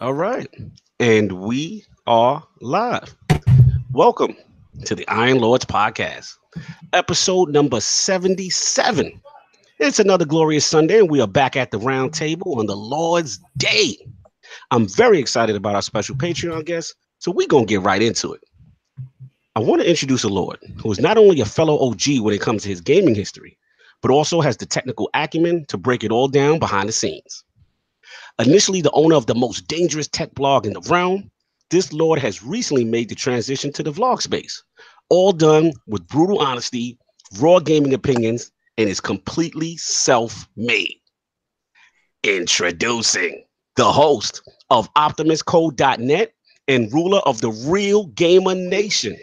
All right. And we are live. Welcome to the Iron Lords podcast, episode number 77. It's another glorious Sunday, and we are back at the round table on the Lord's Day. I'm very excited about our special Patreon guest, so we're going to get right into it. I want to introduce a Lord who is not only a fellow OG when it comes to his gaming history, but also has the technical acumen to break it all down behind the scenes. Initially the owner of the most dangerous tech blog in the realm, this Lord has recently made the transition to the vlog space, all done with brutal honesty, raw gaming opinions, and is completely self-made. Introducing the host of OptimusCode.net and ruler of the real gamer nation,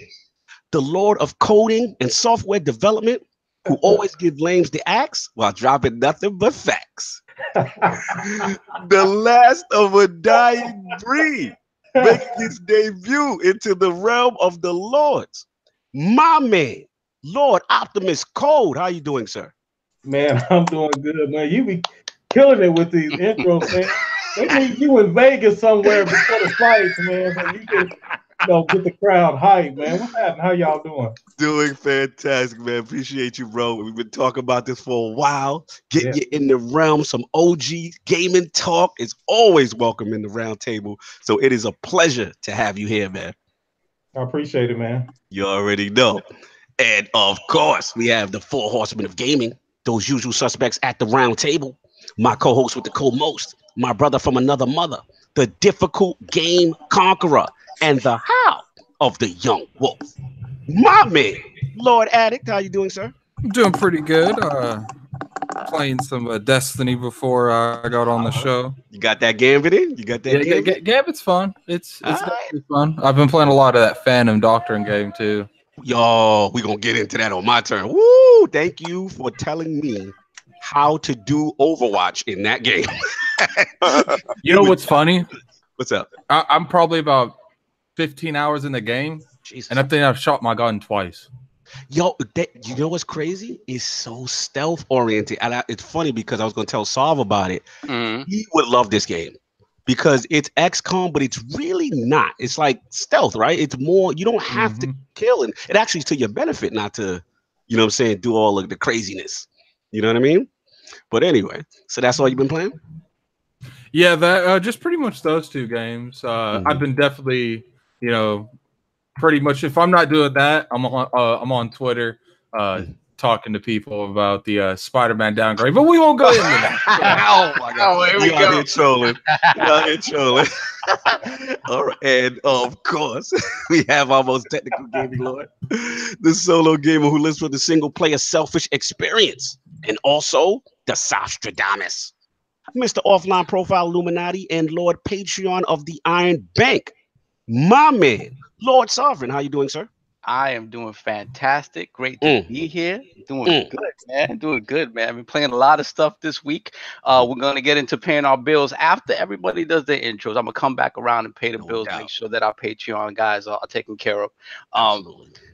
the Lord of coding and software development, who always give lames the axe while dropping nothing but facts. The last of a dying breed, making his debut into the realm of the Lords. My man, Lord Optimus Code. How you doing, sir? Man, I'm doing good, man. You be killing it with these intros, man. They need you in Vegas somewhere before the fights, man, so you can, get the crowd hype, man. What's happening? How y'all doing? Doing fantastic, man. Appreciate you, bro. We've been talking about this for a while. Getting you in the realm, some OG gaming talk is always welcome in the round table. So it is a pleasure to have you here, man. I appreciate it, man. You already know. And of course, we have the four horsemen of gaming, those usual suspects at the round table. My co-host with the co-most, my brother from another mother, the difficult game conqueror, and the how of the young wolf. My man, Lord Addict, how you doing, sir? I'm doing pretty good. Playing some Destiny before I got on the show. You got that Gambit in? You got that Gambit? Gambit's fun. It's definitely fun. I've been playing a lot of that Phantom Doctrine game too. Yo, we're going to get into that on my turn. Woo! Thank you for telling me how to do Overwatch in that game. You know what's funny? What's up? I'm probably about 15 hours in the game, Jesus. and I think I've shot my gun twice. Yo, you know what's crazy? It's so stealth oriented. And it's funny because I was going to tell Sav about it. Mm-hmm. He would love this game because it's XCOM, but it's really not. It's like stealth, right? It's more, you don't have to kill. And it actually is to your benefit not to, you know what I'm saying, do all of the craziness. You know what I mean? But anyway, so that's all you've been playing? Yeah, that just pretty much those two games. I've been definitely, pretty much, if I'm not doing that, I'm on Twitter talking to people about the Spider-Man downgrade, but we won't go into that. Oh my God! Here we go. Out here trolling. All right, and of course, we have our most technical gaming lord, the solo gamer who lives for the single-player selfish experience, and also the Sostradamus, Mr. Offline Profile Illuminati, and Lord Patreon of the Iron Bank. My man, Lord Sovereign, how you doing, sir? I am doing fantastic. Great to be here. Doing good, man. Doing good, man. I've been playing a lot of stuff this week. We're going to get into paying our bills after everybody does their intros. I'm going to come back around and pay the bills, make sure that our Patreon guys are taken care of.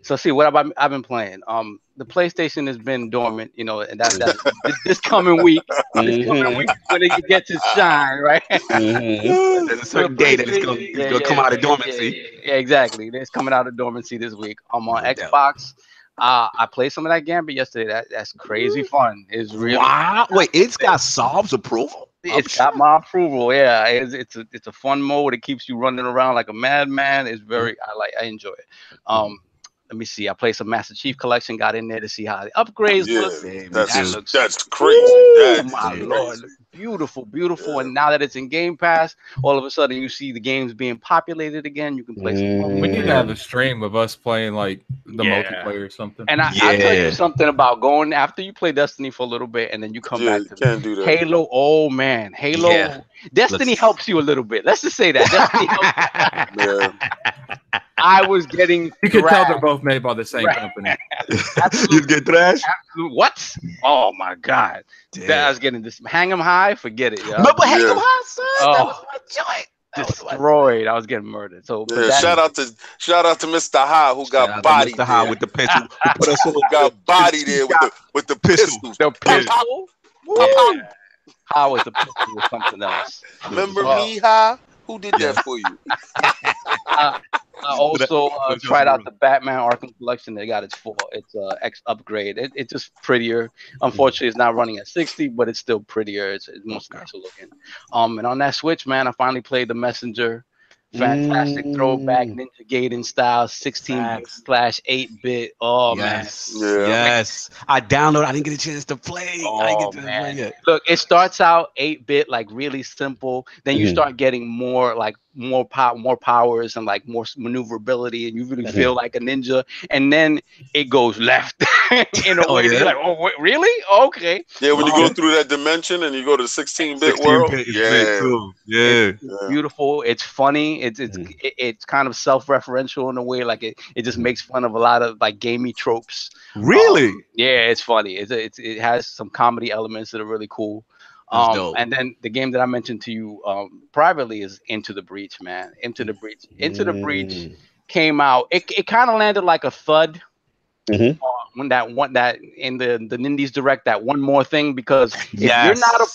So see what I've been playing. The PlayStation has been dormant, and that's this coming week. This coming week when it gets its shine, right? There's a certain day that it's going to come out of dormancy. Yeah, exactly. It's coming out of dormancy this week. I'm on Xbox. I played some of that Gambit yesterday. That's crazy fun. It's really Wait, it's got Saab's approval? It's got my approval. Yeah, it's a fun mode. It keeps you running around like a madman. It's very I enjoy it. Let me see. I played some Master Chief Collection. Got in there to see how the upgrades look. That's crazy. Oh my Lord. Beautiful. And now that it's in Game Pass, all of a sudden you see the games being populated again. You can play some. We need to have a stream of us playing like the multiplayer or something. And I'll tell you something about going after you play Destiny for a little bit and then you come back to Halo. Oh man, Halo. Yeah. Destiny helps you a little bit. Let's just say that. Destiny helps. I was getting. You can tell they're both made by the same company. You get thrashed? What? Oh my God! I was getting this. Hang 'em high, forget it. Remember Hang 'em high, son? That was my joint. Destroyed. I was getting murdered. So shout out to Mr. High who got bodied. Mr. High with the pistol. Who got bodied there with the pistol. The pistol. High was the pistol with something else. Remember me, High? Who did that for you? I also tried out the Batman Arkham Collection. They got its X upgrade. It's just prettier. Unfortunately, it's not running at 60, but it's still prettier. It's most nicer looking. And on that Switch, man, I finally played The Messenger. Fantastic throwback Ninja Gaiden style, 16/8-bit. Oh yes. man, Yes. I downloaded. I didn't get a chance to play. Oh man, look, it starts out 8-bit, like really simple. Then you start getting more powers and like more maneuverability, and you really feel like a ninja. And then it goes left in a way that you're like, oh, wait, really? Okay. Yeah, when you go through that dimension and you go to the 16-bit world. It's beautiful. It's funny. It's kind of self-referential in a way. Like it just makes fun of a lot of like gamey tropes. Really? Yeah, it's funny. It has some comedy elements that are really cool. And then the game that I mentioned to you privately is Into the Breach, man. Into the Breach came out. It kind of landed like a thud. When that in the Nindies Direct, that one more thing, because if you're not a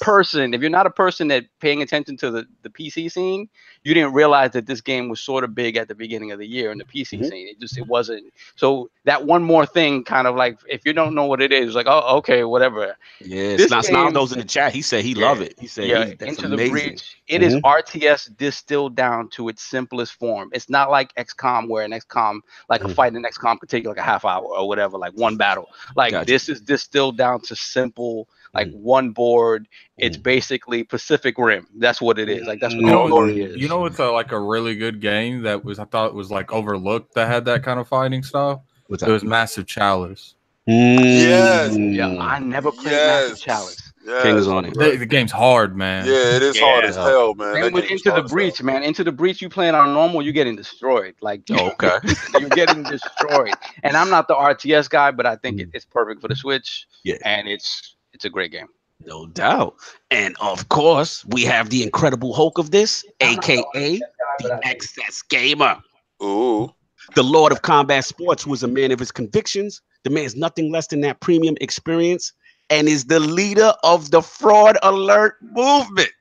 person that paying attention to the PC scene, you didn't realize that this game was sort of big at the beginning of the year in the PC scene. It wasn't. So that one more thing, kind of like, if you don't know what it is, like, oh, okay, whatever. Yeah, Snow's in the chat. He said he loved it. He said that's Into amazing. the Breach. It is RTS distilled down to its simplest form. It's not like XCOM, where an XCOM, like a fight in XCOM could take like a half hour or whatever, like one battle. Like this is distilled down to simple, like one board. It's basically Pacific Rim. That's what it is. Like that's what the story is. You know, it's like a really good game I thought it was like overlooked that had that kind of fighting stuff. It was Massive Chalice. Yes. Yeah, I never played Massive Chalice. King is on it. The game's hard, man. Yeah, it is hard as hell, man. And with Into the Breach, man, Into the Breach, you playing on normal, you're getting destroyed. Like, okay, you're getting destroyed. And I'm not the RTS guy, but I think it's perfect for the Switch. Yeah, and it's a great game. No doubt. And of course, we have the Incredible Hulk of this, aka the Excess Gamer. Ooh. The Lord of Combat Sports, who is a man of his convictions, demands nothing less than that premium experience, and is the leader of the Fraud Alert movement.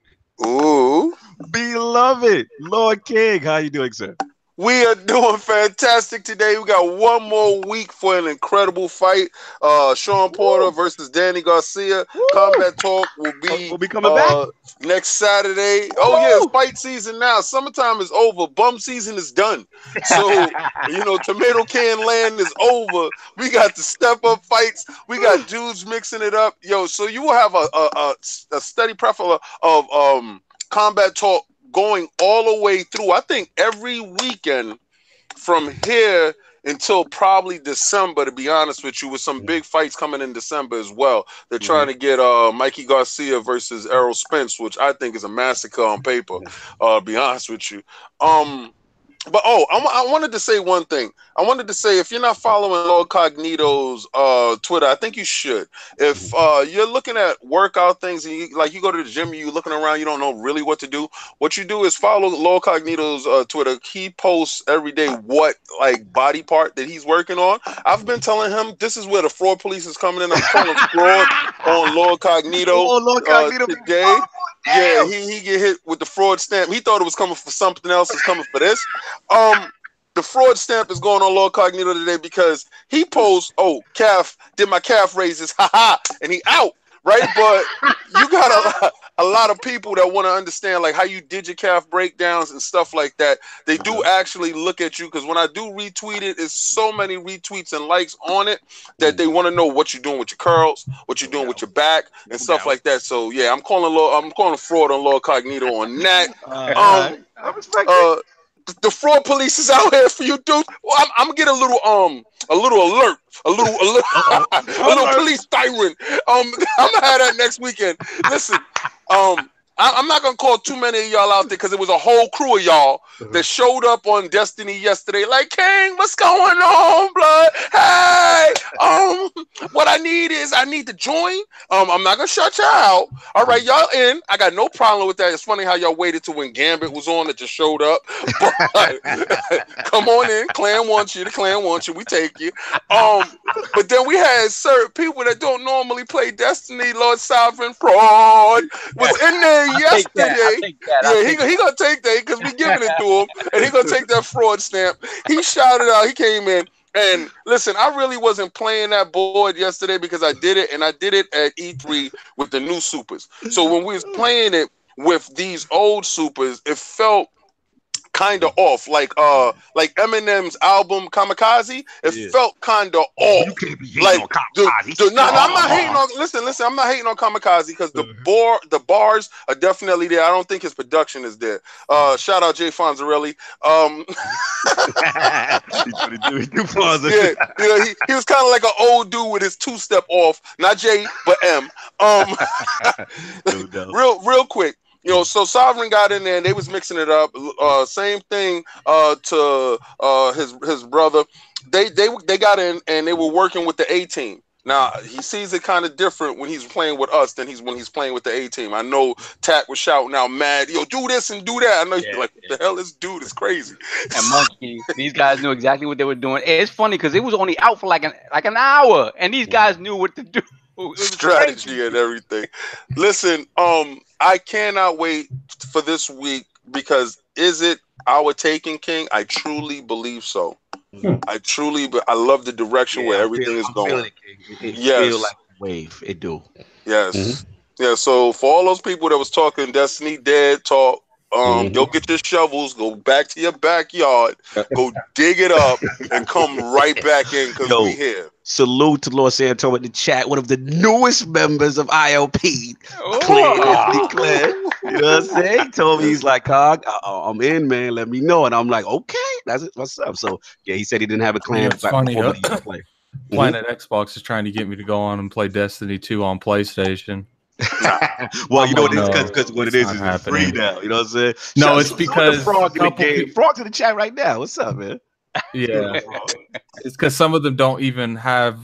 Ooh. Beloved Lord King, how you doing, sir? We are doing fantastic today. We got one more week for an incredible fight. Sean Porter versus Danny Garcia. Combat Talk will be coming back next Saturday. Oh yeah, it's fight season now. Summertime is over. Bum season is done. So tomato can land is over. We got the step up fights. We got dudes mixing it up. So you will have a steady preference of Combat Talk going all the way through. I think every weekend from here until probably December, to be honest with you, with some big fights coming in December as well. They're trying to get Mikey Garcia versus Errol Spence, which I think is a massacre on paper, to be honest with you. But I wanted to say one thing. I wanted to say, if you're not following Lord Cognito's Twitter, I think you should. If you're looking at workout things and you go to the gym, you're looking around, you don't know really what to do. What you do is follow Lord Cognito's Twitter. He posts every day what body part that he's working on. I've been telling him this is where the fraud police is coming in. I'm calling fraud on Lord Cognito today. Yeah, he get hit with the fraud stamp. He thought it was coming for something else. It's coming for this. The fraud stamp is going on Lord Cognito today because he posts, calf, did my calf raises, and he out, right? But you got a lot of people that want to understand how you did your calf breakdowns and stuff like that. They do actually look at you, because when I do retweet it, it's so many retweets and likes on it that they want to know what you're doing with your curls, what you're doing with your back, and stuff like that. So yeah, I'm calling fraud on Lord Cognito on that. The fraud police is out here for you, dude. Well, I'm gonna get a little alert, a little police siren. I'm gonna have that next weekend. Listen, I'm not gonna call too many of y'all out there, because it was a whole crew of y'all that showed up on Destiny yesterday. Like, King, what's going on, blood? Hey, what I need to join. I'm not gonna shut y'all out. All right, y'all in. I got no problem with that. It's funny how y'all waited till when Gambit was on that just showed up. But come on in. Clan wants you. The clan wants you. We take you. But then we had certain people that don't normally play Destiny. Lord Sovereign Fraud was in there yesterday. He gonna take that because we giving it to him, and he gonna take that fraud stamp. He shouted out. He came in. And listen, I really wasn't playing that board yesterday because I did it, and I did it at E3 with the new supers. So when we was playing it with these old supers, it felt kind of off, like Eminem's album Kamikaze. It felt kind of off. You can't be hating on Kamikaze. No, I'm not hating on. Listen. I'm not hating on Kamikaze because the bars are definitely there. I don't think his production is there. Shout out Jay Fonzarelli. He was kind of like an old dude with his two-step off. Not Jay, but M. Real quick. So Sovereign got in there and they was mixing it up. Same thing to his brother. They got in and they were working with the A team. Now he sees it kind of different when he's playing with us than when he's playing with the A team. I know Tat was shouting out mad, do this and do that. I know you're like, what the hell, this dude is crazy. And Monkey, these guys knew exactly what they were doing. It's funny because it was only out for like an hour, and these guys knew what to do. Strategy crazy. And everything. Listen, I cannot wait for this week because is it our taking, King? I truly believe so. I love the direction where everything is going. It feel like a wave. It do. Yes. Yeah. So for all those people that was talking Destiny Dead talk, go get your shovels, go back to your backyard, go dig it up, and come right back in because we here. Salute to Lord Santo in the chat, one of the newest members of ILP. Clear. You know what I'm saying? He told me, he's like, Cog, I'm in, man. Let me know. And I'm like, okay, that's it. What's up? So, yeah, he said he didn't have a clan. It's funny. Planet Xbox is trying to get me to go on and play Destiny 2 on PlayStation. Well, you know what it is because what it is free now. You know what I'm saying? No, it's because Frog's in the chat right now. What's up, man? Yeah, it's because some of them don't even have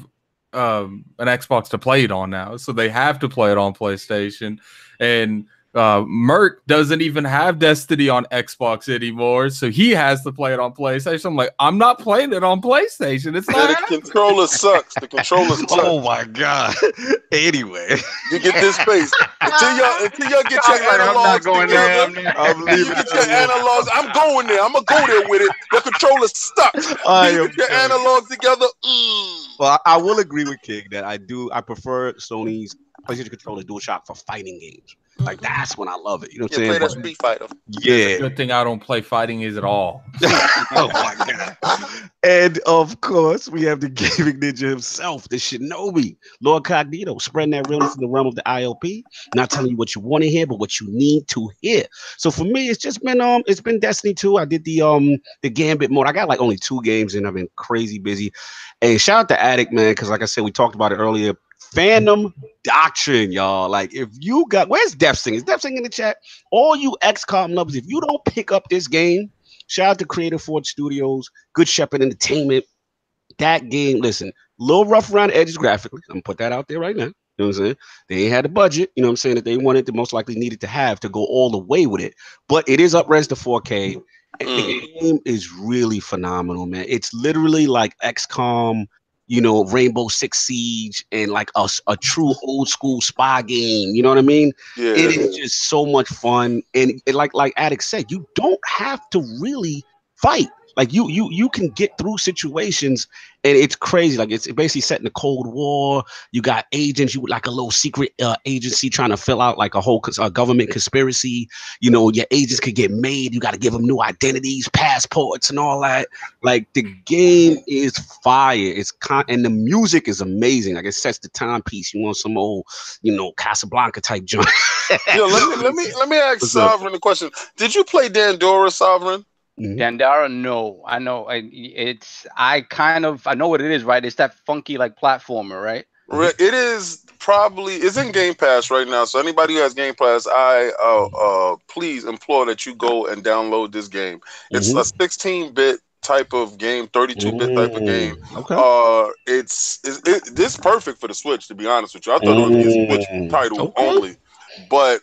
an Xbox to play it on now, so they have to play it on PlayStation. And Merc doesn't even have Destiny on Xbox anymore, so he has to play it on PlayStation. I'm like, I'm not playing it on PlayStation. It's not. The controller sucks. The controller sucks. Oh my god. Anyway, you get this space until y'all get your analogs together. I'm leaving. Get your analogs. I'm going there. I'm gonna go there with it. The controller's stuck. You get your analogs together. Well, I will agree with King that I prefer Sony's PlayStation controller DualShock for fighting games. Like that's when I love it. You know what I'm saying? Play that Street Fighter. Yeah. Good thing I don't play fighting games at all. Oh my god. And of course, we have the gaming ninja himself, the Shinobi, Lord Cognito, spreading that realness in the realm of the ILP. Not telling you what you want to hear, but what you need to hear. So for me, it's just been Destiny 2. I did the Gambit mode. I got like only 2 games and I've been crazy busy. And shout out to Addict, man, because like I said, we talked about it earlier. Fandom doctrine, y'all. Like, if you got, where's Depsing? Is Depsing in the chat? All you XCOM lovers, if you don't pick up this game, shout out to Creative Forge Studios, Good Shepherd Entertainment. That game, listen, a little rough around the edges graphically. I'm gonna put that out there right now. You know what I'm saying? They ain't had the budget, you know what I'm saying, that they wanted to most likely needed to have to go all the way with it. But it is up-res to 4K. And the game is really phenomenal, man. It's literally like XCOM, you know, Rainbow Six Siege, and like a true old school spy game. You know what I mean? Yeah. It is just so much fun. And like Addict said, you don't have to really fight. Like you can get through situations, and it's crazy. Like it's basically set in the Cold War. You got agents, you like a little secret agency trying to fill out like a whole government conspiracy. You know, your agents could get made. You got to give them new identities, passports, and all that. Like the game is fire. And the music is amazing. Like it sets the timepiece. You want some old, you know, Casablanca type joint. Yo, let me ask Sovereign the question. Did you play Dandora, Sovereign? Dandara, no. I know. I know what it is, right? It's that funky like platformer, right? It is probably. It's in Game Pass right now. So anybody who has Game Pass, I please implore that you go and download this game. It's a 16-bit type of game, 32-bit type of game. Okay. This perfect for the Switch. To be honest with you, I thought it would be a Switch title only. But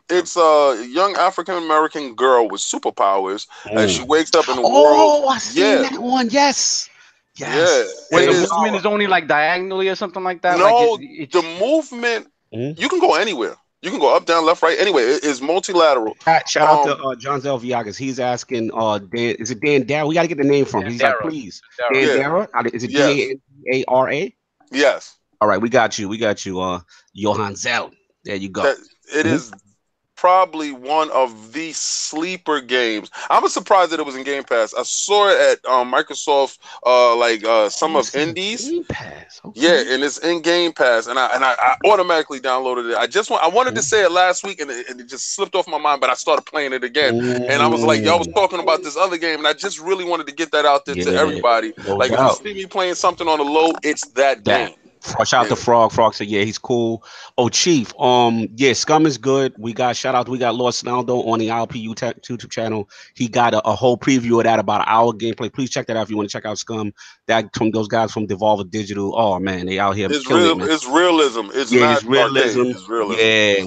it's a young African American girl with superpowers, and she wakes up in the world. Oh, I seen that one. Yes. Yeah. Wait, the movement is only like diagonally or something like that. No, like the movement you can go anywhere. You can go up, down, left, right. Anyway, it's multilateral. Shout out to John Zel Viagas. He's asking, Dan, is it Dan Dara? We got to get the name from him. He's like, please. Dan Dara? Is it D-A-N-A-R-A? Yes. All right, we got you. Johan Zel. There you go. It is probably one of the sleeper games. I was surprised that it was in Game Pass. I saw it at Microsoft, some of Indies. Game Pass. Okay. Yeah, and it's in Game Pass, and I automatically downloaded it. I wanted to say it last week, and it just slipped off my mind. But I started playing it again, and I was like, y'all was talking about this other game, and I just really wanted to get that out there to everybody. If you see me playing something on the low, it's that game. Shout out to Frog. Frog said, yeah, he's cool. Oh, Chief. Scum is good. We got Lord Snaldo on the ILP YouTube channel. He got a whole preview of that, about an hour gameplay. Please check that out if you want to check out Scum. That from those guys from Devolver Digital. Oh man, they out here. It's realism. It's realism. It's realism. Yeah,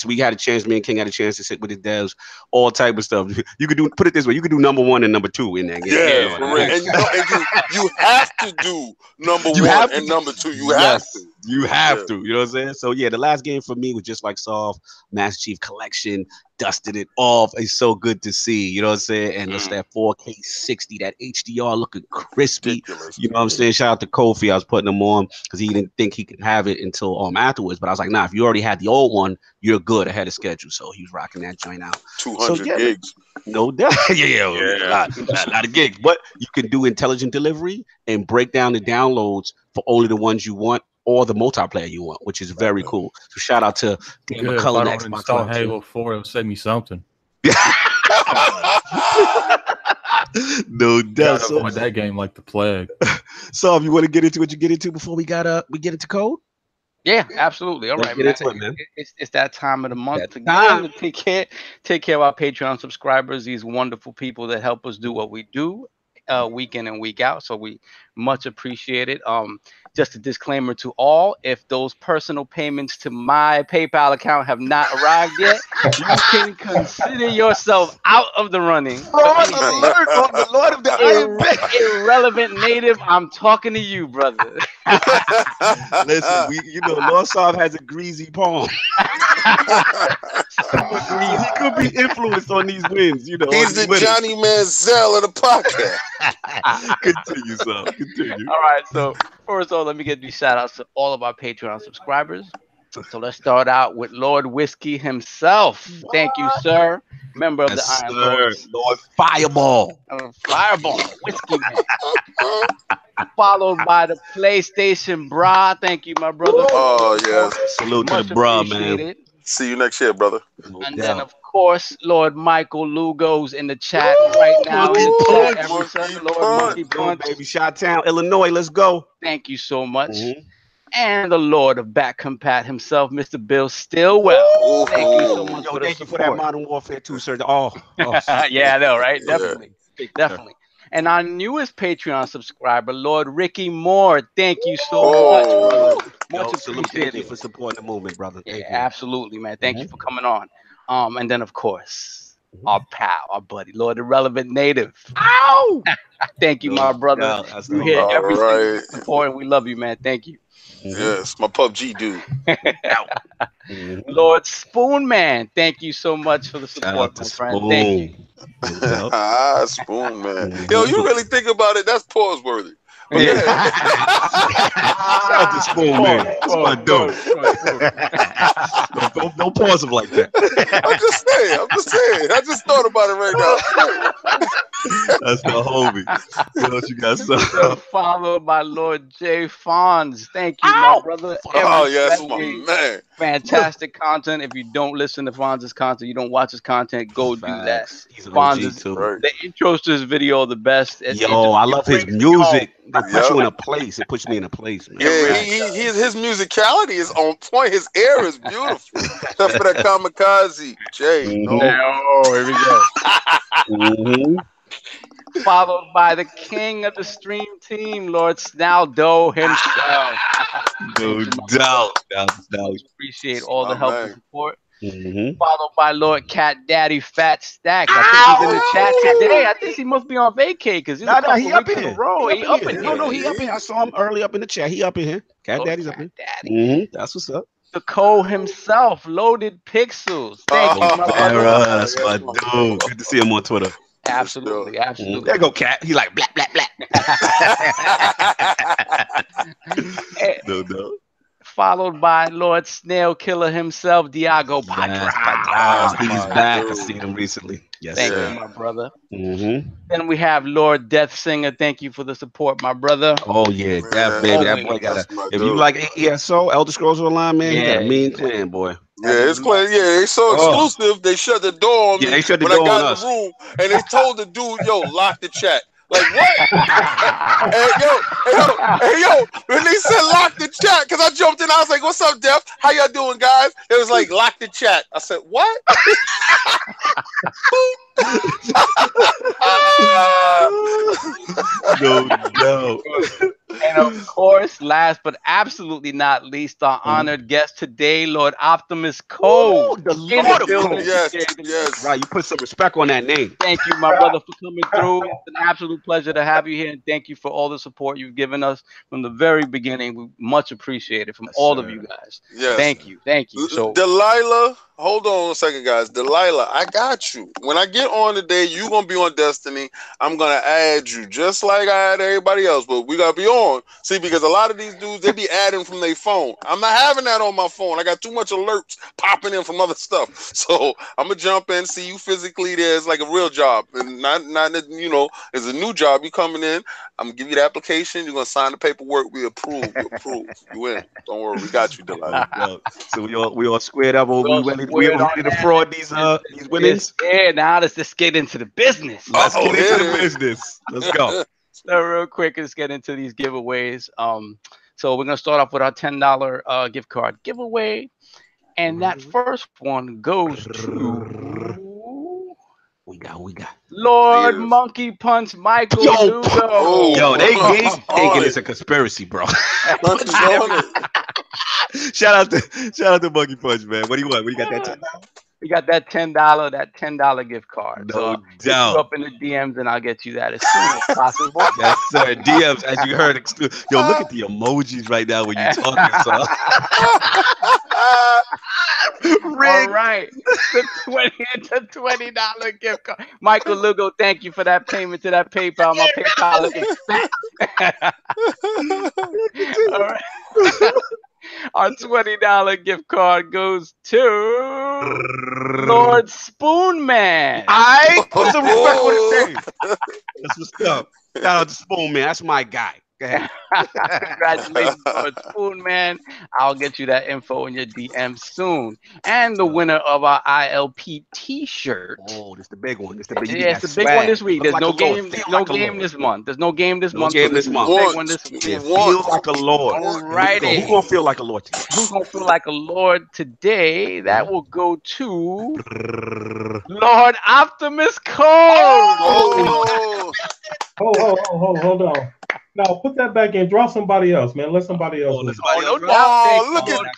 we had a chance. Me and King had a chance to sit with the devs, all type of stuff. You could put it this way. You could do number 1 and number 2 in that game. Yeah, for real. And you have to do number 1 and number 2. You have to. You know what I'm saying? So yeah, the last game for me was just like soft. Master Chief Collection, dusted it off. It's so good to see. You know what I'm saying? And just that 4K 60, that HDR looking crispy. Ridiculous. You know what I'm saying? Shout out to Kofi. I was putting him on because he didn't think he could have it until afterwards. But I was like, nah, if you already had the old one, you're good ahead of schedule. So he was rocking that joint out. 200 gigs. No doubt. A lot of gigs. But you can do intelligent delivery and break down the downloads for only the ones you want, or the multiplayer you want, which is very cool. So shout out to Dan McCullen. If I don't install Halo 4, it'll send me something. No doubt. So that game like the plague. So if you want to get into what you get into before we get into code? Yeah, absolutely. All right, man. It's that time of the month to take care of our Patreon subscribers, these wonderful people that help us do what we do week in and week out. So we much appreciate it. Just a disclaimer to all, if those personal payments to my PayPal account have not arrived yet, you can consider yourself out of the running. Fraud alert on the Lord of the Iron Bank. Irrelevant native, I'm talking to you, brother. Listen, Lord Saab has a greasy palm. He could be influenced on these wins, He's the Johnny Manziel of the podcast. Continue, son. Continue. All right, so first of all, let me get these shout outs to all of our Patreon subscribers. So let's start out with Lord Whiskey himself. What? Thank you, sir. Member of the Iron Lords. Lord Fireball. Fireball. Whiskey man. Followed by the PlayStation Bra. Thank you, my brother. Oh, yeah. Salute to the bra, man. See you next year, brother. And then, of course, Lord Michael Lugo's in the chat right now. Lord Monkey Punch. Baby, Chi-Town, Illinois. Let's go. Thank you so much. Mm-hmm. And the Lord of Back Compat himself, Mr. Bill Stillwell. Thank you so much for the thank you for that Modern Warfare 2, sir. Oh. Yeah, I know, right? Definitely. Yeah. Definitely. And our newest Patreon subscriber, Lord Ricky Moore. Thank you so much, brother. Much appreciated. Thank you for supporting the movement, brother. Thank you. Absolutely, man. Thank you for coming on. And then, of course, our pal, our buddy, Lord Irrelevant Native. Ow! Thank you, my brother. You hear everything support, and we love you, man. Thank you. Yes, my PUBG dude. Lord Spoonman, thank you so much for the support, my friend. Thank you. Spoon man. Yo, you really think about it? That's pause worthy. Yeah. Shout out to Spoon man. That's my dope. Don't pause him like that. I'm just saying. I just thought about it right now. That's the homie. What else you got? So followed by Lord J. Fonz. Thank you, my brother. Yes, my man. Fantastic content. If you don't listen to Fonz's content, you don't watch his content, go do that. Fonz's too. The intros to his video are the best. I love his music. It puts you in a place. It puts me in a place, man. Yeah, his musicality is on point. His air is beautiful. Except for that kamikaze. Jay. Here we go. Followed by the king of the stream team, Lord Snaldo himself. No doubt. Appreciate all the help and support. Followed by Lord Cat Daddy Fat Stack. I think he's in the chat today. I think he must be on vacay because he's he up in here. He up in here. No, he up in here. I saw him early up in the chat. He up in here. Cat Daddy's up in here. That's what's up. The Cole himself, Loaded Pixels. Thank you, my brother. That's my dude. Good to see him on Twitter. Absolutely, absolutely. There go Cat. He like black, black, black. No. Followed by Lord Snail Killer himself, Diago Padra. He's back. I seen him recently. Yes, Thank sir. you, my brother. Mm-hmm. Then we have Lord Death Singer. Thank you for the support, my brother. Oh yeah, Death, baby. That boy got a. If you like ESO, Elder Scrolls Online, man, he got a mean clan, boy. Yeah, it's playing. Yeah, they so exclusive. They shut the door on me they shut the when door I got on in us. the room, and they told the dude, "Yo, lock the chat." Like what? hey yo, when they said lock the chat, because I jumped in, I was like, "What's up, Def? How y'all doing, guys?" It was like lock the chat. I said, "What?" No. And of course, last but absolutely not least, our honored guest today, Lord Optimus Cole. The Lord of Cole. Yes. Right, you put some respect on that name. Thank you, my brother, for coming through. It's an absolute pleasure to have you here, and thank you for all the support you've given us from the very beginning. We much appreciate it from all of you guys. Yes. Thank you. So, Delilah, hold on a second, guys. Delilah, I got you. When I get on today, you're gonna be on Destiny. I'm gonna add you just like I add everybody else, but we gotta be on. See, because a lot of these dudes, they be adding from their phone. I'm not having that on my phone. I got too much alerts popping in from other stuff. So I'm gonna jump in, see you physically there. It's like a real job, and not it's a new job. You coming in, I'm gonna give you the application. You're gonna sign the paperwork. We approve. You in. Don't worry, we got you, Delilah. So we all squared up. We ready to fraud these winnings. Yeah, now let's just get into the business. Let's get into the business. Let's go. So real quick, let's get into these giveaways. So we're gonna start off with our $10 gift card giveaway, and that first one goes to we got Lord Monkey Punch Michael Lugo. Yo, they thinking it's a conspiracy, bro. Shout out to Monkey Punch, man. What do you want? What you got that $10? We got that $10 gift card. No doubt. Hit you up in the DMs and I'll get you that as soon as possible. Yes, sir. DMs, as you heard. Yo, look at the emojis right now when you're talking, son. All right. The $20 gift card. Michael Lugo, thank you for that payment to that PayPal. My PayPal looking fat. All right. Our $20 gift card goes to Lord Spoonman. I put some respect on his name. That's what's up. Shout out to Spoonman. That's my guy. Go ahead. Congratulations, Lord Spoonman. I'll get you that info in your DM soon. And the winner of our ILP T-shirt. Oh, this the big one. This the big. Yeah, it's the big one this week. There's no game. There's no game this month. There's no game this month. Game this month. Big one this week. It feels like a lord. All righty. Who's gonna feel like a lord today? Who's gonna feel like a lord today? That will go to Lord Optimus Cole. Hold on. Now put that back in. Draw somebody else, man. Let somebody else. Look at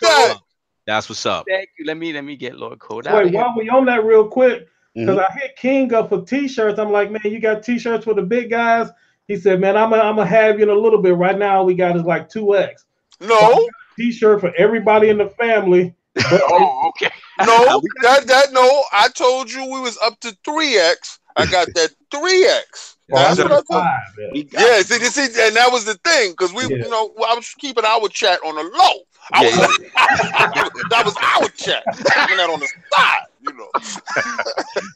that. That's what's up. Thank you. Let me get Lord Code. Wait, while we on that real quick, because I hit King up for T-shirts. I'm like, man, you got T-shirts for the big guys? He said, man, I'm gonna have you in a little bit. Right now, we got is like 2X. No T-shirt for everybody in the family. Okay. No, no. I told you we was up to 3X. I got that 3X. That's what I thought. Yeah, see, and that was the thing, because I was keeping our chat on the low. That was our chat. Keeping that on the side,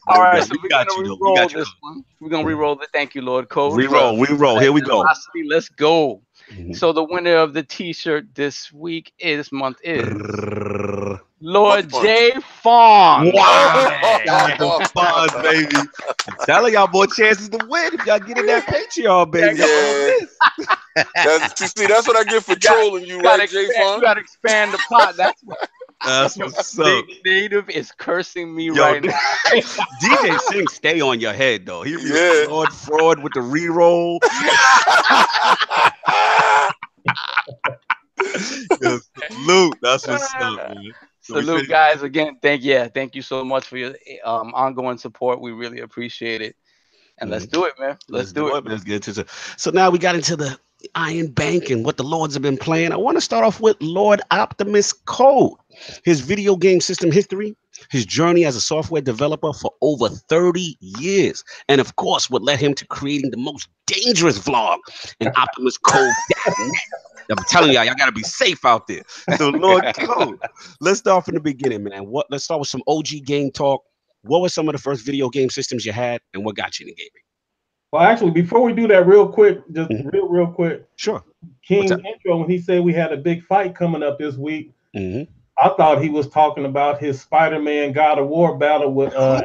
All right, so we're gonna re-roll this one. We're gonna re-roll it. Thank you, Lord Code. We roll. Here we go. Let's go. So the winner of the T-shirt this month is Lord J. Fawn. Wow, Fawn, baby. I'm telling y'all more chances to win if y'all get in that Patreon, baby. That's what I get for trolling you, right, J. Fawn? You gotta expand the pot. That's what's up. Native is cursing me right now. DJ Singh, stay on your head though. He was fraud with the re-roll. Salute. That's what's up, man. Salute, guys. Again, thank you so much for your ongoing support. We really appreciate it. And let's do it, man. Let's do it. Let's get into it. So now we got into the Iron Bank and what the Lords have been playing, I want to start off with Lord Optimus Code, his video game system history, his journey as a software developer for over 30 years, and of course, what led him to creating the most dangerous vlog in Optimus Code. I'm telling y'all got to be safe out there. So, Lord Code, let's start from the beginning, man. Let's start with some OG game talk. What were some of the first video game systems you had, and what got you into gaming? Well, actually, before we do that, real quick, just real quick. Sure. King's intro, when he said we had a big fight coming up this week, I thought he was talking about his Spider-Man God of War battle with Oh,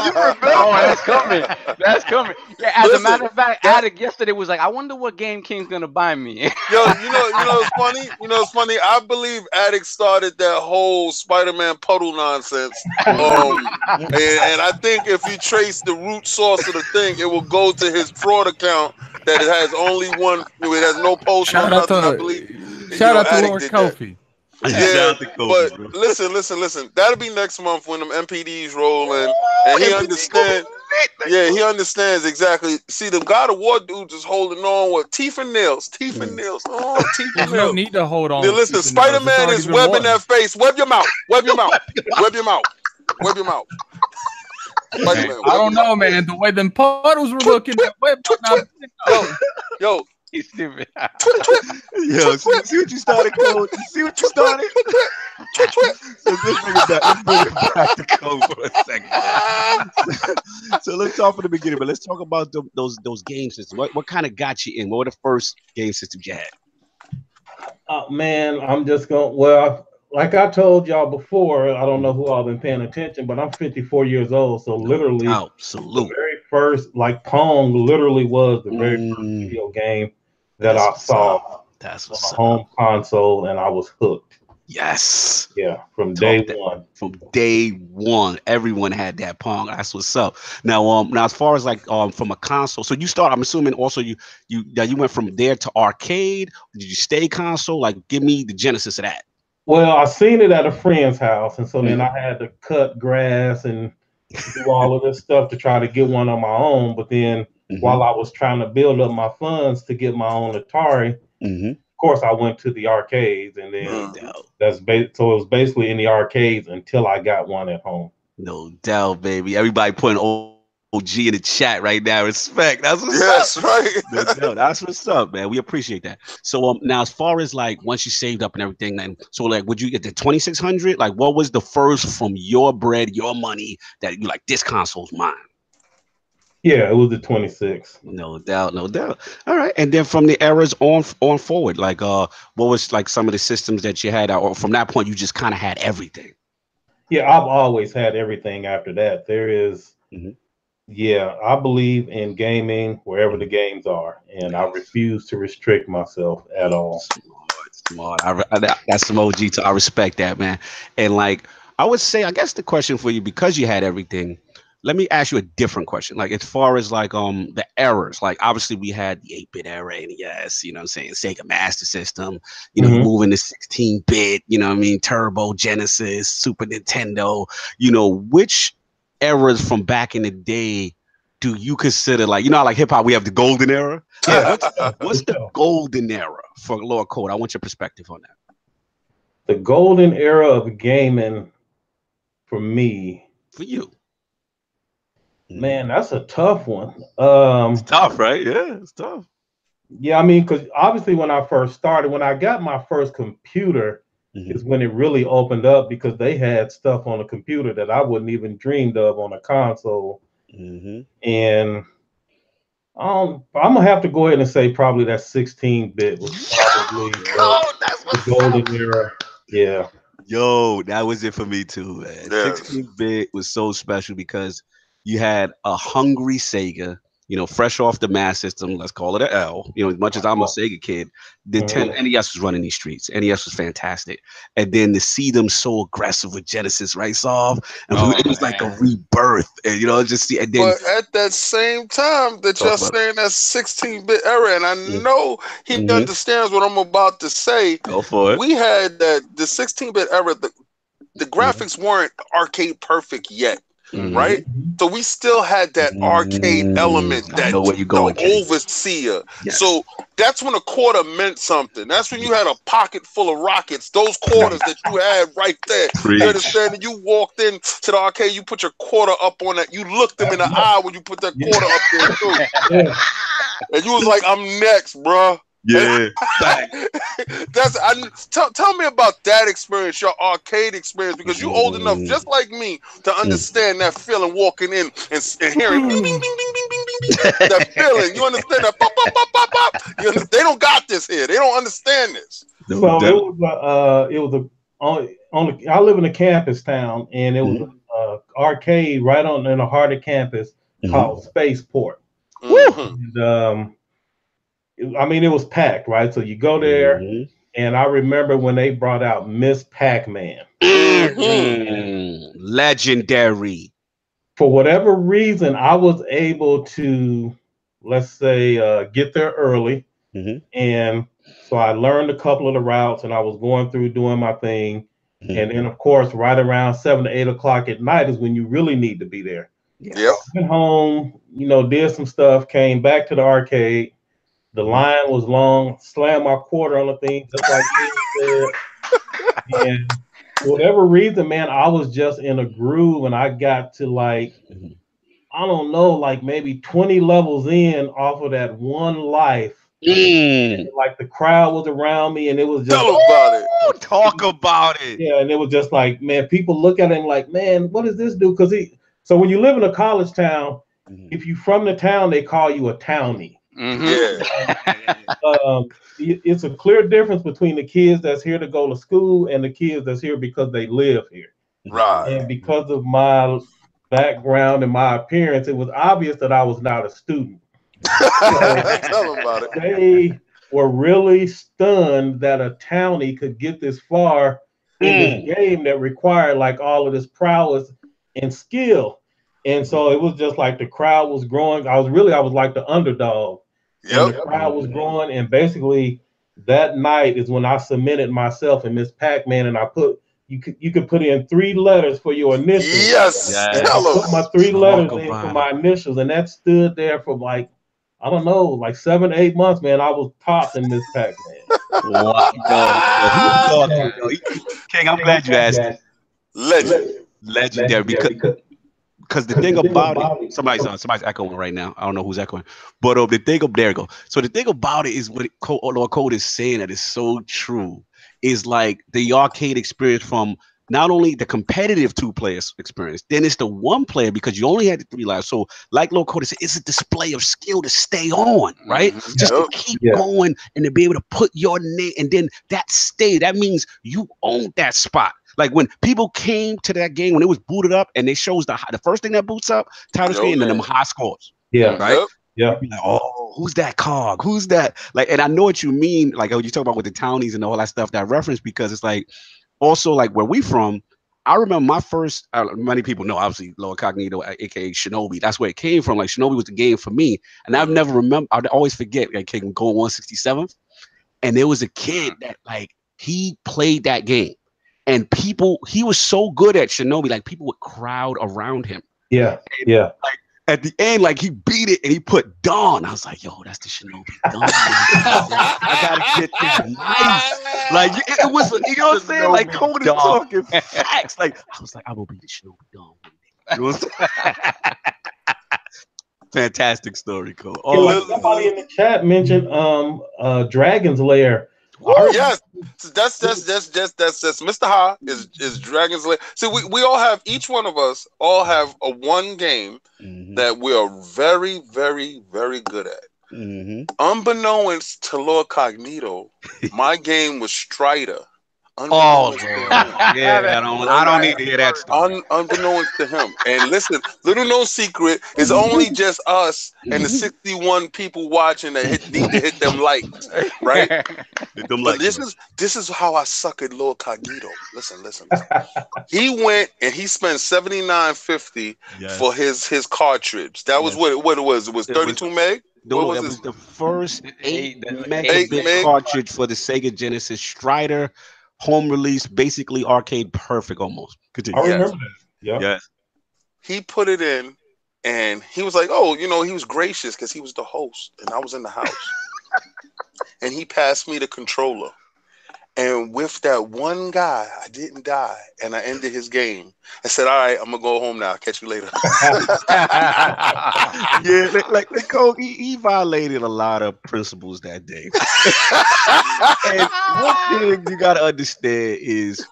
you remember? Oh, that's coming. That's coming. Yeah, as a matter of fact, Attic yesterday was like, I wonder what game King's gonna buy me. Yo, you know what's funny? You know what's funny? I believe Attic started that whole Spider-Man puddle nonsense. And I think if you trace the root source of the thing, it will go to his fraud account that it has only one. It has no post or nothing. I believe. Shout out to Lord Kofi. Yeah, but listen. That'll be next month when them MPDs roll in, and he understands. Yeah, he understands exactly. See, the God of War dudes is holding on with teeth and nails. Oh, teeth and nails. There's no need to hold on. Yeah, listen, Spider-Man is webbing that face. Web your mouth. Web your mouth. Web your mouth. Web your mouth. I don't know, man. The way them puddles were looking, yo. He's stupid. Yo, see what you started, Code? You see what you started? So let's bring it back to Code for a second. So let's talk from the beginning, but let's talk about those game systems. What kind of got you in? What were the first game systems you had? Man, I'm just going, well, like I told y'all before, I don't know who all been paying attention, but I'm 54 years old. So literally, the very first, like Pong literally was the very first video game that I saw on a home console, and I was hooked. Yes. Yeah, from day one. From day one, everyone had that Pong. That's what's up. Now, as far as like from a console, so you start. I'm assuming also you went from there to arcade. Did you stay console? Like, give me the genesis of that. Well, I seen it at a friend's house, and so then I had to cut grass and do all of this stuff to try to get one on my own. But then while I was trying to build up my funds to get my own Atari, of course I went to the arcades, and then so it was basically in the arcades until I got one at home. No doubt, baby. Everybody putting OG in the chat right now. Respect. That's what's up. Right. No, that's what's up, man. We appreciate that. So now, as far as like once you saved up and everything, then so like, would you get the 2600? Like, what was the first from your bread, your money that you like? This console's mine. Yeah, it was the 26. No doubt, no doubt. All right, and then from the eras on forward, like what was like some of the systems that you had, or from that point you just kind of had everything? Yeah, I've always had everything after that. There is, yeah, I believe in gaming wherever the games are, and I refuse to restrict myself at all. Smart. That's some OG. I respect that, man. And like I would say, I guess the question for you, because you had everything. Let me ask you a different question. Like, as far as like the eras, like obviously we had the 8-bit era, NES, you know what I'm saying, Sega Master System, you know, moving to 16-bit, you know what I mean, Turbo, Genesis, Super Nintendo, you know, which eras from back in the day do you consider, like, you know, like hip hop, we have the golden era? Yeah. What's the golden era for Lord Code? I want your perspective on that. The golden era of gaming for me. For you. Man, that's a tough one. It's tough, right? Yeah, it's tough. Yeah, I mean, because obviously when I first started, when I got my first computer is when it really opened up, because they had stuff on a computer that I wouldn't even dreamed of on a console. And I'm gonna have to go ahead and say probably that 16-bit was probably the golden era. Yeah. Yo, that was it for me too, man. 16-bit was so special because you had a hungry Sega, you know, fresh off the Master System, let's call it an L. You know, as much as I'm a Sega kid, the NES was running these streets. NES was fantastic. And then to see them so aggressive with Genesis, right, Solve? And it was like a rebirth. And, you know, just see. And then, but at that same time that you're saying that 16-bit era, and I know he understands what I'm about to say. Go for it. We had the 16-bit era, the graphics weren't arcade perfect yet. right? So we still had that arcade element, that the overseer. Yes. So that's when a quarter meant something. That's when you had a pocket full of rockets. Those quarters that you had right there. You understand? You walked in to the arcade, you put your quarter up on that. You looked them in the eye when you put that quarter up there too. And you was like, "I'm next, bro." Yeah. Tell me about that experience, your arcade experience, because you're old enough, just like me, to understand that feeling walking in and hearing bing, bing, bing, bing, bing, bing, bing, that feeling. You understand that? Pop, pop, pop, pop, pop. They don't got this here. They don't understand this. So it was I live in a campus town, and it was an arcade right in the heart of campus called Spaceport. And, I mean, it was packed, right? So you go there, and I remember when they brought out Miss Pac-Man. Legendary. For whatever reason, I was able to, let's say, get there early. And so I learned a couple of the routes, and I was going through doing my thing. And then, of course, right around 7 to 8 o'clock at night is when you really need to be there. Yep. Went home, did some stuff, came back to the arcade. The line was long, slammed my quarter on the thing, just like you said. And for whatever reason, man, I was just in a groove, and I got to I don't know, like maybe 20 levels in off of that one life. Like the crowd was around me, and it was just talk about it. Yeah, and it was just like, man, people look at him like, man, what does this do? Because so when you live in a college town, if you from the town, they call you a townie. It's a clear difference between the kids that's here to go to school and the kids that's here because they live here. Right. And because of my background and my appearance, it was obvious that I was not a student. Tell them about it. They were really stunned that a townie could get this far in this game that required like all of this prowess and skill. And so it was just like the crowd was growing. I was like the underdog. Yep. The crowd was growing, and basically that night is when I cemented myself in Miss Pac-Man, and I put you could put in 3 letters for your initials. Yes. And I put my 3 letters in for my initials, and that stood there for like, I don't know, like 7 to 8 months, man. I was top in Miss Pac-Man. King, I'm glad you asked. Legendary because the thing about it, somebody's echoing right now. I don't know who's echoing, but there you go. So the thing about it is what Lord Code is saying that is so true is like the arcade experience from not only the competitive 2-player experience, then it's the 1-player because you only had the 3 lives. So like Lord Code said, it's a display of skill to stay on, right? Just to keep going and to be able to put your name, and then that means you own that spot. Like when people came to that game, when it was booted up and they shows the first thing that boots up, title screen, and then them high scores. Yeah. Right? Yeah. Like, oh, who's that cog? Who's that? Like, and I know what you mean, like you talk about with the townies and all that stuff, that reference, because it's like also like where we from, I remember my first, many people know, obviously, Lower Cognito, aka Shinobi. That's where it came from. Like Shinobi was the game for me. And I'd always forget, like going 167th. And there was a kid that like, he played that game. And he was so good at Shinobi, like people would crowd around him. Yeah, and, like at the end, like he beat it and he put Dawn. I was like, yo, that's the Shinobi Dawn. I gotta get this nice. Like it was, you know what I'm saying? Like Cody talking facts. Like I was like, I will be the Shinobi Dawn. You know what I'm saying? Fantastic story, Cole. Somebody in the chat mentioned Dragon's Lair. Yes, that's Mr. Ha is Dragon's Lair. See, we all have, each one of us all have a one game that we are very, very, very good at. Unbeknownst to Lord Cognito, my game was Strider. Oh, yeah, I don't need to hear that story. Unbeknownst to him. And listen, little known secret, it's only just us and the 61 people watching that need to hit them likes, right? But this is how I suck at Lord Cognito. Listen. He went and he spent $79.50 for his cartridge. That was what it was. It was 32 meg. No, that was the first 8 megabit cartridge for the Sega Genesis Strider. Home release, basically arcade perfect almost. Continue. I remember that. Yeah. Yes. he put it in, and he was like, "Oh, you know," he was gracious because he was the host, and I was in the house, and he passed me the controller. And with that one guy, I didn't die, and I ended his game. I said, "All right, I'm gonna go home now. I'll catch you later." Yeah, like Cole, he violated a lot of principles that day. And one thing you gotta understand is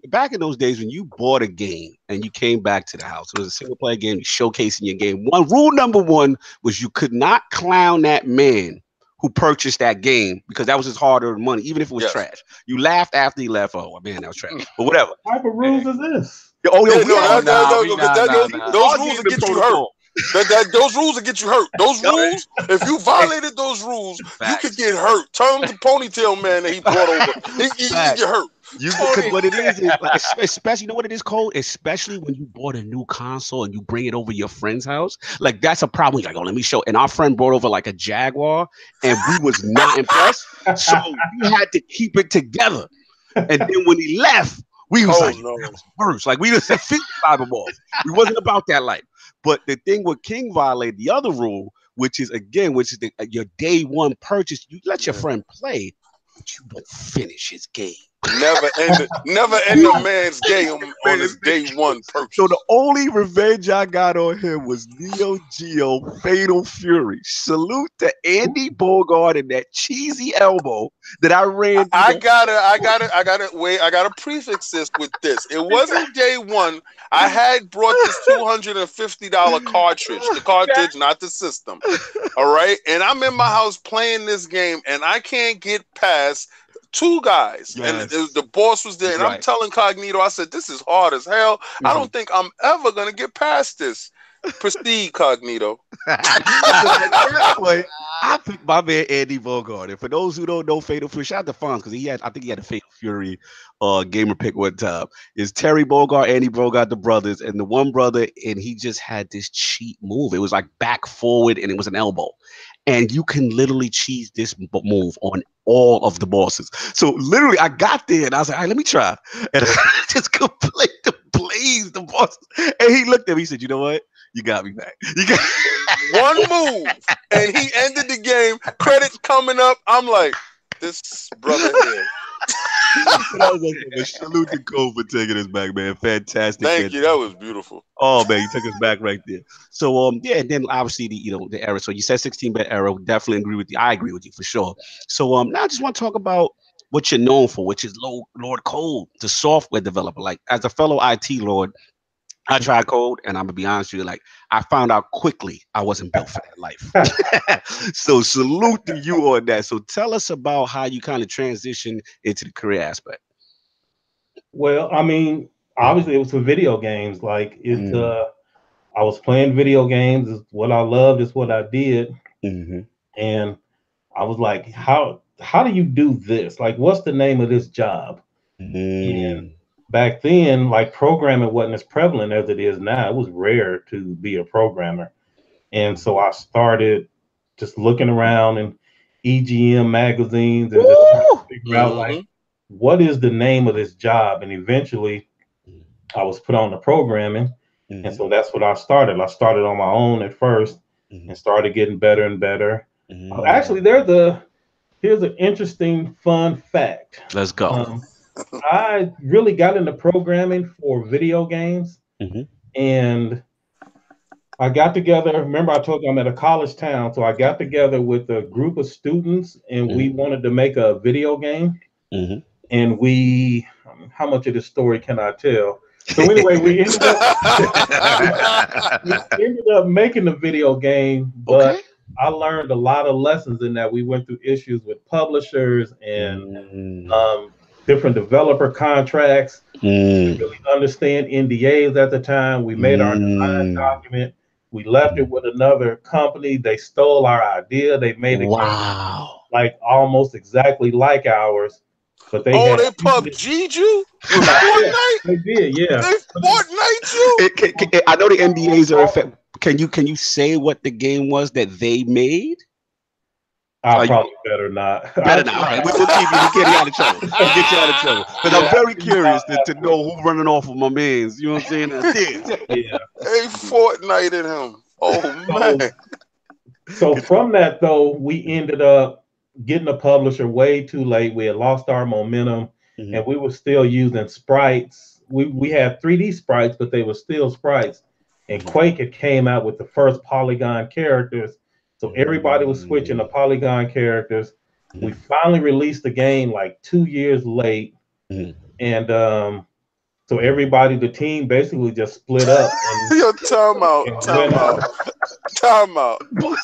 back in those days when you bought a game and you came back to the house, it was a single player game, you showcasing your game. Rule number one was you could not clown that man who purchased that game because that was his hard-earned money, even if it was trash. You laughed after he left. Oh man, that was trash. But whatever. What type of rules is this? Those rules will get you hurt. Those rules will get you hurt. Those rules, if you violated those rules, you could get hurt. Tell him the ponytail man that he brought over. He get hurt. Because what it is like, especially, you know what it is, Cole? Especially when you bought a new console and you bring it over your friend's house, like that's a problem. You're like, oh, let me show. And our friend brought over like a Jaguar, and we was not impressed, so we had to keep it together. And then when he left, we was that was worse. Like we just said, fiberballs. We wasn't about that life. But the thing with King violated the other rule, which is your day one purchase. You let your friend play, but you don't finish his game. Never end a man's game on his day one purchase. So the only revenge I got on him was Neo Geo Fatal Fury. Salute to Andy Bogart and that cheesy elbow that I ran. I gotta prefix this with this. It wasn't day one. I had brought this $250 cartridge. The cartridge, not the system. All right. And I'm in my house playing this game, and I can't get past two guys, and the boss was there, and I'm telling Cognito, I said, this is hard as hell. I don't think I'm ever gonna get past this. Proceed, Cognito. I picked my man Andy Bogart, and for those who don't know Fatal Fury, shout out to Fonz because I think he had a Fatal Fury gamer pick one time. Is Terry Bogart, Andy Bogart, the brothers, and the one brother, and he just had this cheat move. It was like back forward, and it was an elbow. And you can literally cheese this move on all of the bosses. So literally, I got there and I was like, all right, let me try. And I just completely blazed the boss. And he looked at me, he said, you know what? You got me back. You got one move. And he ended the game. Credits coming up. I'm like, this brother here. Salute to Cole for taking us back, man. Fantastic. Thank you. That was beautiful. Oh man, you took us back right there. So and then obviously the era. So you said 16-bit era. Definitely agree with you. I agree with you for sure. So now I just want to talk about what you're known for, which is Lord Code, the software developer. Like as a fellow IT lord, I tried code, and I'm gonna be honest with you, like I found out quickly I wasn't built for that life. So salute to you on that. So tell us about how you kind of transition into the career aspect. Well, I mean, obviously it was for video games. Like I was playing video games. It's what I loved. It's what I did. And I was like, how do you do this? Like, what's the name of this job? And back then, like programming wasn't as prevalent as it is now. It was rare to be a programmer. And so I started just looking around in EGM magazines and just trying to figure out like, what is the name of this job? And eventually I was put on the programming. And so that's what I started. I started on my own at first and started getting better and better. Actually, here's an interesting fun fact. Let's go. I really got into programming for video games, and I got together. Remember, I told you I'm at a college town, so I got together with a group of students, and we wanted to make a video game. And how much of this story can I tell? So anyway, we ended up making the video game, but I learned a lot of lessons in that. We went through issues with publishers and different developer contracts. We really understand NDAs at the time. We made our design document. We left it with another company. They stole our idea. They made it like almost exactly like ours. But they PUBG'd you? Fortnite? They did, yeah. They Fortnite you? I know the NDAs are effective. Can you say what the game was that they made? I probably better not. Better not. All right, we'll keep you. We'll get you out of trouble. We'll get you out of trouble. Because I'm very curious to know who running off with my mans. You know what I'm saying? Yeah. Hey, Fortnite in him. Oh man. So from that though, we ended up getting a publisher way too late. We had lost our momentum, and we were still using sprites. We had 3D sprites, but they were still sprites. And Quake had came out with the first polygon characters. So everybody was switching to polygon characters. We finally released the game like 2 years late. And so everybody, the team basically just split up. And, Yo, time out.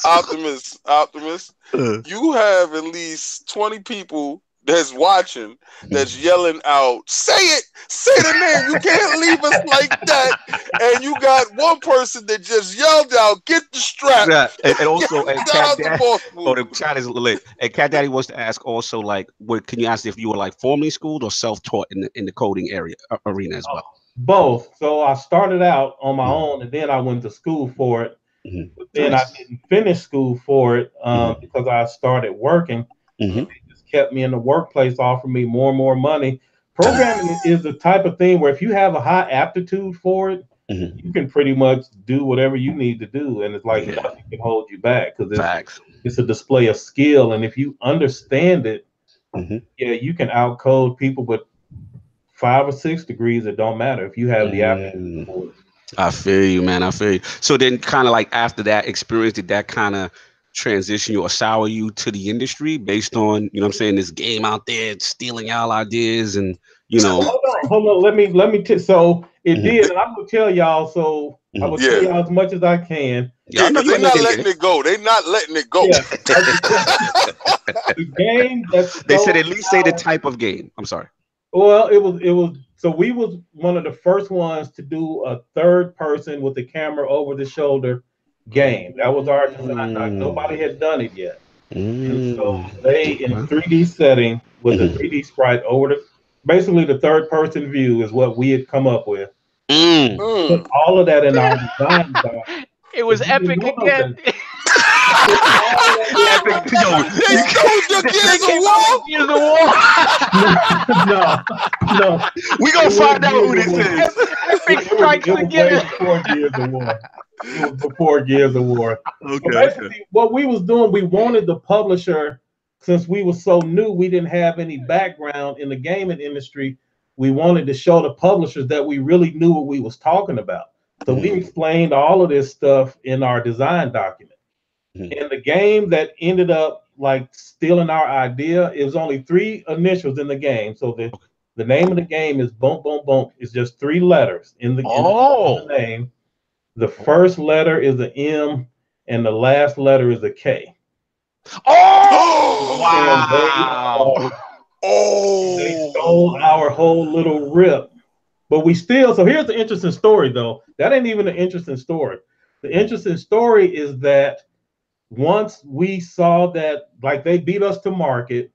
Optimus. You have at least 20 people that's watching, that's yelling out, say the name. You can't leave us like that. And you got one person that just yelled out, get the strap. Yeah. And also, and Cat Daddy, the chat is lit. And Cat Daddy wants to ask also, like, can you ask if you were like formally schooled or self-taught in the coding arena as well? Both. So I started out on my own, and then I went to school for it. But then I didn't finish school for it because I started working. They just kept me in the workplace, offering me more and more money. Programming is the type of thing where if you have a high aptitude for it, you can pretty much do whatever you need to do, and it's like nothing can hold you back because it's a display of skill. And if you understand it, you can outcode people with 5 or 6 degrees. It don't matter if you have the aptitude for it. I feel you, man. I feel you. So then kind of like after that experience, did that kind of transition you or sour you to the industry based on, you know what I'm saying, this game out there stealing y'all ideas and, you know. Hold on. Let me so it did, and I'm gonna tell y'all, so I will tell y'all as much as I can. Yeah, they're not letting it go. They're not letting it go. Yeah. The game they said at least say the type of game. I'm sorry. Well, it was so we was one of the first ones to do a third person with the camera over the shoulder game. That was our design. Nobody had done it yet. And so they in 3D setting with a 3D sprite over basically the third person view is what we had come up with. Put all of that in our design doc. It was epic again. Epic. Yo, they showed the Gears of War. No. We gonna find out who this is. Epic strikes again. It was before Gears of War. Okay. Basically, what we was doing, we wanted the publisher, since we were so new, we didn't have any background in the gaming industry. We wanted to show the publishers that we really knew what we was talking about. So we explained all of this stuff in our design document. And the game that ended up like stealing our idea, it was only 3 initials in the game. So the name of the game is Bump Bump Bump. It's just 3 letters in the name. The first letter is an M, and the last letter is a K. Oh, wow! They stole our whole little rip, but we still. So here's the interesting story, though. That ain't even an interesting story. The interesting story is that once we saw that, like, they beat us to market,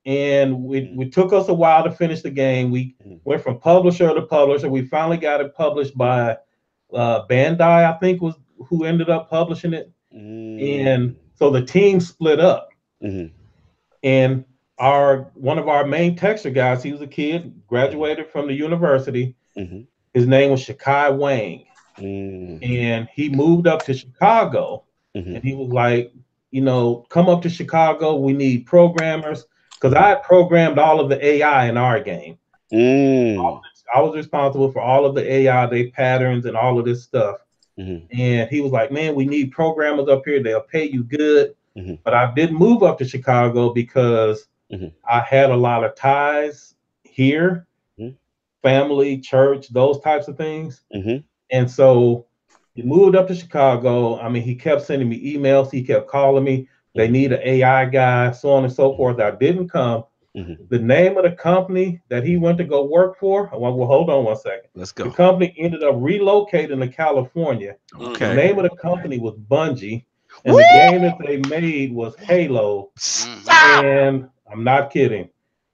and it took us a while to finish the game. We went from publisher to publisher. We finally got it published by Bandai, I think, was who ended up publishing it. And so the team split up. And one of our main texture guys, he was a kid, graduated from the university. His name was Shikai Wang. And he moved up to Chicago. And he was like, come up to Chicago. We need programmers. Because I had programmed all of the AI in our game. I was responsible for all of the AI, their patterns, and all of this stuff. And he was like, man, we need programmers up here. They'll pay you good. But I didn't move up to Chicago because I had a lot of ties here, family, church, those types of things. And so he moved up to Chicago. I mean, he kept sending me emails. He kept calling me. They need an AI guy, so on and so forth. I didn't come. The name of the company that he went to go work for, well, hold on one second. Let's go. The company ended up relocating to California. Okay. The name of the company was Bungie, and the game that they made was Halo. And I'm not kidding.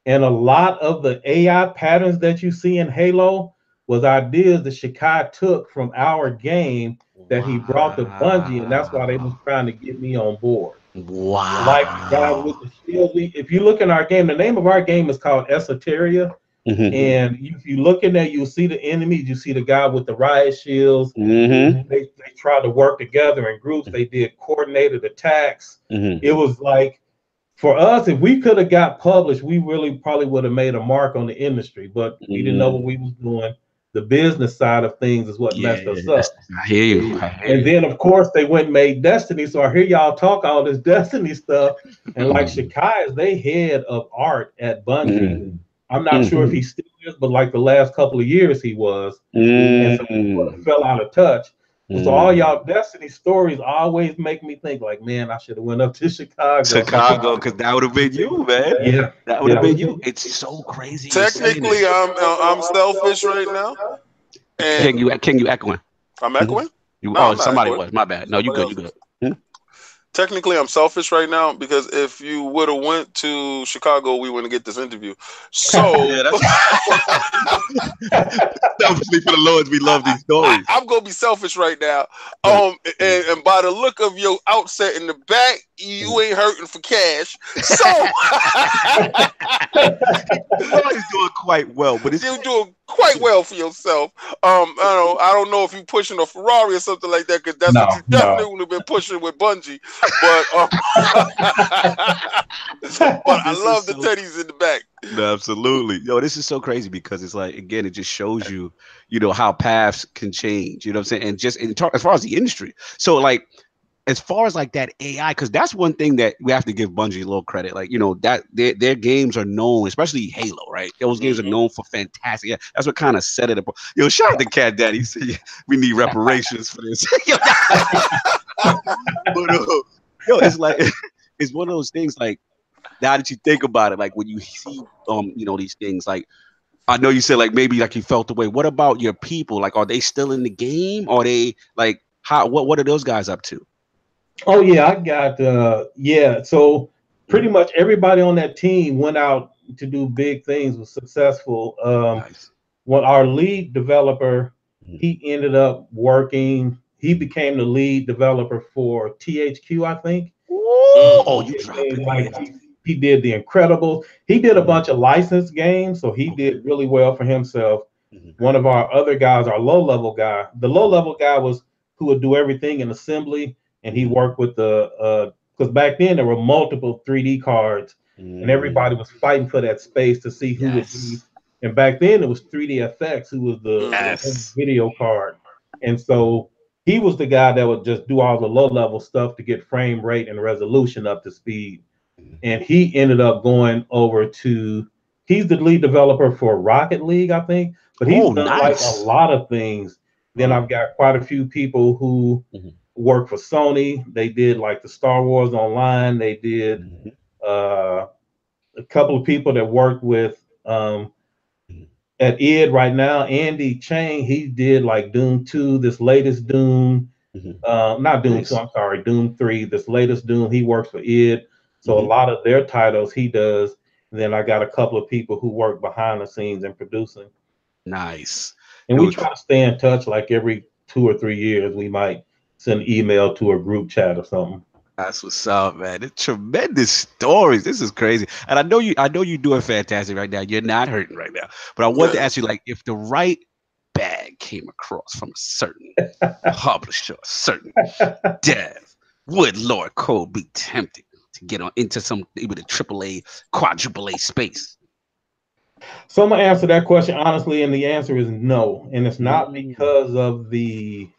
And a lot of the AI patterns that you see in Halo was ideas that Shikai took from our game that he brought to Bungie, and that's why they was trying to get me on board. Wow. Like guy with the shield. If you look in our game, the name of our game is called Esoteria. And if you look in there, you'll see the enemies. You see the guy with the riot shields. They tried to work together in groups. They did coordinated attacks. It was like, for us, if we could have got published, we really probably would have made a mark on the industry. But we didn't know what we was doing. The business side of things is what messed us up. I hear you. And then, of course, they went and made Destiny. So I hear y'all talk all this Destiny stuff. And like Shakai is they head of art at Bungie. I'm not sure if he still is, but like the last couple of years he was. And so he fell out of touch. So all y'all Destiny stories always make me think like, man, I should have went up to Chicago, because that would have been you, man. Yeah, that would have been you. It's so crazy. Technically, I'm selfish right now. And can you echoing? I'm echoing. Somebody was. My bad. No, you good. You good. Technically, I'm selfish right now because if you would have went to Chicago, we wouldn't get this interview. So, selfishly for the Lords, we love these stories. I'm gonna be selfish right now. And by the look of your outset in the back, you ain't hurting for cash. So, he's doing quite well, but you're doing quite well for yourself. I don't know if you're pushing a Ferrari or something like that, because that's what you definitely would have been pushing with Bungie. But I love the teddies in the back. No, absolutely. Yo, this is so crazy because it's like, again, it just shows you, how paths can change. You know what I'm saying? And just as far as the industry. So like, as far as like that AI, because that's one thing that we have to give Bungie a little credit. Like, that their games are known, especially Halo, right? Those games are known for fantastic. Yeah, that's what kind of set it up. Shout out to Cat Daddy. He said, we need reparations for this. But, it's like, it's one of those things like, now that you think about it, like when you see, these things, like, I know you said like, maybe like you felt the way. What about your people? Like, are they still in the game? Are they like, what are those guys up to? Oh yeah, I got so pretty much everybody on that team went out to do big things, was successful. Nice. When our lead developer, he ended up working, he became the lead developer for THQ, I think. Oh, you dropped it. Like he did The Incredibles. He did a bunch of licensed games, so he did really well for himself. One of our other guys, our low-level guy, the low-level guy was who would do everything in assembly. And he worked with because back then there were multiple 3D cards, and everybody was fighting for that space to see who would be. And back then it was 3DFX, who was the video card. And so he was the guy that would just do all the low-level stuff to get frame rate and resolution up to speed. And he ended up going over to, he's the lead developer for Rocket League, I think. But he's done like a lot of things. Then I've got quite a few people who work for Sony. They did like the Star Wars Online. They did a couple of people that worked with at id right now. Andy Chang, he did like Doom 2, this latest Doom, not Doom 2, I'm sorry, Doom 3, this latest Doom. He works for id. So a lot of their titles he does. And then I got a couple of people who work behind the scenes in producing. Nice. And we try to stay in touch like every 2 or 3 years. We might send an email to a group chat or something. That's what's up, man. It's tremendous stories. This is crazy. And I know you're doing fantastic right now. You're not hurting right now. But I want to ask you, like, if the right bag came across from a certain publisher, a certain dev, would Lord Cole be tempted to get on into maybe the AAA, quadruple A space? So I'm gonna answer that question honestly, and the answer is no. And it's not because of the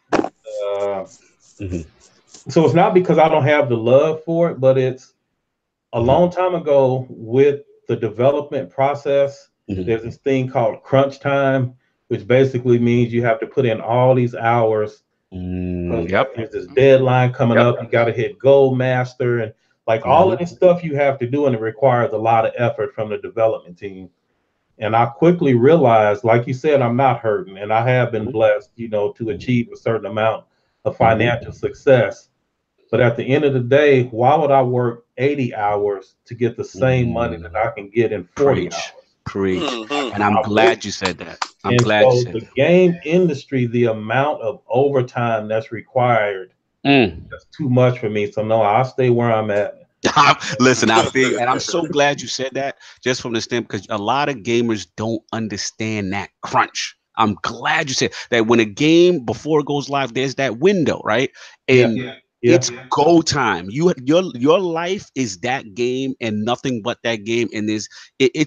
so it's not because I don't have the love for it, but it's a long time ago with the development process. There's this thing called crunch time, which basically means you have to put in all these hours. There's this deadline coming up. You got to hit gold master and like all of this stuff you have to do, and it requires a lot of effort from the development team. And I quickly realized, like you said, I'm not hurting, and I have been blessed, to achieve a certain amount of financial success. But at the end of the day, why would I work 80 hours to get the same money that I can get in 40 hours? Preach. And I'm glad you said that. I'm glad you said that. The game industry, the amount of overtime that's required That's too much for me. So no, I'll stay where I'm at. Listen, I think, and I'm so glad you said that, just from the standpoint, because a lot of gamers don't understand that crunch. I'm glad you said that when a game before it goes live, there's that window, right? And it's go time. Your life is that game and nothing but that game. And it's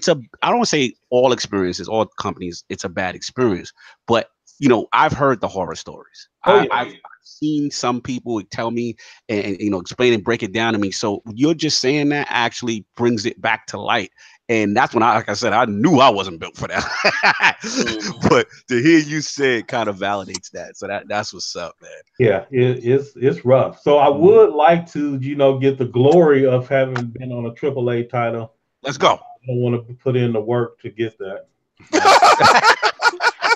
a, I don't want to say all experiences, all companies, it's a bad experience, but you know, I've heard the horror stories. I've seen some people tell me and you know, explain and break it down to me. So you're just saying that actually brings it back to light. And that's when like I said, I knew I wasn't built for that. But to hear you say it kind of validates that. So that's what's up, man. Yeah, it's rough. So I would like to, you know, get the glory of having been on a AAA title. Let's go. I don't want to put in the work to get that.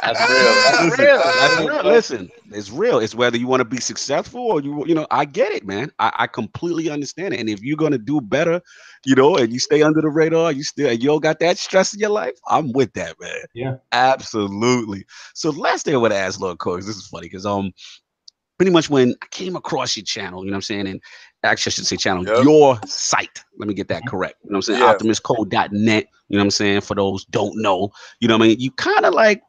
That's real. That's real. Listen, it's real. It's whether you want to be successful or you know, I get it, man. I completely understand it. And if you're gonna do better, you know, and you stay under the radar, you don't got that stress in your life, I'm with that, man. Yeah, absolutely. So last thing I would ask, Lord Coach, this is funny because pretty much when I came across your channel, you know what I'm saying, and actually I should say channel, your site. Let me get that correct. You know what I'm saying? OptimusCode.net. You know what I'm saying? For those don't know, you know what I mean? You kind of like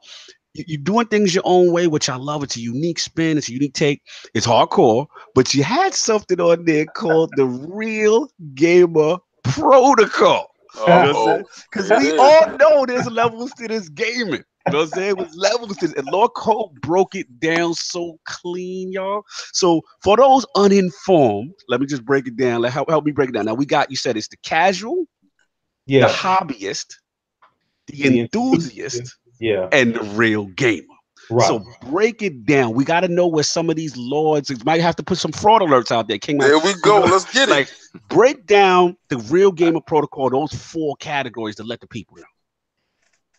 you're doing things your own way, which I love. It's a unique spin. It's a unique take. It's hardcore, but you had something on there called the Real Gamer Protocol. Because we all know there's levels to this gaming. You know what I'm saying? It was levels to this. And Lord Cole broke it down so clean, y'all. So for those uninformed, let me just break it down. Help me break it down. Now we got, you said it's the casual, the hobbyist, the enthusiast, and the real gamer. Right. So break it down. We got to know where some of these lords might have to put some fraud alerts out there. There we go. Let's get it. Break down the Real Gamer Protocol, those 4 categories to let the people know.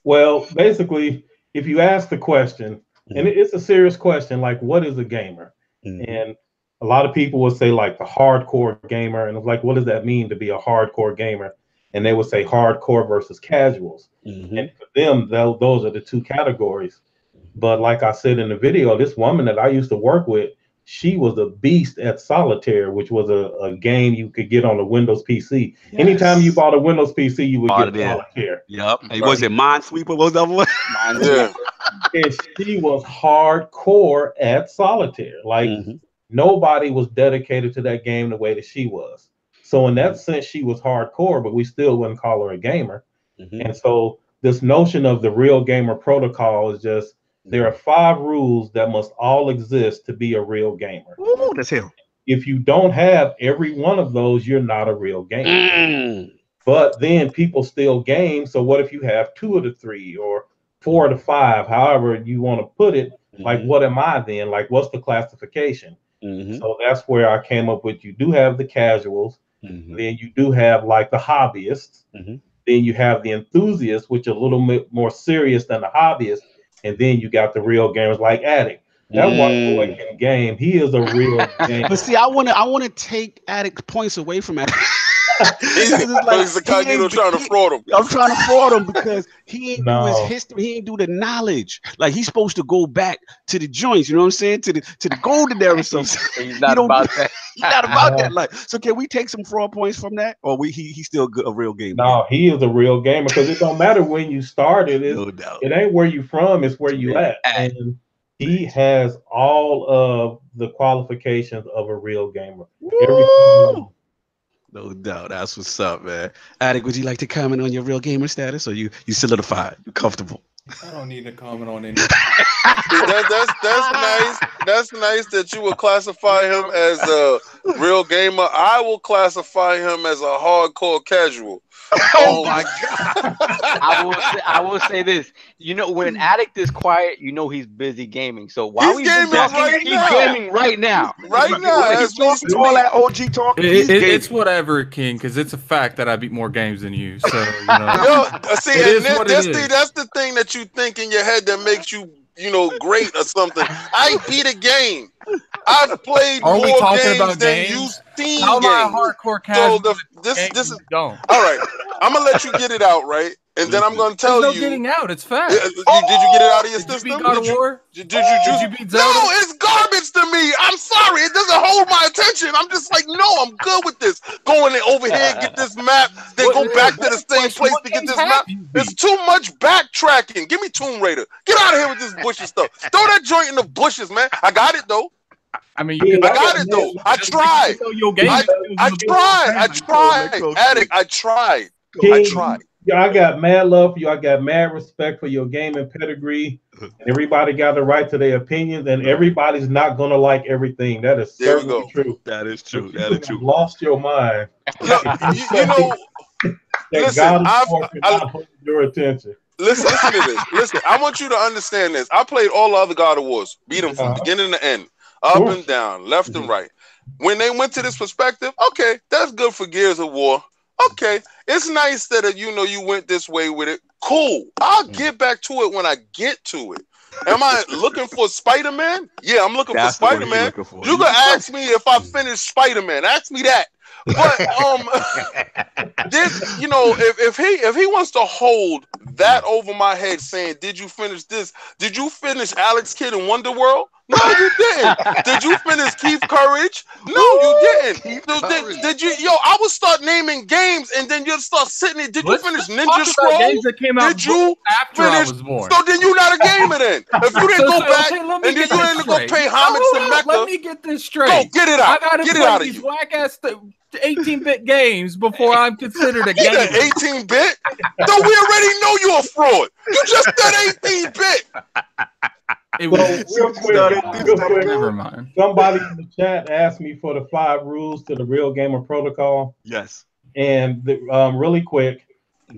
Well, basically, if you ask the question, and it's a serious question, like what is a gamer? And a lot of people will say like the hardcore gamer, and it's like, what does that mean to be a hardcore gamer? And they would say hardcore versus casuals. And for them, those are the 2 categories. But like I said in the video, this woman that I used to work with, she was a beast at Solitaire, which was a game you could get on a Windows PC. Yes. Anytime you bought a Windows PC, you would get Solitaire. Yep. Hey, was it Minesweeper? What was that one? And she was hardcore at Solitaire. Like nobody was dedicated to that game the way that she was. So in that sense, she was hardcore, but we still wouldn't call her a gamer. And so this notion of the Real Gamer Protocol is just, there are 5 rules that must all exist to be a real gamer. Ooh, that's him. If you don't have every one of those, you're not a real gamer. But then people still game. So what if you have 2 of the 3 or 4 of the 5, however you want to put it? Like, what am I then? Like, what's the classification? So that's where I came up with, you do have the casuals. Then you do have like the hobbyists. Then you have the enthusiasts, which are a little bit more serious than the hobbyists. And then you got the real gamers like Addict. That one boy can game. He is a real gamer. But see, I want to take Addict's points away from Addict. He's trying to fraud him. I'm trying to fraud him because he ain't do his history. He ain't do the knowledge. Like he's supposed to go back to the joints. You know what I'm saying? To the golden era or something. He's not about that. He's not about that. Like, so can we take some fraud points from that, or he's still a real gamer? No, he is a real gamer because it don't matter when you started. No doubt. It ain't where you from. It's where you at. And he has all of the qualifications of a real gamer. No doubt. That's what's up, man. Addict, would you like to comment on your real gamer status, or you solidified? You comfortable? I don't need to comment on anything. That's nice. That's nice that you would classify him as a real gamer. I will classify him as a hardcore casual. Oh my God! I will say this. You know, when Addict is quiet, you know he's busy gaming. So while he's gaming right now. Right now, he's talking all that OG talk. It's whatever, King, because it's a fact that I beat more games than you. So you know, that's the thing that you think in your head that makes you, great or something. I beat a game. I've played more games than you've seen. How am I a hardcore casual? So this is don't. All right. I'm gonna let you get it out, right? and then I'm going to tell There's you. no getting out. It's fast. Did you get it out of your system? Did you beat God of War? Did you beat Zelda? No, it's garbage to me. I'm sorry. It doesn't hold my attention. I'm just like, no, I'm good with this. Going over here, get this map, then go back to the same place to get this map. It's too much backtracking. Give me Tomb Raider. Get out of here with this bushy stuff. Throw that joint in the bushes, man. I got it, though. I mean, I got it, though. I tried. I tried. Addict, I tried. Yeah, I got mad love for you. I got mad respect for your gaming pedigree. And everybody got the right to their opinions, and everybody's not gonna like everything. That is certainly true. That is true. That is true. Lost your mind. Look, you know, listen, I hold your attention. Listen to this. Listen, I want you to understand this. I played all the other God of Wars, beat them from beginning to end, up and down, left and right. When they went to this perspective, okay, that's good for Gears of War. Okay, it's nice that you went this way with it. Cool. I'll get back to it when I get to it. Am I looking for Spider-Man? Yeah, I'm looking for Spider-Man. You can ask me if I finished Spider-Man. Ask me that. But this, if he wants to hold that over my head, saying, "Did you finish this? Did you finish Alex Kidd in Wonderworld?" No, you didn't. Did you finish Keith Courage? No, you didn't. Did you? I would start naming games, and then you'll start sitting there. Did you finish Ninja Scroll? Did you finish? So then you're not a gamer then. If you didn't go back, and then you didn't go pay homage to Mecca. Let me get this straight. Go get it out. I gotta play these whack ass 18-bit games before I'm considered a gamer. 18-bit? So we already know you're a fraud. You just said 18-bit. Real quick, never mind. Somebody in the chat asked me for the 5 rules to the Real Gamer Protocol. Yes. And really quick.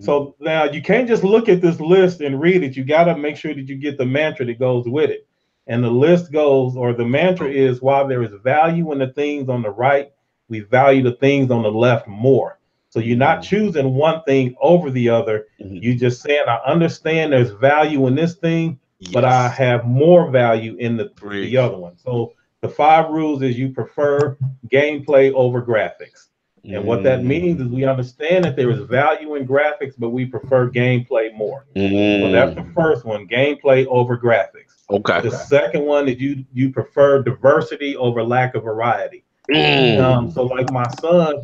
So now you can't just look at this list and read it. You got to make sure that you get the mantra that goes with it. And the list goes, or the mantra is, while there is value in the things on the right, we value the things on the left more. So you're not choosing one thing over the other. You're just saying, I understand there's value in this thing, but I have more value in the other one. So the 5 rules is you prefer gameplay over graphics. And what that means is we understand that there is value in graphics, but we prefer gameplay more. So that's the first one, gameplay over graphics. Okay. The second one is you prefer diversity over lack of variety. So like my son,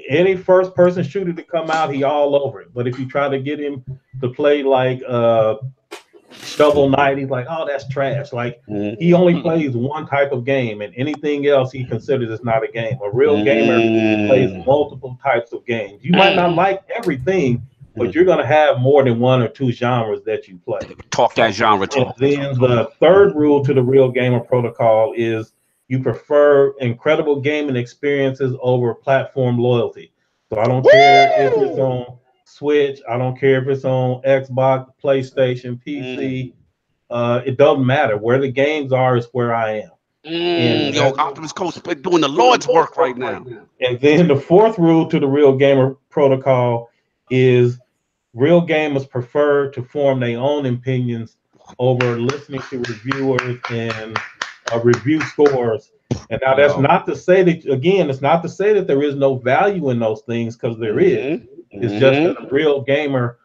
any first person shooter to come out, he all over it. But if you try to get him to play like Shovel Knight, he's like, oh, that's trash. Like he only plays one type of game, and anything else he considers is not a game. A real gamer plays multiple types of games. You might not like everything, but you're going to have more than 1 or 2 genres that you play. Talk that genre talk. And then the third rule to the Real Gamer Protocol is you prefer incredible gaming experiences over platform loyalty. So I don't care if it's on Switch, I don't care if it's on Xbox, PlayStation, PC. It doesn't matter. Where the games are is where I am. And Optimus Coast doing the Lord's work right now. And then the fourth rule to the Real Gamer Protocol is real gamers prefer to form their own opinions over listening to reviewers and review scores. And now that's not to say that, again, it's not to say that there is no value in those things, because there is. It's just that a real gamer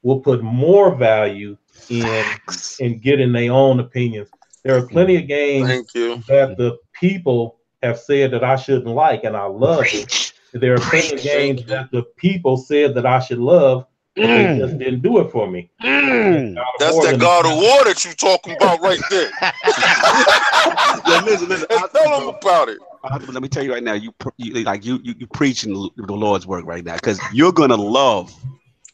will put more value in getting their own opinions. There are plenty of games that the people have said that I shouldn't like, and I love it. There are plenty of games that the people said that I should love, but they just didn't do it for me. That's that God of War that you talking about right there. Listen, tell them about it. Let me tell you right now, you preaching the Lord's work right now, because you're gonna love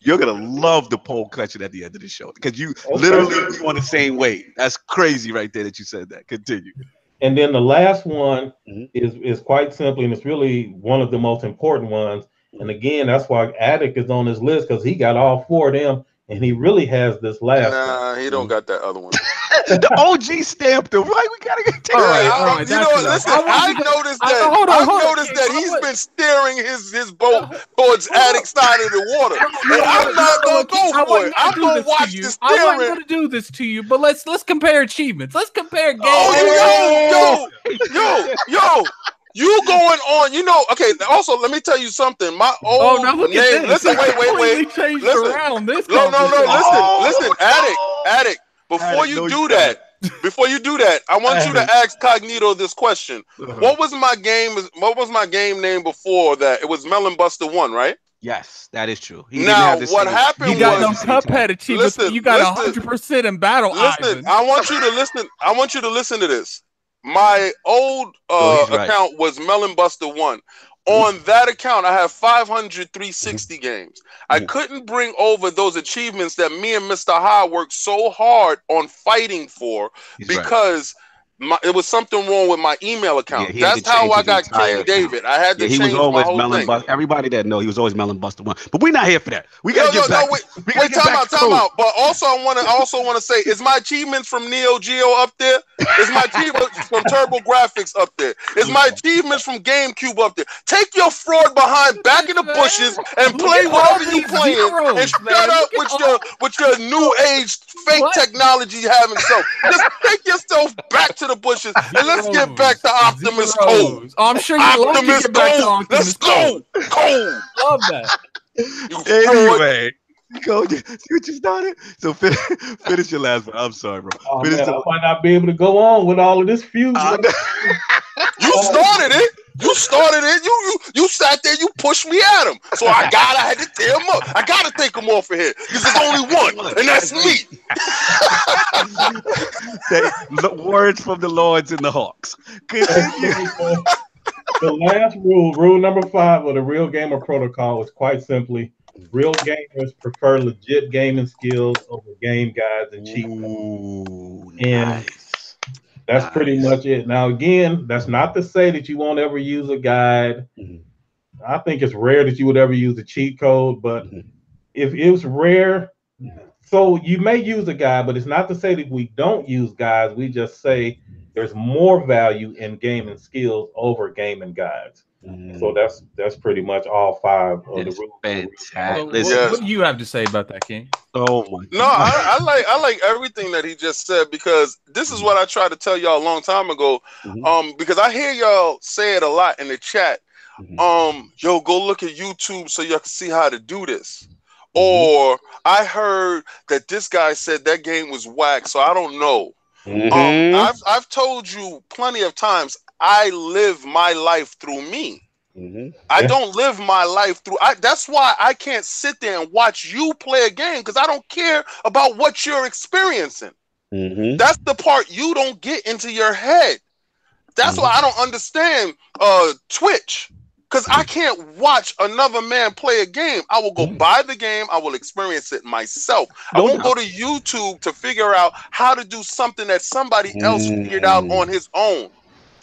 the poll question at the end of the show, because you literally on the same way. That's crazy right there that you said that. Continue. And then the last one is quite simply, and it's really one of the most important ones. And again, that's why Addict is on his list, because he got all 4 of them, and he really has this last one. He don't got that other one. The OG stamped him. Right, we gotta get all right. You know what? Listen, I noticed that he's been steering his boat towards Addict side of the water. And I'm not gonna go for it. I'm gonna watch the steering. I'm not gonna do this to you, but let's compare achievements. Let's compare games. Oh, yo. You going on? You know? Okay. Also, let me tell you something. My old now look name. at this. Listen, wait. Changed Listen. around this. No. Listen, addict. Before you do that, I want you to ask Cognito this question. What was my game name before that? It was Melon Buster 1, right? Yes, that is true. Now, what happened was... You got no Cuphead achievements, you got 100% in battle. Listen, I want you to listen. I want you to listen to this. My old account was Melon Buster 1. On that account, I have 500 360 games. I couldn't bring over those achievements that me and Mr. High worked so hard on fighting for because it was something wrong with my email account. That's how I got King David. I had to change was always my whole Melon thing. Buster. Everybody that know he was always Melon Buster 1. But we're not here for that. We gotta get back. Wait, time out. But also, I also want to say, is my achievements from Neo Geo up there? Is my achievements from Turbo Graphics up there? Is my achievements from GameCube up there? Take your fraud behind back in the bushes and play whatever you playing, and shut up with your new age fake technology you have yourself. Just take yourself back to the bushes and let's get back to Optimus Code. I'm sure you love to get back to Optimus. Let's go. Code. Love that. Anyway. Go, see what you started? So finish your last one. I'm sorry, bro. Oh, man, I might not be able to go on with all of this fuse. You started it. You sat there. You pushed me at him. So I had to tear him up. I gotta take him off of here because there's only one, and that's me. Words from the Lords and the Hawks. The last rule number 5 of the Real Gamer Protocol is quite simply: real gamers prefer legit gaming skills over game guides and cheat codes. And that's pretty much it. Now, again, that's not to say that you won't ever use a guide. I think it's rare that you would ever use a cheat code, but if it was rare, so you may use a guide, but it's not to say that we don't use guides. We just say there's more value in gaming skills over gaming guides. So that's pretty much all 5 of the rules. Fantastic. What do you have to say about that, King? Oh my God. No, I like everything that he just said, because this is what I tried to tell y'all a long time ago. Because I hear y'all say it a lot in the chat. Yo, go look at YouTube so y'all can see how to do this. Or I heard that this guy said that game was whack, so I don't know. I've told you plenty of times, I live my life through me. I don't live my life through. That's why I can't sit there and watch you play a game, because I don't care about what you're experiencing. That's the part you don't get into your head. That's why I don't understand Twitch, because I can't watch another man play a game. I will go buy the game. I will experience it myself. I won't go to YouTube to figure out how to do something that somebody else figured out on his own.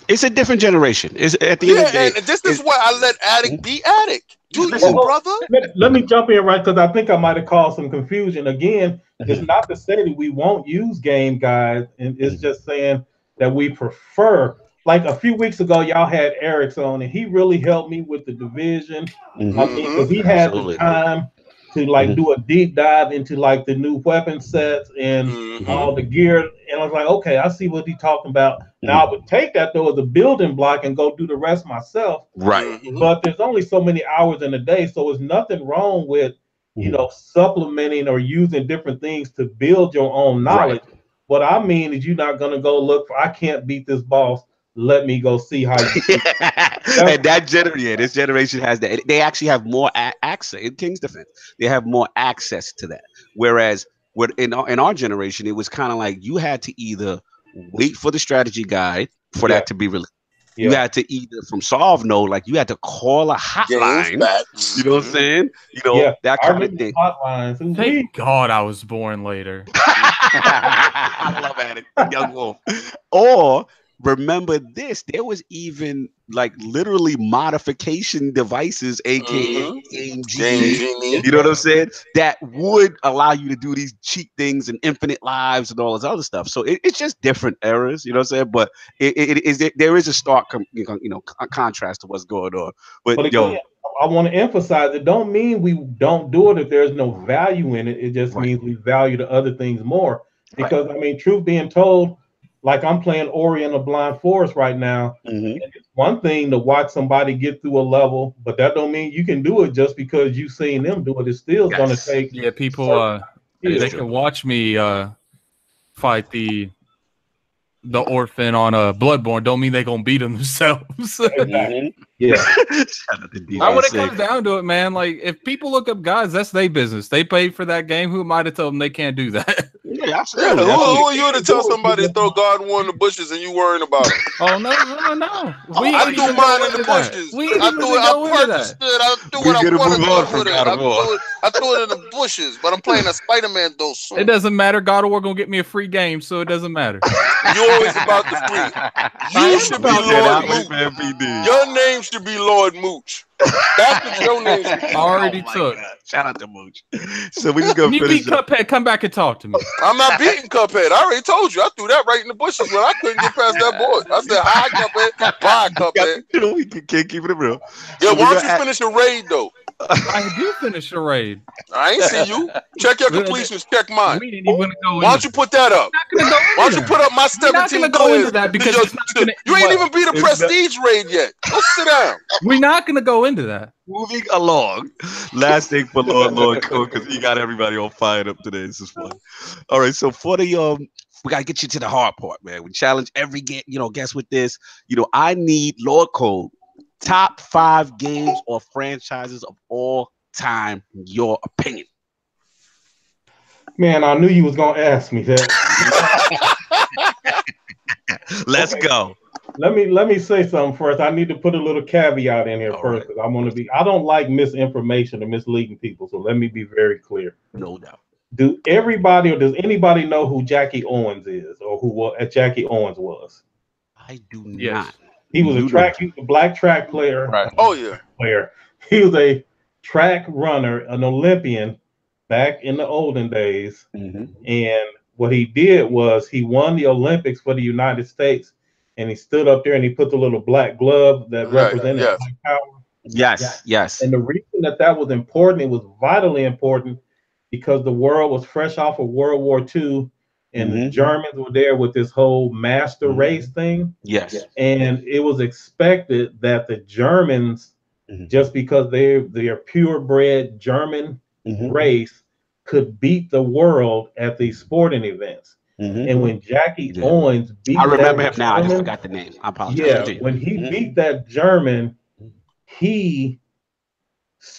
It's a different generation. It's at the end of the day. And this is why I let Addict be Addict. Do you, brother? Let me jump in right, because I think I might have caused some confusion. Again, it's not to say that we won't use game guides, and it's just saying that we prefer. Like a few weeks ago, y'all had Eric's on, and he really helped me with the division. I mean, because he had the time to do a deep dive into the new weapon sets and all the gear. And I was like, okay, I see what he's talking about. Now I would take that though as a building block and go do the rest myself. Right. But there's only so many hours in a day, so there's nothing wrong with supplementing or using different things to build your own knowledge. Right. What I mean is, you're not gonna go look for, I can't beat this boss, let me go see how you do. And this generation has that. They actually have more access. In King's defense, they have more access to that. Whereas in our generation, it was kind of like you had to either wait for the strategy guide for that to be released. You had to either from Solve Node, you had to call a hotline. You know what I'm saying? That kind of thing. Hotlines. Thank God I was born later. I love it, Young Wolf. Or remember this, there was even literally modification devices, aka Game Genie. You know what I'm saying? That would allow you to do these cheat things and infinite lives and all this other stuff. So it's just different eras, you know what I'm saying? But there is a stark contrast to what's going on. But again, I want to emphasize, it don't mean we don't do it if there's no value in it. It just means we value the other things more. Because I mean, truth being told, like I'm playing Ori and the Blind Forest right now. And it's one thing to watch somebody get through a level, but that don't mean you can do it just because you've seen them do it. It's still going to take. Yeah, people. They can watch me fight the orphan on Bloodborne. Don't mean they're gonna beat them themselves. Yeah. When it comes down to it, man, like if people look up guys, that's their business. They paid for that game. Who am I to tell them they can't do that? Yeah, absolutely. Who are you to tell somebody to throw God War in the bushes and you worrying about it? Oh no. I threw mine in the bushes. I purchased it. I do what I want to do with it. I threw it in the bushes, but I'm playing a Spider-Man though soon. It doesn't matter. God of War gonna get me a free game, so it doesn't matter. You're always about the free. You should be Lord Mooch. Your name should be Lord Mooch. That's what your name should be. Already took. God. Shout out to Mooch. So we just gonna you beat Cuphead. Come back and talk to me. I'm not beating Cuphead. I already told you. I threw that right in the bushes when I couldn't get past that board. I said, "Hi, Cuphead. Bye, Cuphead." You know, we can't keep it real. Yeah, why don't you finish a raid though? I do finish a raid. I ain't see you. Check your completions. Check mine. We didn't even go. Why don't you put that up? Why don't you put up my 17 into that because you ain't even beat a prestige raid yet. Go sit down. We're not gonna go into that. Moving along. Last thing for Lord Code, because he got everybody all fired up today. This is fun. All right, so for the we gotta get you to the hard part, man. We challenge every guest with this. I need Lord Code top 5 games or franchises of all time, in your opinion. Man, I knew you was gonna ask me that. Let's go. Let me say something first. I need to put a little caveat in here first because I don't like misinformation or misleading people. So let me be very clear. No doubt. Does anybody know who Jackie Owens is or who Jackie Owens was? I do not. He was a black track player. Right. Oh yeah. Player. He was a track runner, an Olympian back in the olden days. And what he did was he won the Olympics for the United States, and he stood up there and he put the little black glove that represented black power. Yes. And the reason that was important, it was vitally important, because the world was fresh off of World War II. And the Germans were there with this whole master race thing. Yes. And it was expected that the Germans, just because they're purebred German race, could beat the world at these sporting events. And when Jackie Owens beat I remember him now. I just forgot the name. I apologize. Yeah, when he beat that German, he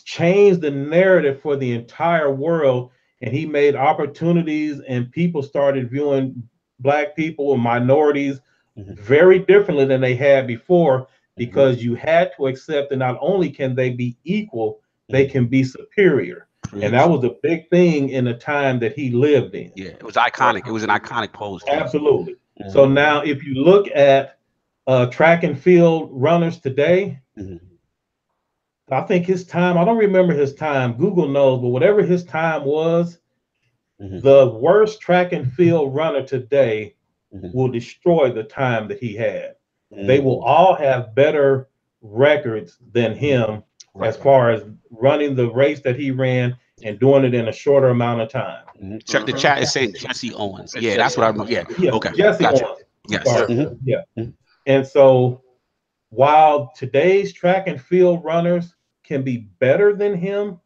changed the narrative for the entire world. And he made opportunities, and people started viewing black people and minorities very differently than they had before, because you had to accept that not only can they be equal, they can be superior. And that was a big thing in the time that he lived in. Yeah, it was iconic. It was an iconic pose. Absolutely. So now if you look at track and field runners today, I think his time, I don't remember his time, Google knows, but whatever his time was, the worst track and field runner today will destroy the time that he had. They will all have better records than him as far as running the race that he ran and doing it in a shorter amount of time. Check the chat. It's saying Jesse Owens. Yeah, that's what I remember. Yeah. Okay. Jesse Owens. Yes. Yeah. And so while today's track and field runners can be better than him,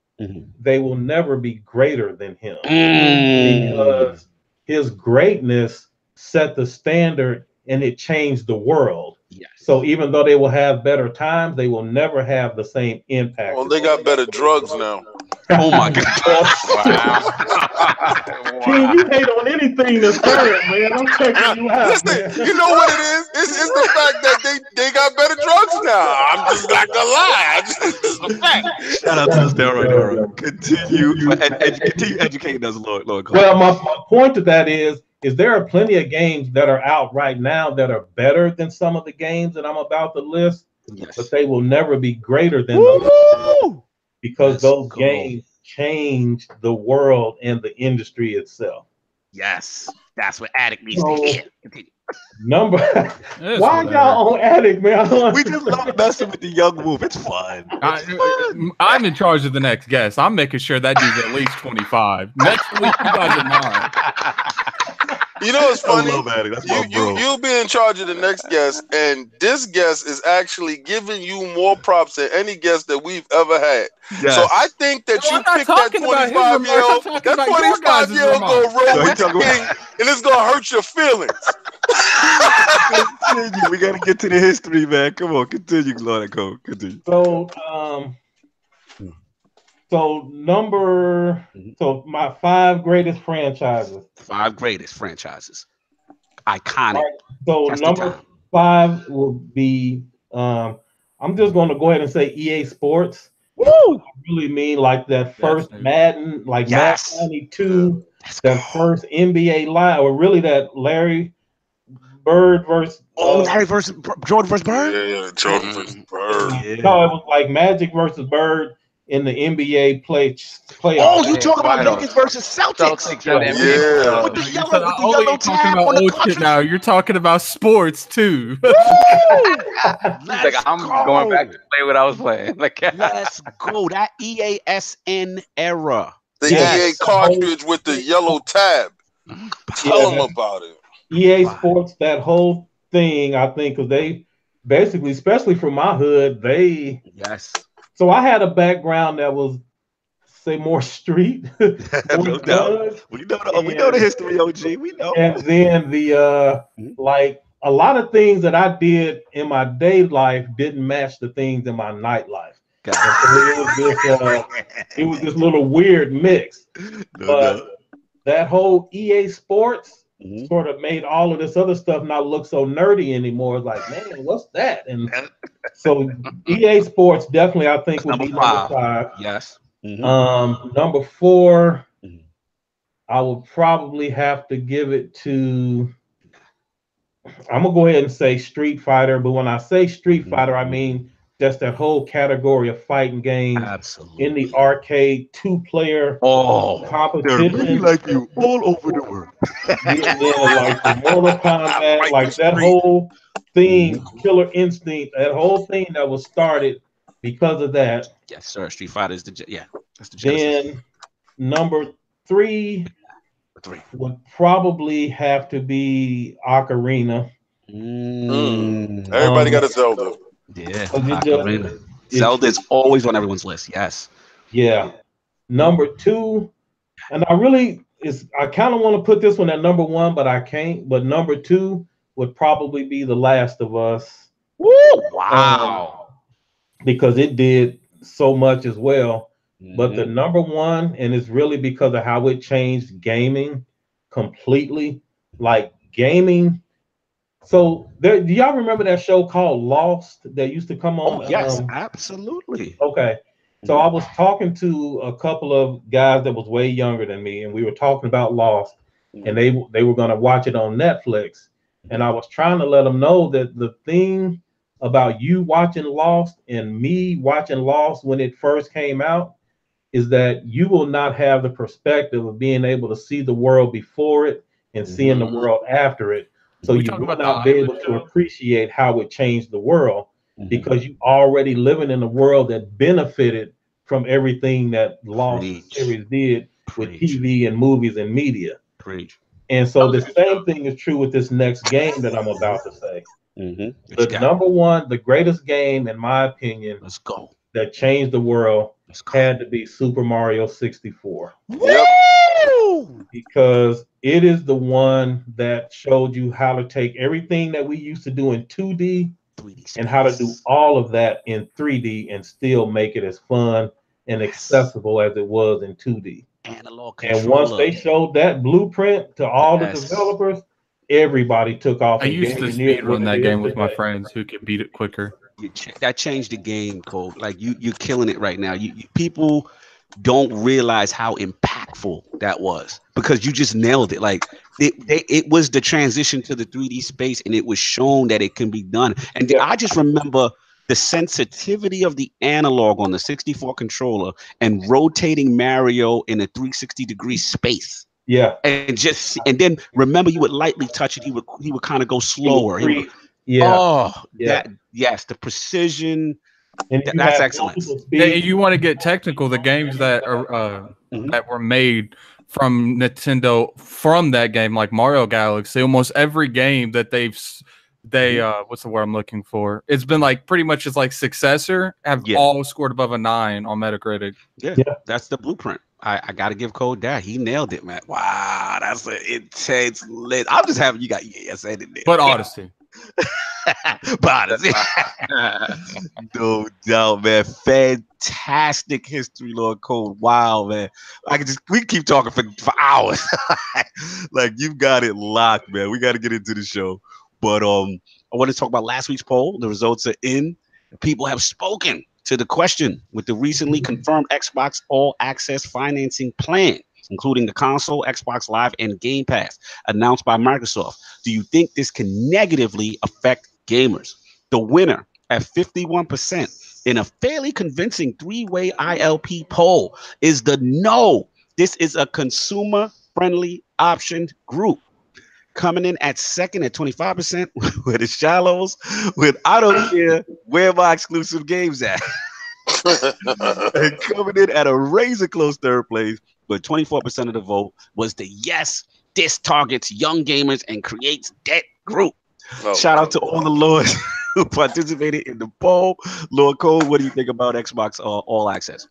they will never be greater than him, because his greatness set the standard and it changed the world. Yes. So even though they will have better times, they will never have the same impact. Well, they got better drugs now. Oh my God! Wow. King, you hate on anything that's current, man. I'm checking you out. Listen, you know what it is? It's the fact that they got better drugs now. I'm just not gonna lie. It's the fact. Shout out to the steroid era. Continue educating us, Lord. Well, my point to that is there are plenty of games that are out right now that are better than some of the games that I'm about to list, but they will never be greater than those, because those games changed the world and the industry itself. Yes, that's what Addict needs to hear. Why y'all on Addict, man? We just love messing with the young move. It's fun. I'm in charge of the next guest. I'm making sure that dude's at least 25. Next week, you guys are mine. You know what's funny? I love Addy. That's my bro. You'll be in charge of the next guest, and this guest is actually giving you more props than any guest that we've ever had. Yes. So I think that you picked that 25-year-old. That 25-year-old gonna roll with the king, and it's gonna hurt your feelings. Continue. We gotta get to the history, man. Come on, continue, Lord. Go. Continue. So my 5 greatest franchises. 5 greatest franchises. Iconic. Right. So number 5 will be I'm just gonna go ahead and say EA Sports. Woo! I really mean like that first Madden, like Madden 92, that first NBA Live, or really that Larry Bird versus Larry versus Jordan versus Bird? Yeah, Jordan versus Bird. Yeah. No, it was like Magic versus Bird in the NBA playoff. Oh, you talking about Lakers versus Celtics? Yeah. With the yellow tab on the shit now. You're talking about sports too. Like, I'm going back to play what I was playing. Like, let's go. That EASN era. The EA cartridge with the yellow tab. Tell them about it. EA Sports, that whole thing, I think, because they basically, especially from my hood, So I had a background that was, say, more street. No doubt. We know the history, OG. We know. And then like a lot of things that I did in my day life didn't match the things in my nightlife. So it was this little weird mix. But that whole EA Sports sort of made all of this other stuff not look so nerdy anymore. It's like, man, what's that? And so EA Sports definitely, I think, would be number 5. Yes. Number 4, I would probably have to give it to, I'm going to go ahead and say Street Fighter. But when I say Street Fighter, I mean just that whole category of fighting games in the arcade 2-player competition. Really like you all over the world. Like the Mortal Kombat, like that whole thing, Killer Instinct, that whole thing that was started because of that. Yes, sir. Street Fighter is that's the Genesis. Then number 3 would probably have to be Ocarina. Everybody got a Zelda. Yeah, Zelda's always on everyone's list. Yes. Yeah. Number 2, and I kind of want to put this one at number 1, but I can't. But number 2 would probably be The Last of Us. Woo! Wow. Because it did so much as well. But the number 1, and it's really because of how it changed gaming completely. Like gaming. So do y'all remember that show called Lost that used to come on? Oh, yes, absolutely. Okay. So I was talking to a couple of guys that was way younger than me, and we were talking about Lost, and they were going to watch it on Netflix. And I was trying to let them know that the thing about you watching Lost and me watching Lost when it first came out is that you will not have the perspective of being able to see the world before it and seeing the world after it. So you will not be able to appreciate how it changed the world because you already living in a world that benefited from everything that Lost series did with TV and movies and media. And so the same thing is true with this next game that I'm about to say. The number 1, the greatest game, in my opinion, that changed the world had to be Super Mario 64. Yep. Because it is the one that showed you how to take everything that we used to do in 2D and how to do all of that in 3D and still make it as fun and accessible as it was in 2D. And once they showed that blueprint to all the developers, everybody took off. I used to speedrun that game with my friends who could beat it quicker. That changed the game, Cole. Like you're killing it right now. People don't realize how impactful that was because you just nailed it. Like it was the transition to the 3D space, and it was shown that it can be done. And I just remember the sensitivity of the analog on the 64 controller and rotating Mario in a 360-degree space. Yeah. And then remember, you would lightly touch it. He would kind of go slower. The precision. And that's excellent. You want to get technical. The games that are that were made from Nintendo from that game, like Mario Galaxy. Almost every game that they what's the word I'm looking for? It's been like pretty much its like successor have all scored above a 9 on Metacritic. Yeah, that's the blueprint. I got to give Code that. He nailed it, man. Wow, that's an intense list. I'm just happy you got said it there. But Odyssey. But Odyssey. No doubt, man. Fantastic history, Lord Code. Wow, man. We can keep talking for hours. Like, you got it locked, man. We got to get into the show. But I want to talk about last week's poll. The results are in. People have spoken to the question with the recently confirmed Xbox All Access financing plan, including the console, Xbox Live, and Game Pass, announced by Microsoft. Do you think this can negatively affect gamers? The winner at 51% in a fairly convincing 3-way ILP poll is the no. This is a consumer-friendly option group. Coming in at second at 25% with the shallows, with I don't care where my exclusive games at. And coming in at a razor close third place, but 24% of the vote was the yes, this targets young gamers and creates debt group. Shout out to all the lords who participated in the poll. Lord Cole, what do you think about Xbox All Access?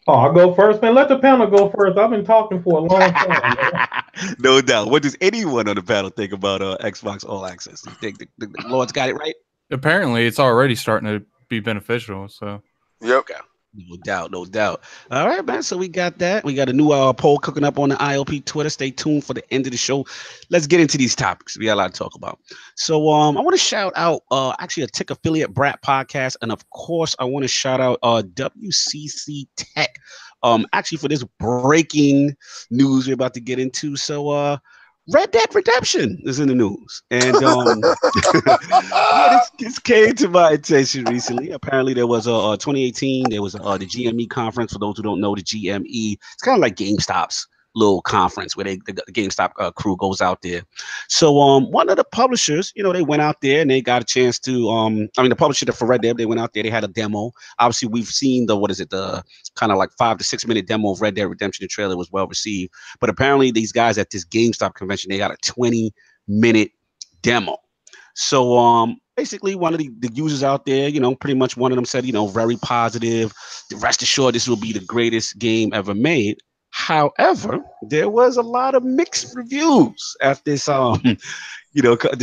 Oh, I'll go first, man. Let the panel go first. I've been talking for a long time. No doubt. What does anyone on the panel think about Xbox All Access? You think the Lord's got it right? Apparently, it's already starting to be beneficial. So, yep. Okay. No doubt, no doubt. All right, man. So we got that. We got a new poll cooking up on the ILP Twitter. Stay tuned for the end of the show. Let's get into these topics. We got a lot to talk about. So I want to shout out actually a Tech Affiliate Brat podcast, and of course I want to shout out WCC Tech. Actually for this breaking news we're about to get into. So Red Dead Redemption is in the news, and this came to my attention recently. Apparently, there was a 2018. There was the GME conference. For those who don't know, the GME, it's kind of like GameStop's little conference where the GameStop crew goes out there. So one of the publishers, they went out there and they got a chance to the publisher for Red Dead, they went out there, they had a demo. Obviously, we've seen the kind of like 5 to 6 minute demo of Red Dead Redemption. The trailer was well received, but apparently these guys at this GameStop convention, they got a 20-minute demo. So basically one of the users out there, pretty much one of them said, very positive, rest assured this will be the greatest game ever made. However, there was a lot of mixed reviews at this, the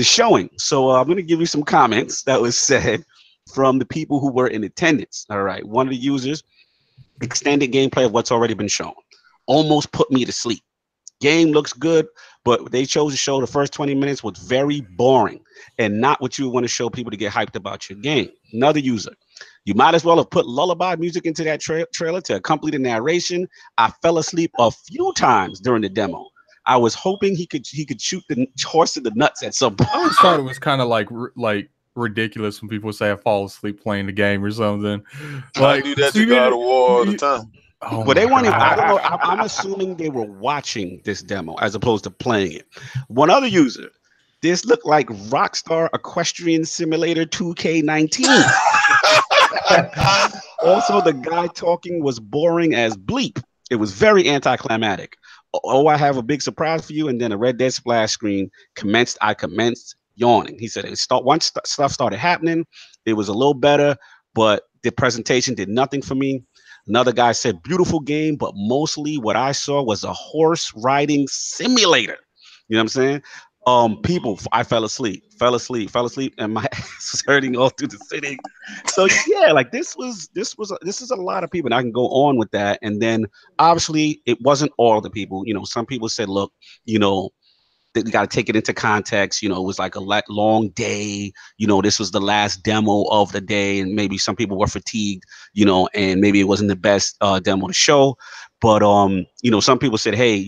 showing. So I'm going to give you some comments that was said from the people who were in attendance. All right. One of the users, extended gameplay of what's already been shown. Almost put me to sleep. Game looks good, but they chose to show the first 20 minutes was very boring and not what you want to show people to get hyped about your game. Another user. You might as well have put lullaby music into that trailer to accompany the narration. I fell asleep a few times during the demo. I was hoping he could shoot the horse in the nuts at some point. I always thought it was kind of like ridiculous when people say I fall asleep playing the game or something. Like, I do that to God of War all the time. Oh, well, they weren't even, I don't know. I'm assuming they were watching this demo as opposed to playing it. One other user. This looked like Rockstar Equestrian Simulator 2K19. Also, the guy talking was boring as bleep. It was very anticlimactic. Oh, I have a big surprise for you. And then a Red Dead splash screen commenced. I commenced yawning. He said once stuff started happening, it was a little better, but the presentation did nothing for me. Another guy said, beautiful game, but mostly what I saw was a horse riding simulator. You know what I'm saying? People, I fell asleep, and my ass was hurting all through the city. So yeah, like this is a lot of people, and I can go on with that. And then obviously it wasn't all the people. Some people said, look, that you got to take it into context. It was like a long day. This was the last demo of the day, and maybe some people were fatigued. And maybe it wasn't the best demo to show. But some people said, hey,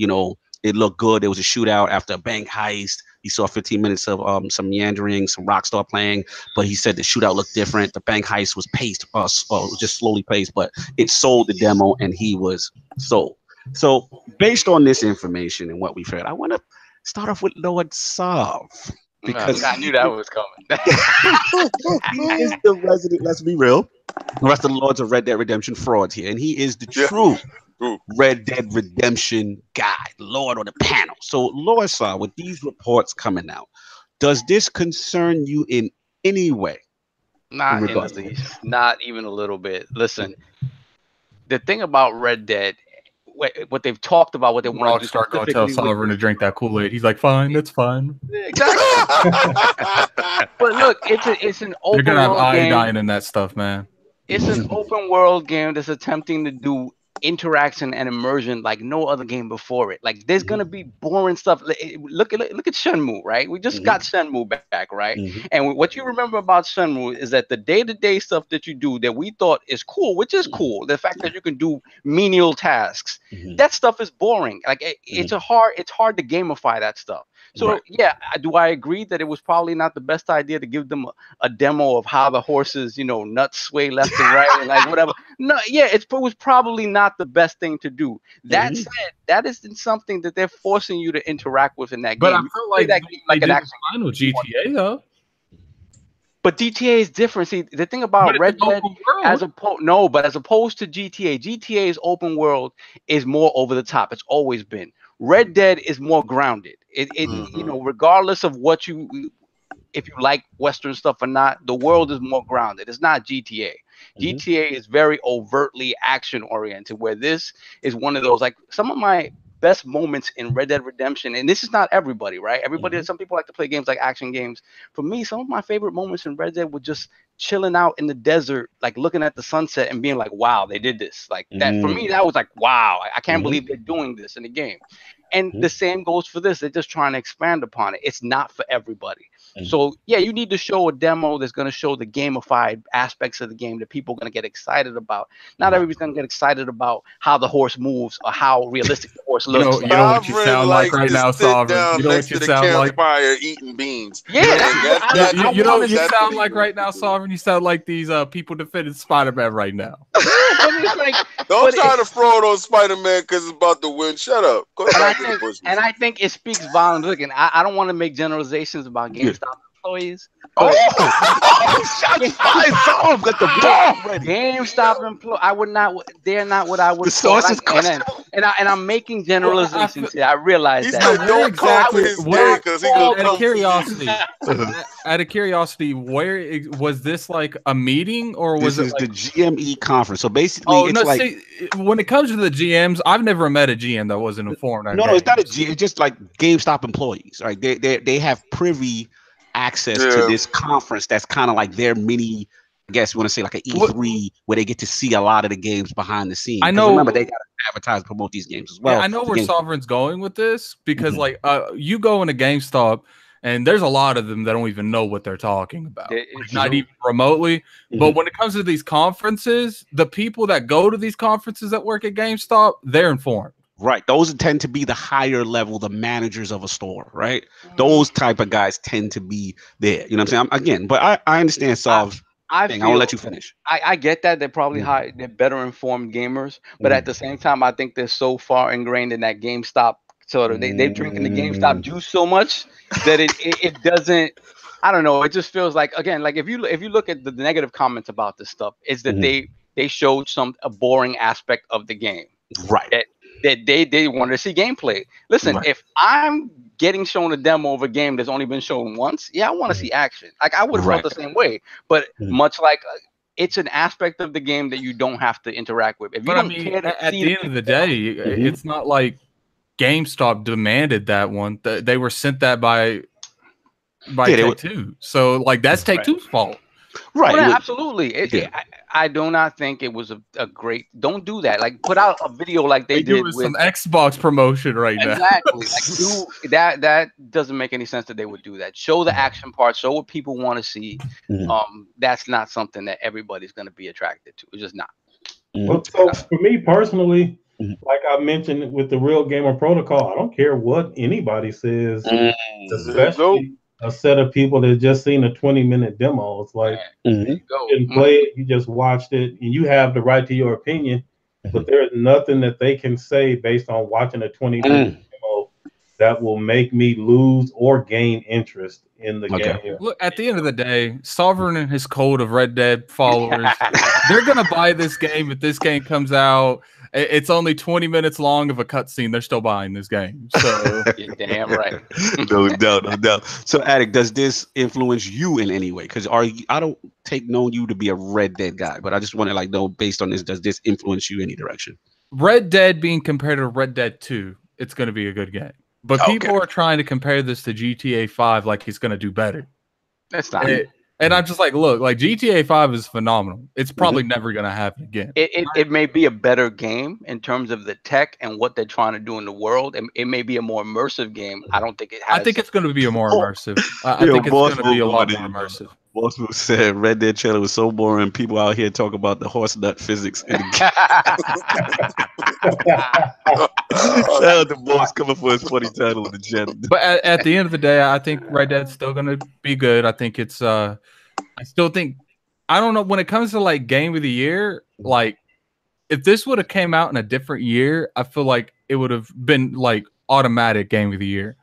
it looked good. There was a shootout after a bank heist. He saw 15 minutes of some meandering, some Rockstar playing, but he said the shootout looked different. The bank heist was paced, just slowly paced, but it sold the demo, and he was sold. So based on this information and what we've heard, I want to start off with Lord Sav. Because I knew that was coming. He is the resident, let's be real. The rest of the Lords of Red Dead Redemption frauds here, and he is the true Red Dead Redemption guy, Lord on the panel. So, Lord, sir, with these reports coming out, does this concern you in any way? Not in the least. Not even a little bit. Listen, the thing about Red Dead, what they've talked about, what they want to do. Rockstar gonna tell Sovereign to drink that Kool-Aid. He's like, fine, that's fine. Exactly. But look, it's an open. They're gonna have iodine game. in that stuff, man. It's an open world game that's attempting to do interaction and immersion like no other game before it. Like there's gonna be boring stuff. Look at Shenmue, right? We just got Shenmue back, right? And what you remember about Shenmue is that the day-to-day stuff that you do that we thought is cool, which is cool, the fact that you can do menial tasks, that stuff is boring. Like it's hard to gamify that stuff. So yeah, do I agree that it was probably not the best idea to give them a demo of how the horses, nuts sway left and right and like whatever? No, yeah, it was probably not the best thing to do. That said, that isn't something that they're forcing you to interact with in that but game. I feel like that like an actual final GTA though. But GTA is different. See, the thing about Red Dead, as opposed to GTA's open world is more over the top. It's always been. Red Dead is more grounded. Regardless of if you like Western stuff or not, the world is more grounded. It's not GTA. GTA is very overtly action oriented, where this is one of those, like some of my best moments in Red Dead Redemption, and this is not everybody, right? Some people like to play games like action games. For me, some of my favorite moments in Red Dead were just chilling out in the desert, like looking at the sunset and being like, wow, they did this. Like that for me, that was like, wow, I can't believe they're doing this in the game. And the same goes for this. They're just trying to expand upon it. It's not for everybody. So yeah, you need to show a demo that's going to show the gamified aspects of the game that people are going to get excited about. Not everybody's going to get excited about how the horse moves or how realistic the horse looks. You know what you sound like right now, Sovereign. You know what you sound like? Campfire eating beans. Yeah, you know what you sound like right now, Sovereign. You sound like these people defending Spider-Man right now. Don't try to fraud on Spider-Man because it's about to win. Shut up. Go and I think it speaks volumes. Look, and I don't want to make generalizations about Gamestop employees. Shots fired! Someone got the ball ready. GameStop employees. I would not. They're not what I would. The source is and I'm making generalizations here. I realize that. Don't exactly. Because he out of curiosity, where was this like a meeting or was this it like the GME conference? So basically, when it comes to the GMs, I've never met a GM that wasn't informed. No, it's not a GM. It's just like GameStop employees, right? They have privy access to this conference that's kind of like their mini, I guess you want to say like an E3 where they get to see a lot of the games behind the scenes. I know. Remember, they got to advertise and promote these games as well. Yeah, I know where Sovereign's going with this because you go into GameStop and there's a lot of them that don't even know what they're talking about. Not even remotely. But when it comes to these conferences, the people that go to these conferences that work at GameStop, they're informed. Right. Those tend to be the higher level, the managers of a store, right? Those type of guys tend to be there. You know what I'm saying? But I understand Sov's thing. I'll let you finish. I get that. They're probably they're better informed gamers. But at the same time, I think they're so far ingrained in that GameStop sort of. They're drinking the GameStop juice so much that it doesn't. I don't know. It just feels like, again, like if you look at the negative comments about this stuff, is that they showed a boring aspect of the game. Right. That they wanted to see gameplay. Listen, if I'm getting shown a demo of a game that's only been shown once, I want to see action. Like I would have felt the same way. But much like it's an aspect of the game that you don't have to interact with. If you don't care to at the end of the day, it's not like GameStop demanded that one. They were sent that by Take-Two. So like that's Take-Two's fault. Right. Well, absolutely. I do not think it was a great. Don't do that. Like put out a video like they did with some Xbox promotion right now. Exactly. Like that doesn't make any sense that they would do that. Show the action part. Show what people want to see. That's not something that everybody's going to be attracted to. It's just not. Well, so for me personally, like I mentioned with the Real Gamer Protocol, I don't care what anybody says, especially a set of people that just seen a 20-minute demo. It's like you didn't play it, you just watched it, and you have the right to your opinion, but there's nothing that they can say based on watching a 20-minute demo that will make me lose or gain interest in the game. Look, at the end of the day, Sovereign and his code of Red Dead followers, they're gonna buy this game if this game comes out it's only 20 minutes long of a cutscene. They're still buying this game. So You're damn right. No doubt, no doubt. So, Attic, does this influence you in any way? Because I don't know you to be a Red Dead guy, but I just want to know, based on this, does this influence you any direction? Red Dead being compared to Red Dead 2, it's going to be a good game. But people are trying to compare this to GTA 5 like it's going to do better. That's not. And I'm just like, look, like GTA 5 is phenomenal. It's probably never going to happen again. It may be a better game in terms of the tech and what they're trying to do in the world. It may be a more immersive game. I don't think it has. I think it's going to be a more immersive. I think it's going to be a lot more immersive. Washburn said Red Dead trailer was so boring. People out here talk about the horse nut physics. In the Shout out to Boss coming for his funny title in the chat. But at the end of the day, I think Red Dead's still going to be good. I think it's I still think, I don't know, when it comes to like game of the year, like if this would have came out in a different year, I feel like it would have been like automatic game of the year.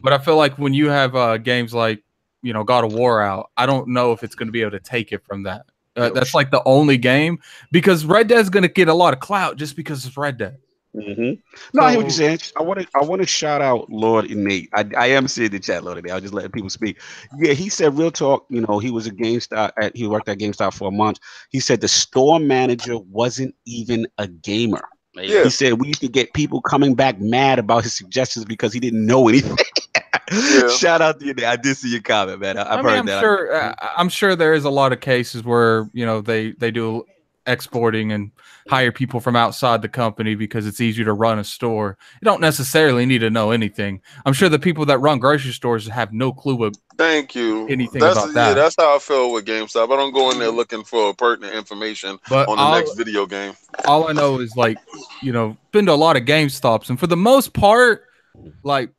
But I feel like when you have games like, you know, God of War out, I don't know if it's going to be able to take it from that. That's like the only game, because Red Dead's going to get a lot of clout just because it's Red Dead. No, I hear what you're saying. I want to shout out Lord Innate. I am seeing the chat, Lord Innate. I was just letting people speak. Yeah, he said real talk. You know, he was a GameStop. He worked at GameStop for a month. He said the store manager wasn't even a gamer. Yeah. He said we used to get people coming back mad about his suggestions because he didn't know anything. Shout out to you. I did see your comment, man. I've heard that. I'm sure there is a lot of cases where, you know, they do exporting and hire people from outside the company because it's easier to run a store. You don't necessarily need to know anything. I'm sure the people that run grocery stores have no clue what. Thank you. Anything about that. Yeah, that's how I feel with GameStop. I don't go in there looking for pertinent information on the next video game. All I know is, like, you know, been to a lot of GameStops, and for the most part, like,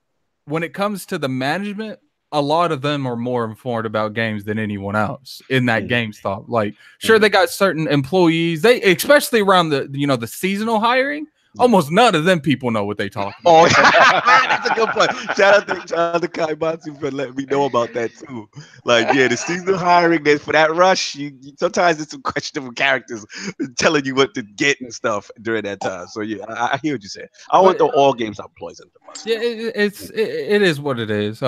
when it comes to the management, a lot of them are more informed about games than anyone else in that GameStop. Like, sure, they got certain employees, they especially around the, you know, the seasonal hiring. Almost none of them people know what they talk about. Oh, man, that's a good point. Shout out to Kai Matsu for letting me know about that too. Like, yeah, the seasonal hiring, then for that rush, you sometimes it's some questionable characters telling you what to get and stuff during that time. So yeah, I hear what you said. I want all GameStop employees in the bus. Yeah, it is what it is.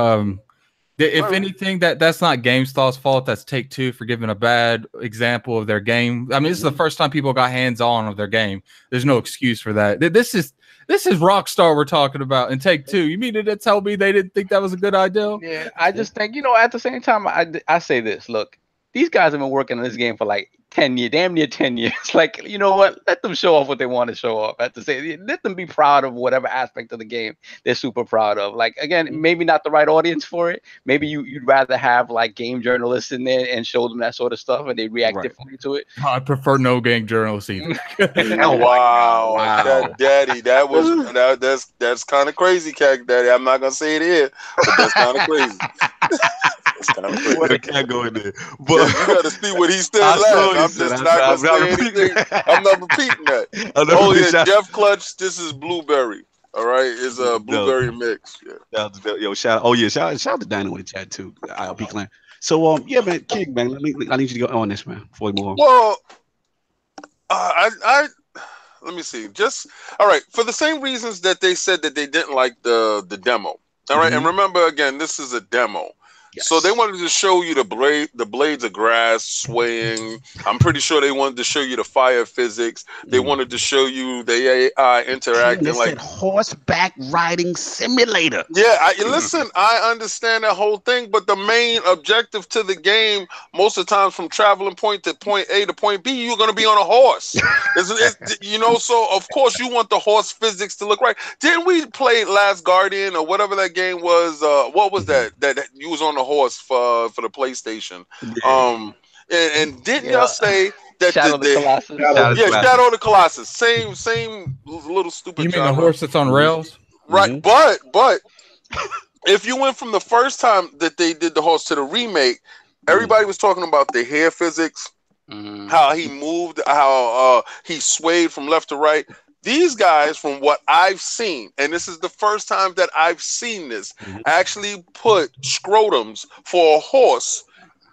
If anything, that's not GameStop's fault. That's Take-Two for giving a bad example of their game. I mean, this is the first time people got hands-on of their game. There's no excuse for that. This is Rockstar we're talking about, and Take-Two. You mean to tell me they didn't think that was a good idea? Yeah, I just think, you know, at the same time, I say this. Look, these guys have been working on this game for like 10 years, damn near 10 years. Like, you know what? Let them show off what they want to show off. I have to say, let them be proud of whatever aspect of the game they're super proud of. Like, again, maybe not the right audience for it. Maybe you'd rather have like game journalists in there and show them that sort of stuff, and they react differently to it. I prefer no game journalists either. Wow. Daddy, that's kind of crazy, Cat Daddy. I'm not gonna say it here, but that's kind of crazy. What a cat go in there. But you gotta see what he said last. I'm just not gonna say anything. I'm not repeating that. Oh yeah, Jeff Clutch. This is Blueberry. All right, it's a Blueberry mix. Yeah. Shout out to Dino in the chat too. ILP clan. So yeah, man, King, man, I need you to go on this, man, before we move on. Well, I let me see. Just all right, for the same reasons that they said that they didn't like the demo. All right, and remember again, this is a demo. Yes. So they wanted to show you the blades of grass swaying. I'm pretty sure they wanted to show you the fire physics. They wanted to show you the AI interacting like horseback riding simulator. Yeah, listen, I understand that whole thing, but the main objective to the game, most of the time from traveling point to point A to point B, you're going to be on a horse. You know, so of course you want the horse physics to look right. Didn't we play Last Guardian or whatever that game was? What was that you was on the horse for the PlayStation? And didn't y'all say that Shadow of the Colossus? Shadow of the Colossus. Same little stupid. You mean the horse that's on rails? Right, but if you went from the first time that they did the horse to the remake, everybody was talking about the hair physics, how he moved, how he swayed from left to right. These guys, from what I've seen, and this is the first time that I've seen this, actually put scrotums for a horse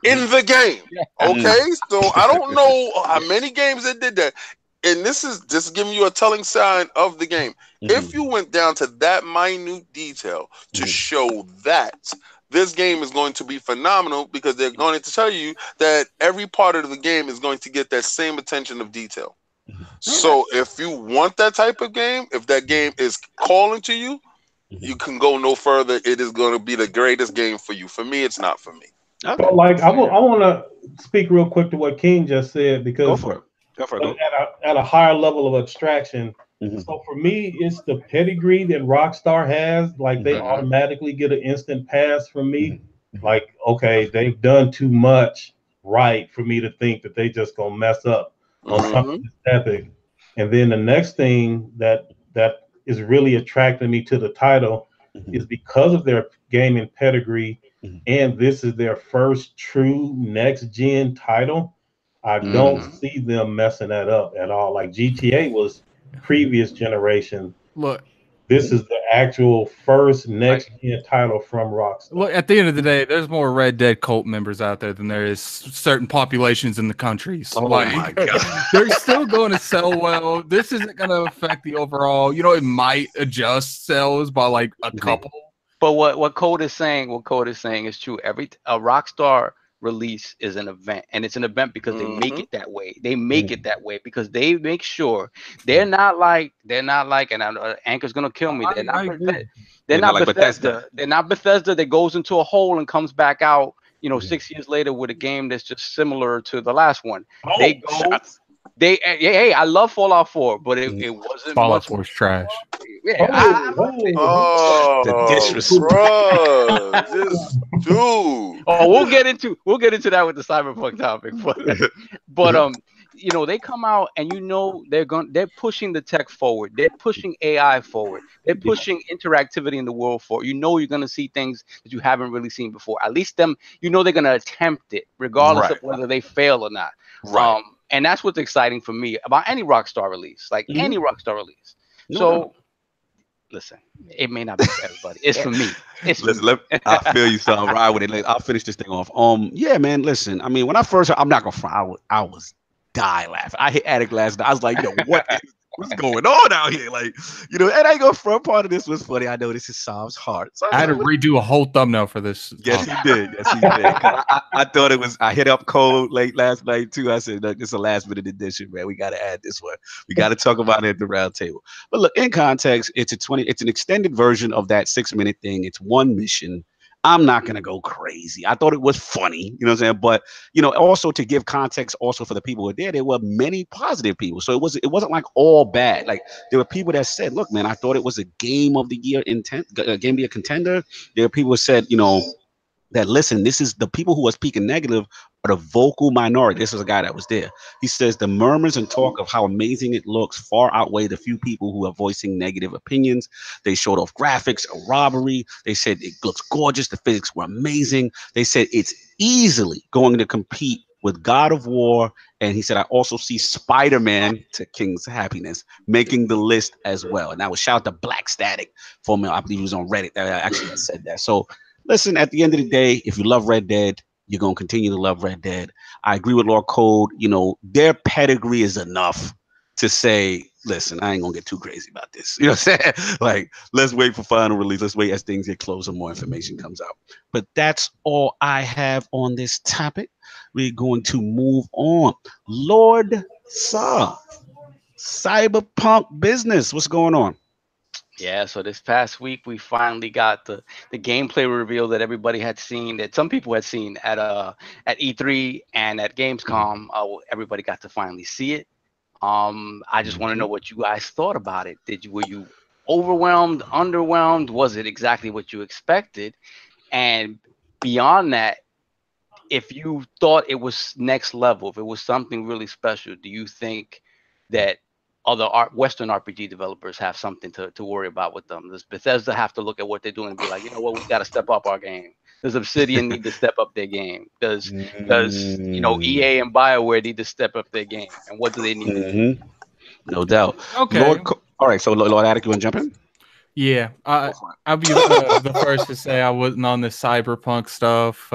in the game. Okay, so I don't know how many games they did that. and this is just giving you a telling sign of the game. If you went down to that minute detail to show that, this game is going to be phenomenal, because they're going to tell you that every part of the game is going to get that same attention of detail. So if you want that type of game, if that game is calling to you, you can go no further. It is going to be the greatest game for you. For me, it's not for me. Okay. But like, I want to speak real quick to what King just said, because go for it. At a higher level of abstraction. So for me, it's the pedigree that Rockstar has. Like, they automatically get an instant pass from me. Like, okay, they've done too much right for me to think that they just gonna mess up on something this epic. And then the next thing that is really attracting me to the title is because of their gaming pedigree, and this is their first true next gen title. I don't see them messing that up at all. Like, GTA was previous generation. Look, this is the actual first next gen title from Rockstar. Look, at the end of the day, there's more Red Dead cult members out there than there is certain populations in the countries. Oh my God. They're still going to sell well. This isn't going to affect the overall. You know, it might adjust sales by like a couple. But what Code is saying, is true. A Rockstar release is an event, and it's an event because they make it that way. They make it that way because they make sure they're not like, and Anchor's gonna kill me. They're not like Bethesda. They're not Bethesda that goes into a hole and comes back out, 6 years later with a game that's just similar to the last one. Hey, I love Fallout 4, but it wasn't Fallout 4 is trash. Yeah, the disrespect, dude. Oh, we'll get into that with the Cyberpunk topic, but they come out and they're pushing the tech forward. They're pushing AI forward. They're pushing interactivity in the world forward. You're going to see things that you haven't really seen before. At least they're going to attempt it, regardless of whether they fail or not. Right. And that's what's exciting for me about any Rockstar release, any Rockstar release. Listen, it may not be for everybody. It's for me. I feel you, so I'll ride with it. I'll finish this thing off. Yeah, man. Listen, I mean, when I first heard, I'm not gonna front, I was dying laughing. I hit Attic last night. I was like, yo, what's going on out here? Like, and I ain't gonna front. Part of this was funny. I know this is Sam's heart. So I had to redo a whole thumbnail for this. Yes, he did. I thought it was. I hit up Code late last night too. I said, look, this is a last minute edition, man. We got to add this one. We got to talk about it at the round table. But look, in context, it's an extended version of that 6-minute thing. It's one mission. I'm not going to go crazy. I thought it was funny, you know what I'm saying? But, also to give context also for the people who were there were many positive people. So it wasn't like all bad. Like, there were people that said, look, man, I thought it was a game of the year contender. There were people who said, that listen, this is the people who are speaking negative are the vocal minority. This is a guy that was there. He says the murmurs and talk of how amazing it looks far outweigh the few people who are voicing negative opinions. They showed off graphics, a robbery. They said it looks gorgeous. The physics were amazing. They said it's easily going to compete with God of War. And he said, I also see Spider-Man, to King's happiness, making the list as well. And I would shout out to Black Static for me. I believe he was on Reddit that actually said that. So listen, at the end of the day, if you love Red Dead, you're going to continue to love Red Dead. I agree with Lord Code. Their pedigree is enough to say, listen, I ain't going to get too crazy about this. You know what I'm saying? Like, let's wait for final release. Let's wait as things get closer, more information comes out. But that's all I have on this topic. We're going to move on. Lord Saw, Cyberpunk business. What's going on? Yeah, so this past week we finally got the gameplay reveal that everybody had seen, that some people had seen at E3 and at Gamescom. Everybody got to finally see it. I just want to know what you guys thought about it. Were you overwhelmed, underwhelmed? Was it exactly what you expected? And beyond that, if you thought it was next level, if it was something really special, do you think that other Western RPG developers have something to worry about with them? Does Bethesda have to look at what they're doing and be like, you know what, we got to step up our game? Does Obsidian need to step up their game? Does EA and BioWare need to step up their game? And what do they need? No doubt. Okay. All right. So Lord Attic, you want to jump in? Yeah, I'll be the first to say I wasn't on this Cyberpunk stuff.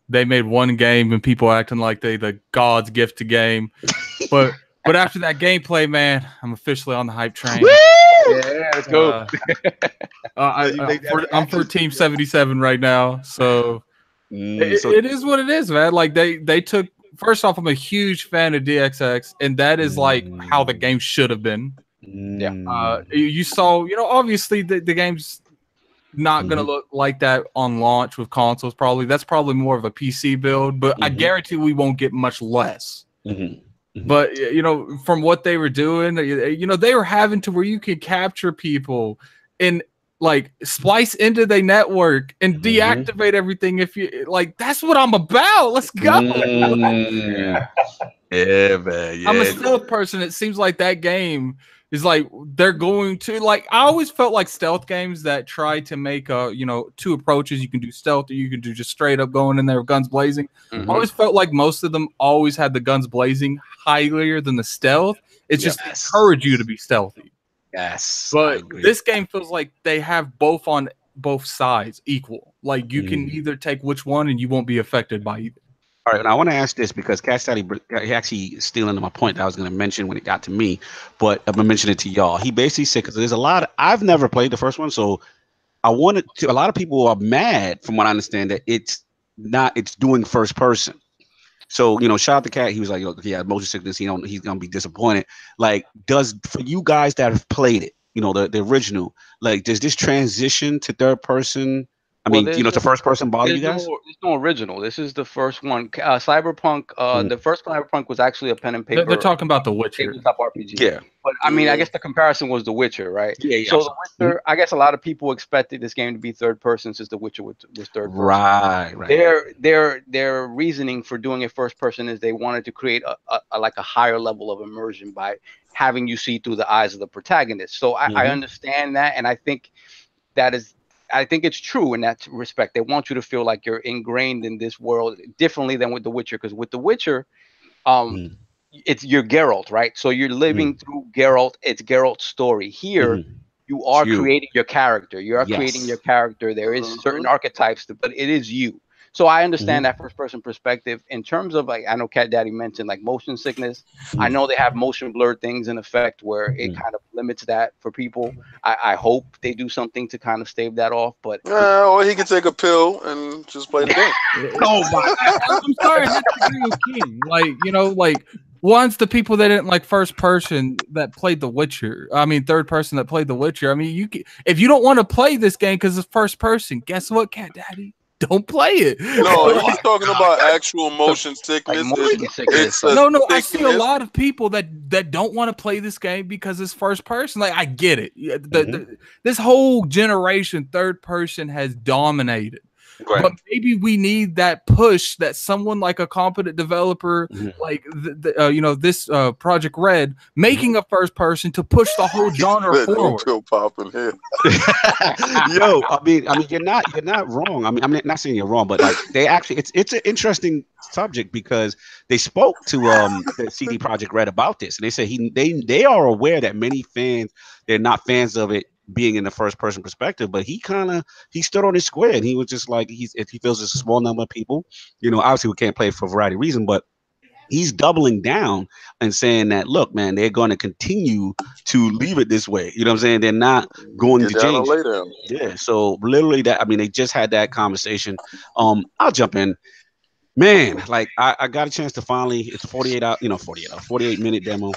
They made one game and people acting like they the God's gift to game, but But after that gameplay, man, I'm officially on the hype train. Yeah, let's go. I'm for Team 77 right now, so it is what it is, man. Like they took. First off, I'm a huge fan of DXX, and that is like how the game should have been. Yeah. You saw, obviously the game's not gonna look like that on launch with consoles. That's probably more of a PC build, but I guarantee we won't get much less. But from what they were doing, they were having to where you could capture people and like splice into their network and deactivate everything. If you like, that's what I'm about. Let's go. Yeah, man. Yeah. I'm a stealth person. It seems like that game is like they're going to like. I always felt like stealth games that try to make two approaches. You can do stealth, or you can do just straight up going in there with guns blazing. I always felt like most of them always had the guns blazing higher than the stealth. It's just encourage you to be stealthy. Yes, but this game feels like they have both on both sides equal. Like you can either take which one and you won't be affected by either. All right, and I want to ask this because Cat Daddy, he actually stealing my point that I was going to mention when it got to me, but I'm going to mention it to y'all. He basically said, because there's a lot, I've never played the first one, so I wanted to, a lot of people are mad from what I understand that it's doing first person. So, shout out to Cat. He was like, yeah, motion sickness, he's going to be disappointed. Like, for you guys that have played it, the original, like, does this transition to third person? I mean, to first person bother you guys? There's no original. This is the first one. Cyberpunk, the first Cyberpunk was actually a pen and paper. They're talking about The Witcher. Tabletop RPG. Yeah. But I mean, I guess the comparison was The Witcher, right? Yeah. So The Witcher, I guess a lot of people expected this game to be third person since The Witcher was third person. Right. Their reasoning for doing it first person is they wanted to create a higher level of immersion by having you see through the eyes of the protagonist. So I understand that, and I think it's true in that respect. They want you to feel like you're ingrained in this world differently than with The Witcher, because with The Witcher, you're Geralt, right? So you're living through Geralt. It's Geralt's story. Here, you are creating your character. You are creating your character. There is certain archetypes, but it is you. So I understand that first person perspective. In terms of, like, I know Cat Daddy mentioned like motion sickness. I know they have motion blur things in effect where it kind of limits that for people. I hope they do something to kind of stave that off. But or he can take a pill and just play the game. Oh my! I'm sorry, I have to agree with King. Like once the people that didn't like first person that played The Witcher. I mean, third person that played The Witcher. I mean, if you don't want to play this game because it's first person, guess what, Cat Daddy? Don't play it. No, he's talking about actual motion sickness. No, I see a lot of people that don't want to play this game because it's first person. Like, I get it. This whole generation, third person has dominated. Right. But maybe we need that push that someone like a competent developer, like this Project Red, making a first person to push the whole genre forward. Pill popping here. Yo, I mean, you're not wrong. I mean, I'm not saying you're wrong, but like they actually, it's an interesting subject because they spoke to the CD Projekt Red about this, and they said they are aware that many fans, they're not fans of it being in the first person perspective, but he stood on his square, and he was just like, if he feels it's a small number of people, obviously we can't play it for a variety of reasons, but he's doubling down and saying that, look, man, they're going to continue to leave it this way. You know what I'm saying? They're not going to change. Yeah. So literally they just had that conversation. I'll jump in. Man, like I got a chance to finally, it's 48 minute demo.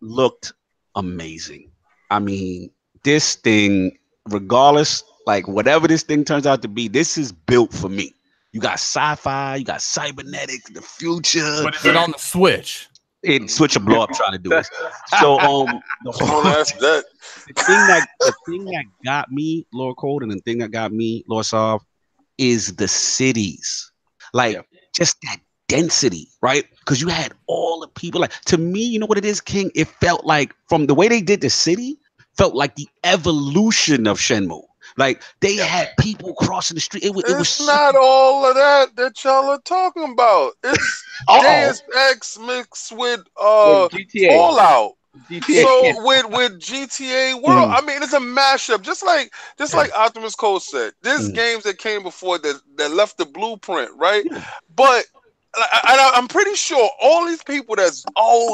Looked amazing. I mean, this thing, regardless, like whatever this thing turns out to be, this is built for me. You got sci-fi, you got cybernetics, the future. But is it on the Switch? Switch will blow up trying to do this. So the thing that got me, Lord Cold, and the thing that got me, Lord Sav, is the cities. Like just that density, right? Because you had all the people. Like, to me, you know what it is, King? It felt like, from the way they did the city, felt like the evolution of Shenmue. Like, they had people crossing the street. It was not all of that y'all are talking about. It's Deus Ex mixed with GTA. Fallout. GTA. So with GTA World, I mean, it's a mashup. Just like Optimus Cole said, there's games that came before that left the blueprint, right? But I'm pretty sure all these people that's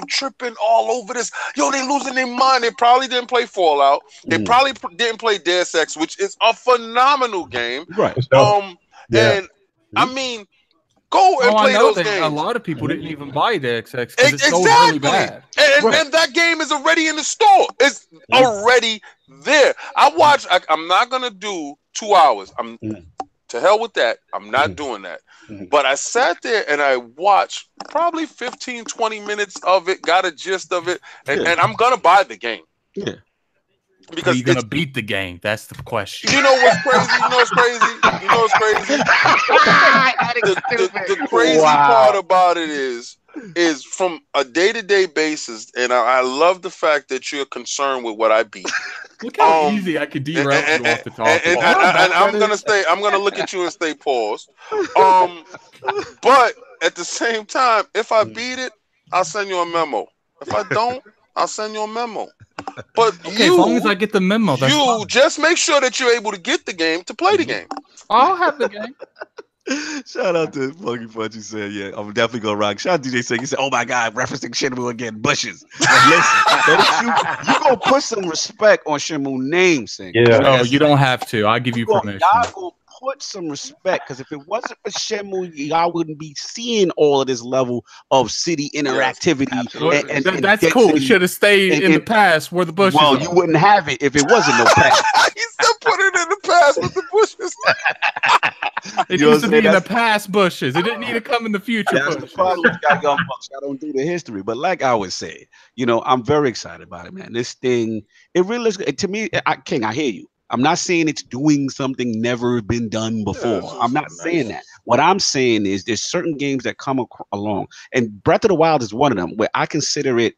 tripping all over this, they losing their mind. They probably didn't play Fallout. They probably didn't play Deus Ex, which is a phenomenal game. Right. And I mean, go and play those games. A lot of people didn't even buy Deus Ex because it's so really bad. And that game is already in the store. It's already there. I'm not gonna do 2 hours. To hell with that. I'm not doing that. But I sat there and I watched probably 15, 20 minutes of it, got a gist of it, and I'm gonna buy the game. Yeah. Because are you gonna beat the game? That's the question. You know what's crazy? The crazy part about it is from a day-to-day basis, and I love the fact that you're concerned with what I beat. Look how easy I could derail you off the topic. And I'm gonna look at you and stay paused. But at the same time, if I beat it, I'll send you a memo. If I don't, I'll send you a memo. But as long as I get the memo, that's fine. Just make sure that you're able to get the game to play the game. I'll have the game. Shout out to Funky Punch. He said, "Yeah, I'm definitely gonna rock." Shout out to DJ Singh. He said, "Oh my God, referencing Shenmue again, bushes." Listen, you gonna put some respect on Shenmue name, Singh. Yeah, no, you don't have to. I'll give you permission. Y'all gonna put some respect, because if it wasn't for Shenmue, y'all wouldn't be seeing all of this level of city interactivity. And that's cool. It should have stayed in the past where the bushes. Well, you wouldn't have it if it wasn't no past. He still put it in the past with the bushes. It needs to be in the past bushes. It didn't need to come in the future. That's the problem with young bucks. I don't do the history, but like I would say, I'm very excited about it, man. This thing, it really is to me. King, I hear you. I'm not saying it's doing something never been done before. I'm not saying that. What I'm saying is there's certain games that come along, and Breath of the Wild is one of them, where I consider it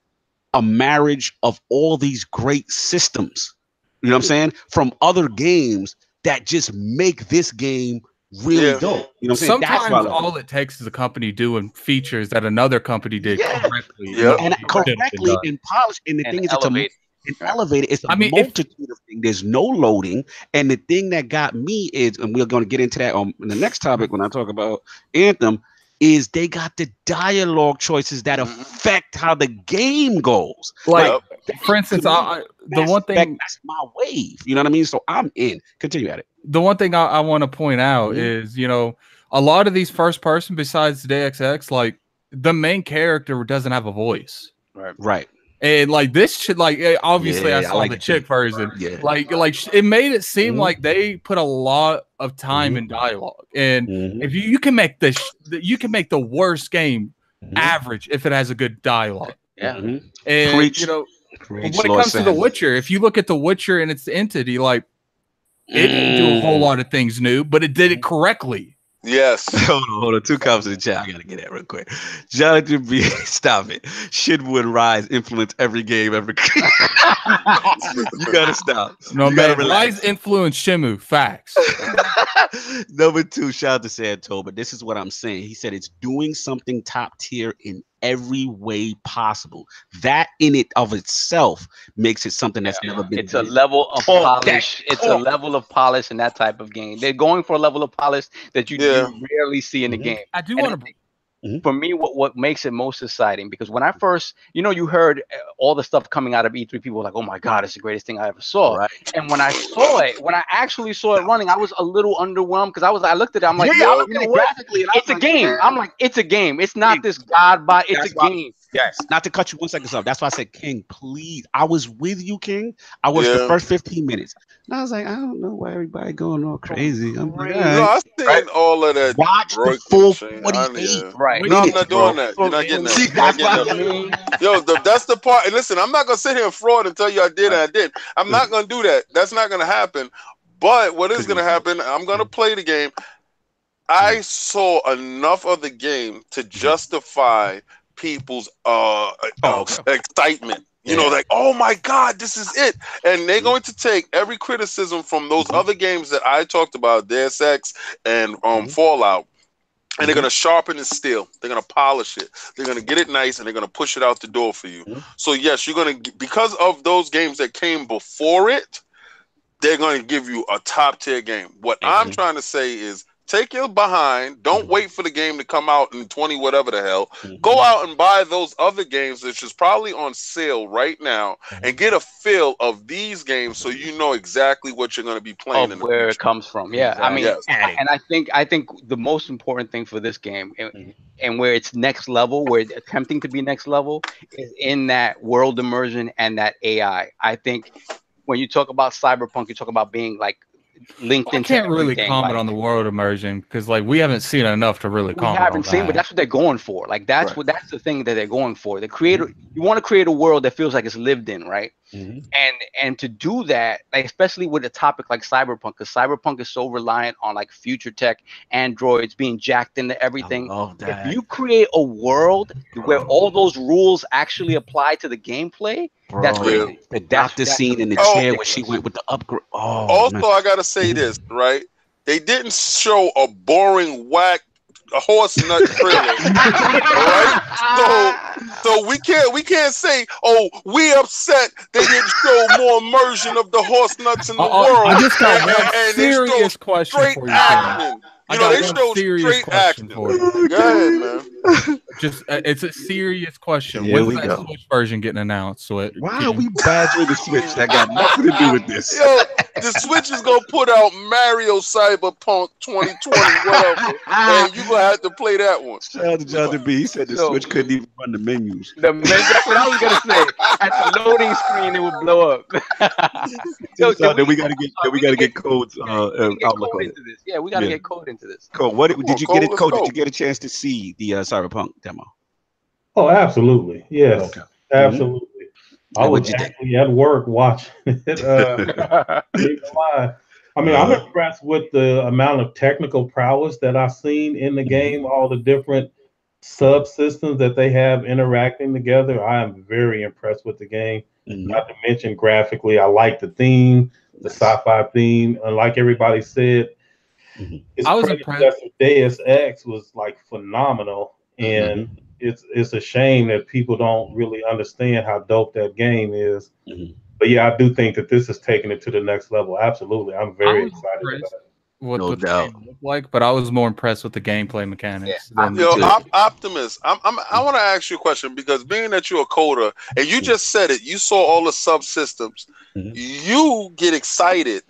a marriage of all these great systems. You know what I'm saying? From other games that just make this game really dope. You know what I'm saying? Sometimes all it takes is a company doing features that another company did correctly. And correctly and polished. And the thing is, it's elevated. It's a multitude of things. There's no loading. And the thing that got me is, and we're going to get into that on the next topic when I talk about Anthem, is they got the dialogue choices that affect how the game goes. Like for instance, the one thing, that's my wave. You know what I mean? So I'm in. Continue at it. The one thing I want to point out is, a lot of these first person, besides Deus Ex, like the main character doesn't have a voice. Right. And like this shit, like obviously I saw the chick version. Yeah. Like it made it seem like they put a lot of time in dialogue. And if you can make you can make the worst game average if it has a good dialogue. Yeah. And when it comes to The Witcher, if you look at The Witcher and its entity, like it didn't do a whole lot of things new, but it did it correctly. Yes. Hold on. 2 comments in the chat. I gotta get that real quick. Jonathan B, stop it. Shenmue and Rise influence every game ever. You gotta stop. No, man. Rise influence Shenmue. Facts. Number 2, shout out to Santo, but this is what I'm saying. He said it's doing something top tier in every way possible. That in it of itself makes it something that's never been. It's a level of polish. It's a level of polish in that type of game. They're going for a level of polish that you rarely see in the game. I do want to. For me, what makes it most exciting, because when I first, you heard all the stuff coming out of E3, people were like, "Oh my God, it's the greatest thing I ever saw." Right. And when I saw it, when I actually saw it running, I was a little underwhelmed, because I looked at it, I'm like, graphically, it's a game. I'm like, it's a game. It's not this God bot. It's a game. Yes. Not to cut you 1 second off. That's why I said, King, please. I was with you, King. I watched the first 15 minutes. And I was like, I don't know why everybody going all crazy. I'm like, I seen all of that. Watch the full 48. Right. No, I'm not doing that. You're not getting that. See, that's what I mean. Yo, that's the part. And listen, I'm not going to sit here and fraud and tell you I did and I did. I'm not going to do that. That's not going to happen. But what is going to happen, I'm going to play the game. I saw enough of the game to justify people's excitement. Like, oh my God, this is it. And they're going to take every criticism from those other games that I talked about, Deus Ex and Fallout, and they're going to sharpen it still. They're going to polish it. They're going to get it nice, and they're going to push it out the door for you. So yes, you're going to, because of those games that came before it, they're going to give you a top tier game. What I'm trying to say is Take your behind. Don't wait for the game to come out in 20 whatever the hell. Go out and buy those other games, which is probably on sale right now, and get a feel of these games so you know exactly what you're going to be playing in the where future. it comes from. Yeah, Exactly. I mean, Yes. and I think the most important thing for this game and where it's next level, where it's attempting to be next level, is in that world immersion and that AI. I think when you talk about Cyberpunk, you talk about being like linked I into can't really everything, comment like, on the world immersion because like we haven't seen enough to really we comment haven't on seen, that. but that's what they're going for. Like that's that's the thing that they're going for. The creator, you want to create a world that feels like it's lived in, right? And to do that, like especially with a topic like Cyberpunk, because Cyberpunk is so reliant on like future tech, androids being jacked into everything. I love that. If you create a world where all those rules actually apply to the gameplay, that's crazy. The doctor scene in the chair where she went with the upgrade. Oh, Also, man. I gotta say this, right? They didn't show a boring whack horse nut trailer, right? So we can't say, oh, we upset they didn't show more immersion of the horse nuts in the world. I just got one and serious question straight for you. action. I You know, got they one showed serious straight question action. for you. Go ahead, man. Just it's a serious question. Here When's we that go. Switch version getting announced? So Why are we badgering the Switch? That got nothing to do with this. Yo, the Switch is gonna put out Mario Cyberpunk 2020, whatever, and you gonna have to play that one. Shout out to Jonathan B. He said the Switch couldn't even run the menus. That's what I was gonna say. At the loading screen, it would blow up. Then we gotta get codes outlook on it. Yeah, we gotta get code into this. Code. What did you get it? Let's Code? go. Did you get a chance to see the Cyberpunk demo? Oh, absolutely. Yes. Okay. Absolutely. I what'd was you think? actually at work watching it. I mean, I'm impressed with the amount of technical prowess that I've seen in the game, all the different subsystems that they have interacting together. I am very impressed with the game. Not to mention graphically, I like the theme, the sci-fi theme. And like everybody said, I was impressed. Deus Ex was like phenomenal, and it's a shame that people don't really understand how dope that game is. But yeah, I do think that this is taking it to the next level. Absolutely, I'm very excited about it. What No the doubt. game looked like, but I was more impressed with the gameplay mechanics. Yo, Optimus, I want to ask you a question because being that you're a coder and you just said it, you saw all the subsystems. You get excited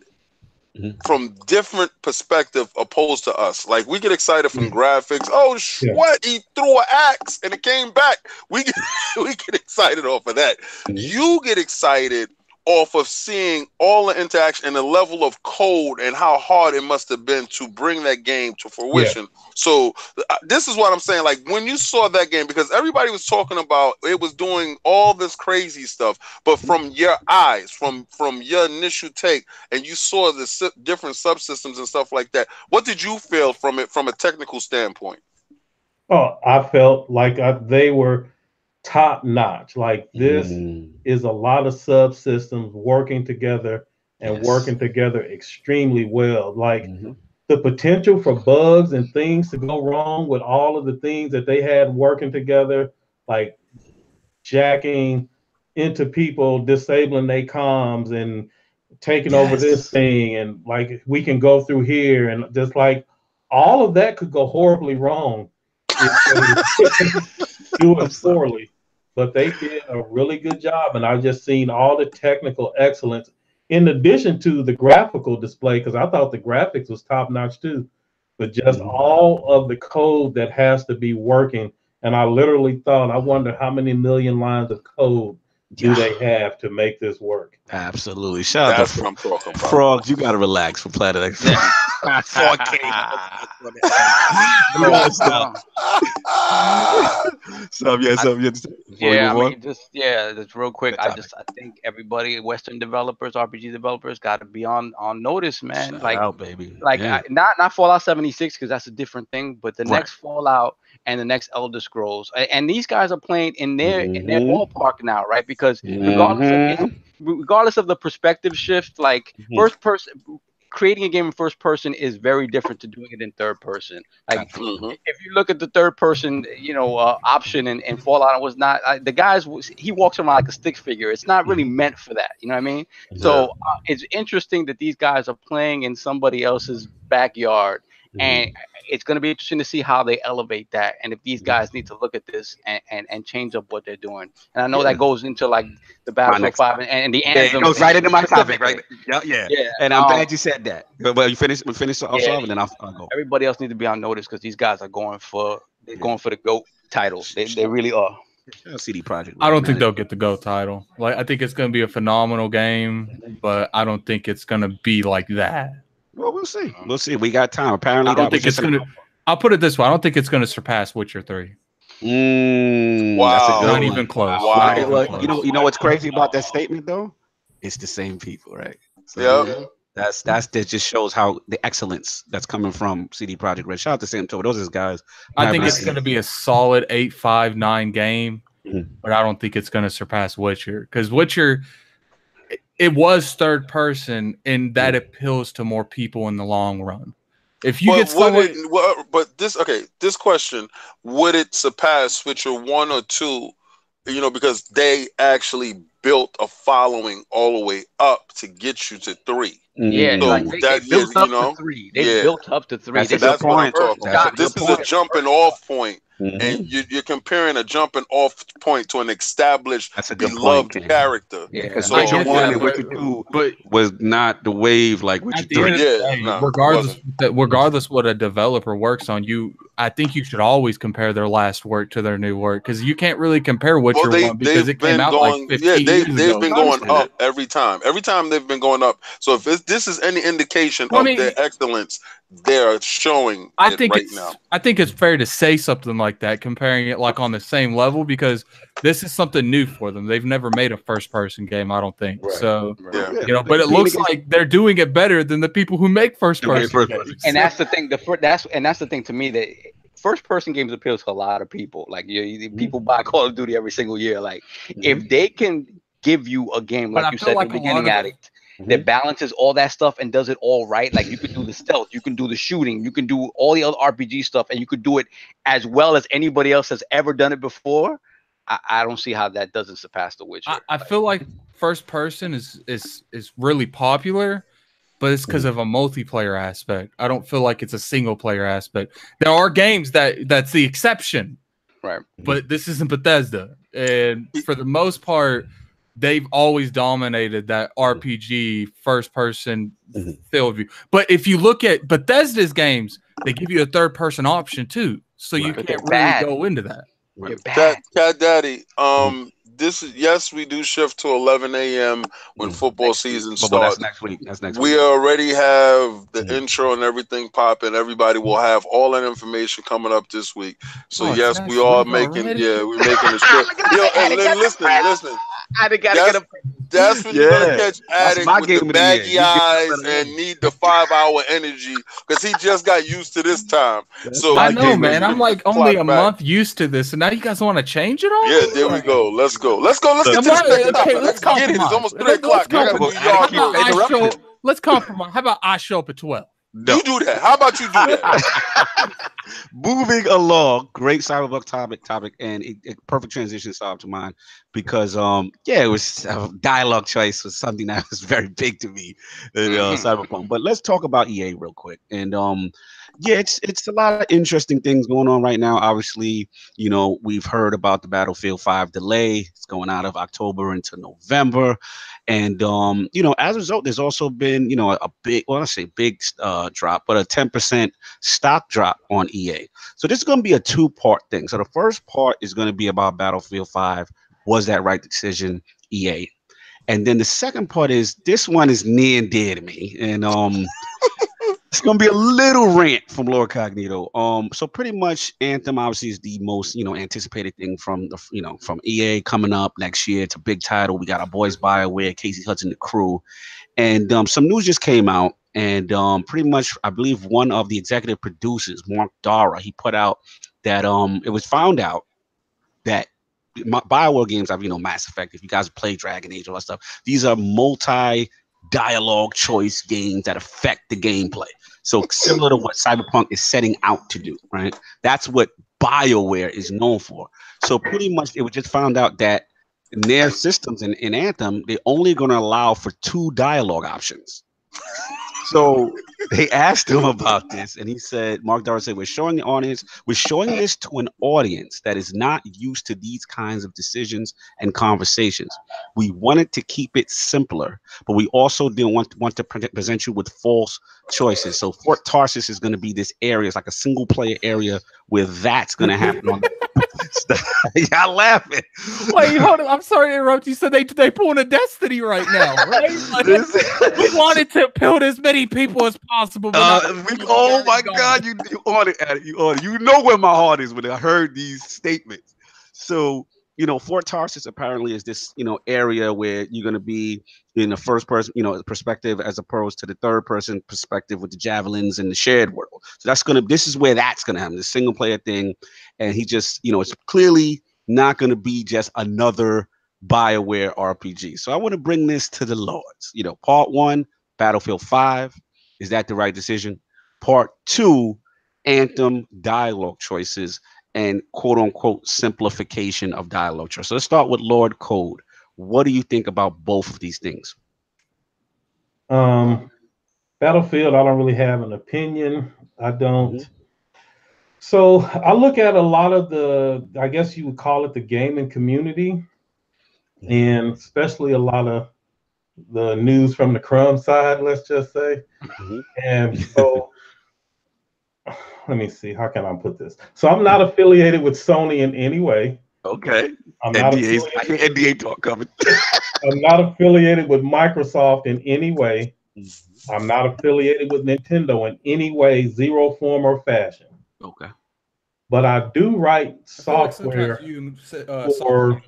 from different perspective opposed to us. Like we get excited from graphics. Oh, what? He threw an axe and it came back. We get excited off of that. You get excited off of seeing all the interaction and the level of code and how hard it must have been to bring that game to fruition. So this is what I'm saying. Like when you saw that game, because everybody was talking about it was doing all this crazy stuff, but from your eyes, from your initial take, and you saw the different subsystems and stuff like that. What did you feel from it from a technical standpoint? Oh, I felt like they were top notch. Like this is a lot of subsystems working together and working together extremely well. Like the potential for bugs and things to go wrong with all of the things that they had working together, like jacking into people, disabling their comms and taking over this thing, and like we can go through here, and just like all of that could go horribly wrong if they do it poorly. But they did a really good job, and I've just seen all the technical excellence in addition to the graphical display, because I thought the graphics was top notch too, but just all of the code that has to be working. And I literally thought, I wonder how many million lines of code do they have to make this work? Absolutely. Shout out That's to what I'm talking about. Frogs. You gotta relax for Planet X. 4K. Just real quick. I think everybody, Western developers, RPG developers, got to be on notice, man. Shout out, baby. Not Fallout 76 because that's a different thing, but the next Fallout and the next Elder Scrolls, and these guys are playing in their ballpark now, right? Because regardless of the perspective shift, like first person. Creating a game in first person is very different to doing it in third person. Like if you look at the third person, option in Fallout, it was not the guys. He walks around like a stick figure. It's not really meant for that. You know what I mean? So it's interesting that these guys are playing in somebody else's backyard And it's going to be interesting to see how they elevate that, and if these guys need to look at this and change up what they're doing. And I know that goes into like the Battlefield 5 and the Anthem. It goes right into my topic, right? Yeah. And I'm glad you said that. Well, we finish off, and then I'll go. Everybody else needs to be on notice because these guys are going for the GOAT title. They really are. CD Projekt. I don't think they'll get the GOAT title. Like, I think it's going to be a phenomenal game, but I don't think it's going to be like that. Well, we'll see. We'll see. We got time. Apparently, I don't think it's going to. I'll put it this way: I don't think it's going to surpass Witcher 3. Wow, that's not even close. Wow. Well, you know what's crazy about that statement though? It's the same people, right? So, that just shows how the excellence that's coming from CD Projekt Red. Shout out to Sam Tober. Those guys. I think it's going to be a solid 8-5-9 game, but I don't think it's going to surpass Witcher because Witcher. It was third person, and that appeals to more people in the long run. If you get someone, this question: would it surpass Witcher 1 or 2? You know, because they actually built a following all the way up to get you to 3. Yeah, so like they built up to 3. They built up to 3. That's what I'm talking about. This is a jumping off point. And you're comparing a jumping off point to an established, beloved character. Yeah, so Witcher 1 and Witcher 2 was not the wave like Witcher 3. Regardless what a developer works on, I think you should always compare their last work to their new work because you can't really compare Witcher 1 because it came out like 15 years ago. They've been going up every time. Every time they've been going up. So if this is any indication of their excellence, they're showing it right now. I think it's fair to say something like that, comparing it like on the same level because this is something new for them. They've never made a first-person game, I don't think. Right. So, but it looks like they're doing it better than the people who make first-person games. And that's the thing. That's the thing to me that first-person games appeal to a lot of people. Like people buy Call of Duty every single year. Like if they can give you a game like you said at the beginning, Addict, that balances all that stuff and does it all right. Like you could do the stealth, you can do the shooting, you can do all the other RPG stuff, and you could do it as well as anybody else has ever done it before. I don't see how that doesn't surpass The Witcher. I feel like first person is really popular, but it's because of a multiplayer aspect. I don't feel like it's a single player aspect. There are games that's the exception, right? But this isn't Bethesda, and for the most part, they've always dominated that RPG first-person field view. But if you look at Bethesda's games, they give you a third-person option too, so you can't really go into that. Cat Daddy, we do shift to 11 a.m. when football season starts. That's next week. We already have the intro and everything popping. Everybody will have all that information coming up this week. So we are making we're making a shift. And then listen. That's when you're gonna catch Addict with the baggy eyes and need the 5-hour energy because he just got used to this time. So I know, man. I'm like only a month used to this, and now you guys want to change it all? Yeah, there we go. Let's go. Let's compromise. It's almost 3 o'clock. Let's compromise. How about I show up at 12? No. You do that. How about you do that? Moving along, great Cyberpunk topic, and a perfect transition started to mine because it was dialogue choice was something that was very big to me in Cyberpunk. But let's talk about EA real quick, and it's a lot of interesting things going on right now. Obviously, we've heard about the Battlefield 5 delay. It's going out of October into November. And, as a result, there's also been, a big, drop, but a 10% stock drop on EA. So this is going to be a 2-part thing. So the first part is going to be about Battlefield 5. Was that right decision, EA? And then the second part is this one is near and dear to me. And it's going to be a little rant from Lord Cognito. So pretty much Anthem obviously is the most, anticipated thing from EA coming up next year. It's a big title. We got our boys BioWare, Casey Hudson, the crew. And some news just came out. And pretty much, I believe one of the executive producers, Mark Dara, he put out that it was found out that BioWare games have, Mass Effect. If you guys play Dragon Age, all that stuff, these are multi-dialogue choice games that affect the gameplay. So similar to what Cyberpunk is setting out to do, right? That's what BioWare is known for. So pretty much it was just found out that in their systems in Anthem, they're only going to allow for 2 dialogue options. So they asked him about this, and he said, Mark Darrell said, we're showing this to an audience that is not used to these kinds of decisions and conversations. We wanted to keep it simpler, but we also didn't want to present you with false choices. So Fort Tarsus is going to be this area. It's like a single player area where that's going to happen on the y'all laughing. Wait, hold on. I'm sorry to interrupt. You said they pulling a Destiny right now, right? Like, we wanted to build as many people as possible. Oh my God, you on it, Addy. You on it. You know where my heart is when I heard these statements. So, Fort Tarsus apparently is this, area where you're going to be in the first person, perspective as opposed to the third person perspective with the javelins and the shared world. So this is where that's going to happen, the single player thing. And he just, it's clearly not going to be just another BioWare RPG. So I want to bring this to the Lords. Part 1, Battlefield 5. Is that the right decision? Part 2, Anthem dialogue choices and quote unquote simplification of dialogue choice. So let's start with Lord Code. What do you think about both of these things? Battlefield, I don't really have an opinion. I don't. Mm-hmm. So I look at a lot of I guess you would call it the gaming community, and especially a lot of the news from the crumb side, let's just say. Mm-hmm. And so let me see, how can I put this? So I'm not affiliated with Sony in any way. Okay. I'm NDA talk coming. I'm not affiliated with Microsoft in any way. I'm not affiliated with Nintendo in any way, zero form or fashion. Okay. But I do write software for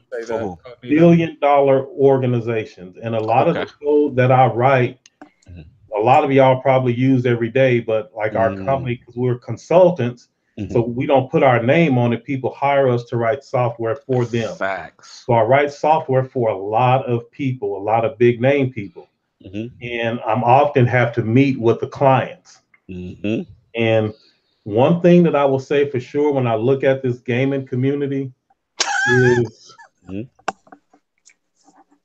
billion-dollar organizations. And a lot of the code that I write, a lot of y'all probably use every day, but like our company, because we're consultants, so we don't put our name on it. People hire us to write software for them. Facts. So I write software for a lot of people, a lot of big name people. And I'm often have to meet with the clients. And one thing that I will say for sure when I look at this gaming community is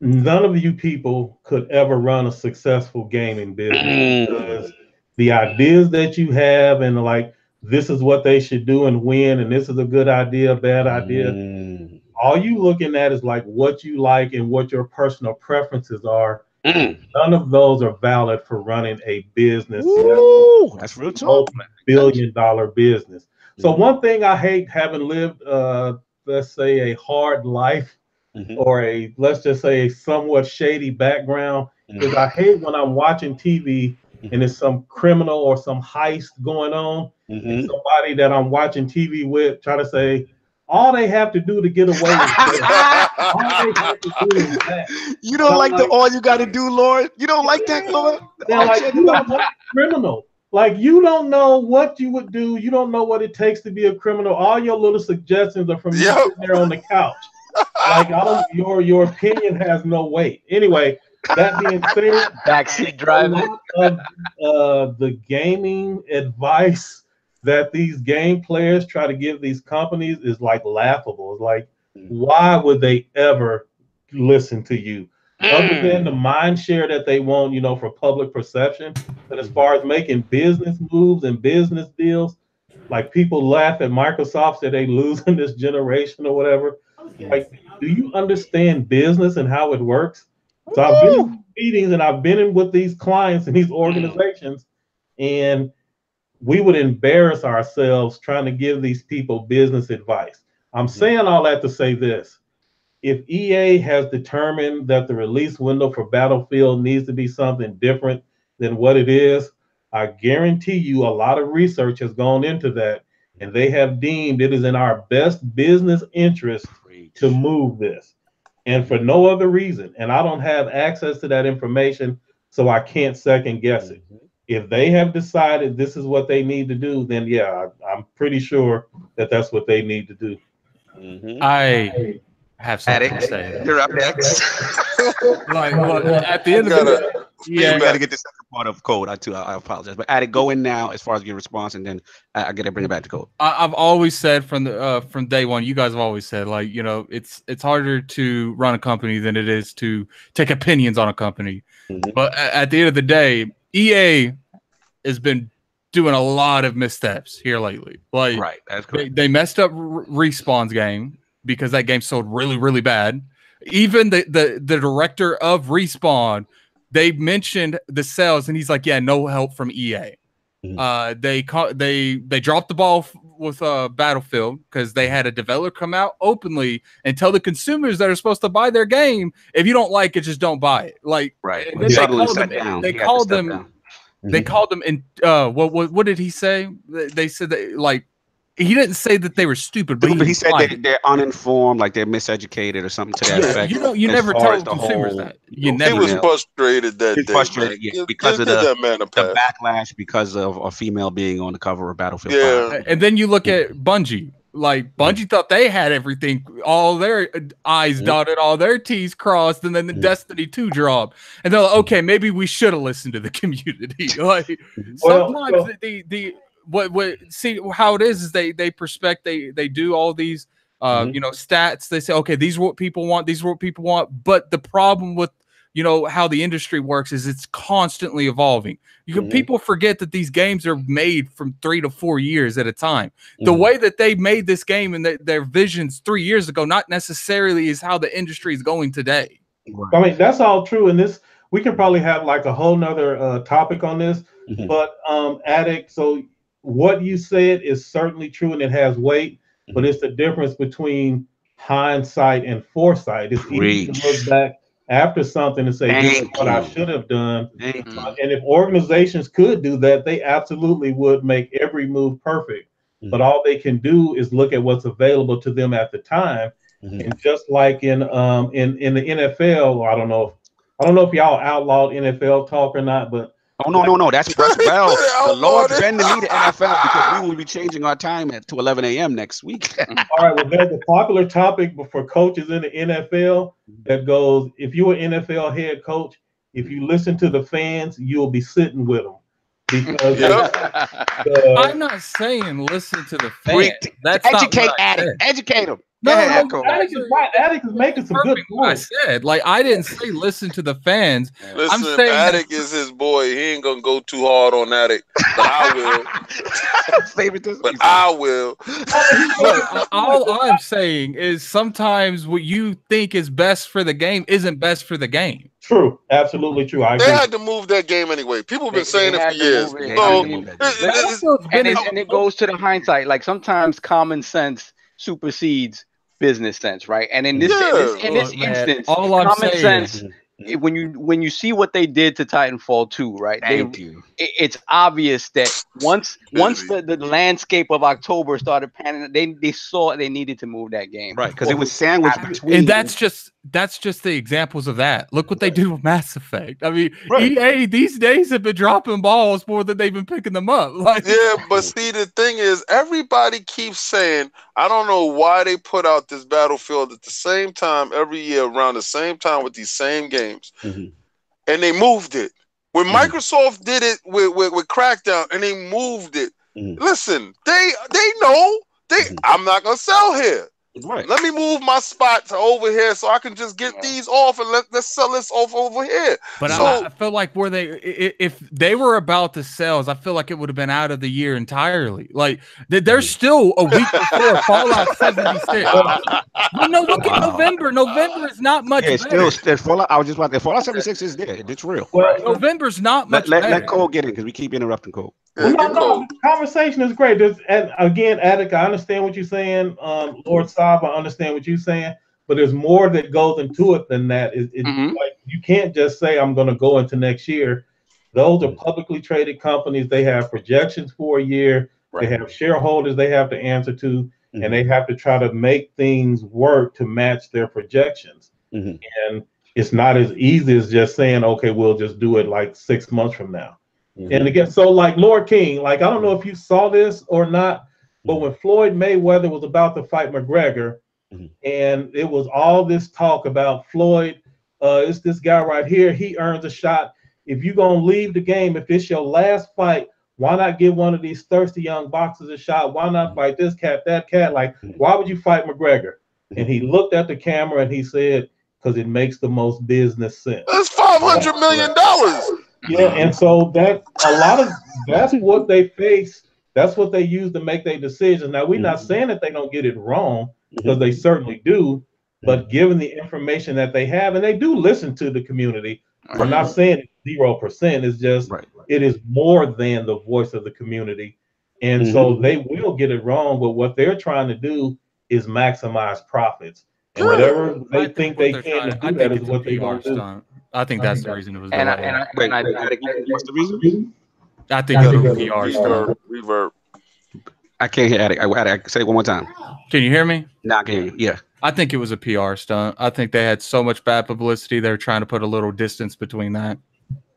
none of you people could ever run a successful gaming business because the ideas that you have and like, this is what they should do and when, and this is a good idea, bad idea. All you looking at is like what you like and what your personal preferences are. None of those are valid for running a business. That's real talk. Billion-dollar business. So one thing I hate, having lived, let's say, a hard life or let's just say a somewhat shady background, is I hate when I'm watching TV and it's some criminal or some heist going on, and somebody that I'm watching TV with try to say, all they have to do to get away is that. All they have to do is that. You don't like the all you got to do, Lord? You don't like that, Lord? Like, you don't like criminal. Like, you don't know what you would do. You don't know what it takes to be a criminal. All your little suggestions are from you sitting there on the couch. Like, your opinion has no weight. Anyway, that being said, backseat driving. The gaming advice that these game players try to give these companies is like laughable. It's like, why would they ever listen to you? Other than the mind share that they want, for public perception. But as far as making business moves and business deals, like people laugh at Microsoft that they losing this generation or whatever. Like, do you understand business and how it works? So I've been in meetings and I've been in with these clients and these organizations, and we would embarrass ourselves trying to give these people business advice. I'm saying all that to say this. If EA has determined that the release window for Battlefield needs to be something different than what it is, I guarantee you a lot of research has gone into that, and they have deemed it is in our best business interest to move this. And for no other reason. And I don't have access to that information, so I can't second guess it. If they have decided this is what they need to do, then yeah, I'm pretty sure that that's what they need to do. I have something to say. You're up next. At the end of it, we got to get the second part of Code. I apologize, but Attic, go in now as far as your response, and then I got to bring it back to Code. I've always said from day one, you guys have always said, like, it's harder to run a company than it is to take opinions on a company. But at the end of the day, EA has been doing a lot of missteps here lately. Like, right, that's correct. They messed up Respawn's game because that game sold really, really bad. Even the director of Respawn, they mentioned the sales, and he's like, "Yeah, no help from EA." They dropped the ball with Battlefield because they had a developer come out openly and tell the consumers that are supposed to buy their game, if you don't like it, just don't buy it. Like, right. They called them. They called them in. What did he say? They said that, like, he didn't say that they were stupid, but he said they're uninformed, like they're miseducated or something to that effect. You never tell consumers that. He was frustrated that day. Frustrated, because of the backlash because of a female being on the cover of Battlefield 5. And then you look at Bungie. Like, Bungie thought they had everything, all their I's dotted, all their T's crossed, and then the Destiny 2 dropped. And they're like, okay, maybe we should have listened to the community. Like, sometimes see how it is they do all these stats. They say, okay, these are what people want, but the problem with how the industry works is it's constantly evolving. People forget that these games are made from 3 to 4 years at a time. The way that they made this game and their visions 3 years ago not necessarily is how the industry is going today. I mean, that's all true. And this, we can probably have like a whole nother topic on this, but Addict, so what you said is certainly true and it has weight, but it's the difference between hindsight and foresight. It's easy to look back after something and say, this is what I should have done. And if organizations could do that, they absolutely would make every move perfect. But all they can do is look at what's available to them at the time. And just like in the NFL, I don't know if y'all outlawed NFL talk or not, but no. That's well. The Lord's bending me to NFL because we will be changing our time to 11 a.m. next week. All right. Well, there's a popular topic for coaches in the NFL that goes, if you're an NFL head coach, if you listen to the fans, you'll be sitting with them. Because I'm not saying listen to the fans. That's educate Addict. Educate them. No, Addict is making some good points. I said, like, I didn't say listen to the fans. Listen, I'm saying Addict is his boy. He ain't gonna go too hard on Addict, but I will. All I'm saying is sometimes what you think is best for the game isn't best for the game. True, absolutely true. I agree. They had to move that game anyway. People have been saying it for years. And it goes to the hindsight. Like, sometimes common sense supersedes business sense, right? And in this instance, common sense. When you see what they did to Titanfall 2, right? It's obvious that once the landscape of October started panning, they saw they needed to move that game, right? Because it was sandwiched between. And that's just the examples of that. Look what they do with Mass Effect. I mean, EA these days have been dropping balls more than they've been picking them up. Like, yeah, but see, the thing is, everybody keeps saying, I don't know why they put out this Battlefield at the same time every year around the same time with these same games. And they moved it. When Microsoft did it with Crackdown and they moved it, listen, they know I'm not gonna sell here. Right. Let me move my spot to over here so I can just get these off and let's sell this off over here. But I feel like if they were about the sales, I feel like it would have been out of the year entirely. Like, there's still a week before Fallout 76. No, look at November. November is not much. Yeah, still Fallout. I was just about to say, Fallout 76 is there. It's real. Well, November's not much. Let Cole get in because we keep interrupting Cole. No, the conversation is great. And again, Attic, I understand what you're saying. Lord Saab, I understand what you're saying. But there's more that goes into it than that. Like, you can't just say, I'm going to go into next year. Those are publicly traded companies. They have projections for a year. Right. They have shareholders they have to answer to. And they have to try to make things work to match their projections. And it's not as easy as just saying, okay, we'll just do it like 6 months from now. And again, so like Lord King, like, I don't know if you saw this or not, but when Floyd Mayweather was about to fight McGregor, and it was all this talk about Floyd, it's this guy right here, he earns a shot. If you're going to leave the game, if it's your last fight, why not give one of these thirsty young boxers a shot? Why not fight this cat, that cat? Like, why would you fight McGregor? And he looked at the camera and he said, because it makes the most business sense. That's $500 million. Yeah, and so that a lot of that's what they face. That's what they use to make their decisions. Now, we're not saying that they don't get it wrong, because they certainly do. But given the information that they have, and they do listen to the community, I'm not saying 0%. It's just it is more than the voice of the community, and so they will get it wrong. But what they're trying to do is maximize profits, and whatever they think they can to do that is what they're going to do. I think that's the reason it was delayed. What's the reason? I think it's a PR stunt. Reverb. I can't hear Attic. I say it one more time. Can you hear me? Nah, I can hear you. Yeah. I think it was a PR stunt. I think they had so much bad publicity. They're trying to put a little distance between that.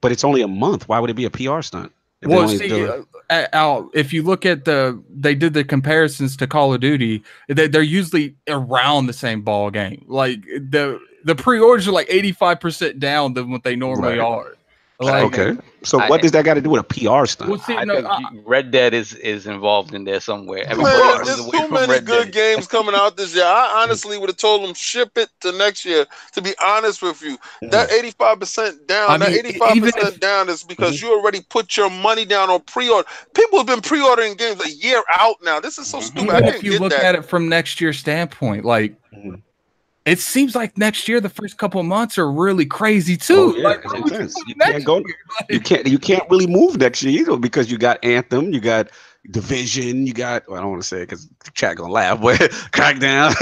But it's only a month. Why would it be a PR stunt? Well, see, Al, if you look at they did the comparisons to Call of Duty. They're usually around the same ball game. Like the pre-orders are like 85% down than what they normally are. Like, okay, so what does that got to do with a PR stunt? Well, see, I think Red Dead is involved in there somewhere. Man, there's too many good games coming out this year. I honestly would have told them ship it to next year. To be honest with you, that 85% down, that 85% down is because you already put your money down on pre-order. People have been pre-ordering games a year out now. This is so stupid. Even if you look at it from next year's standpoint, like. It seems like next year, the first couple of months are really crazy too. You can't really move next year either, because you got Anthem, you got Division, you got, well, I don't want to say it because chat gonna laugh, but Crackdown.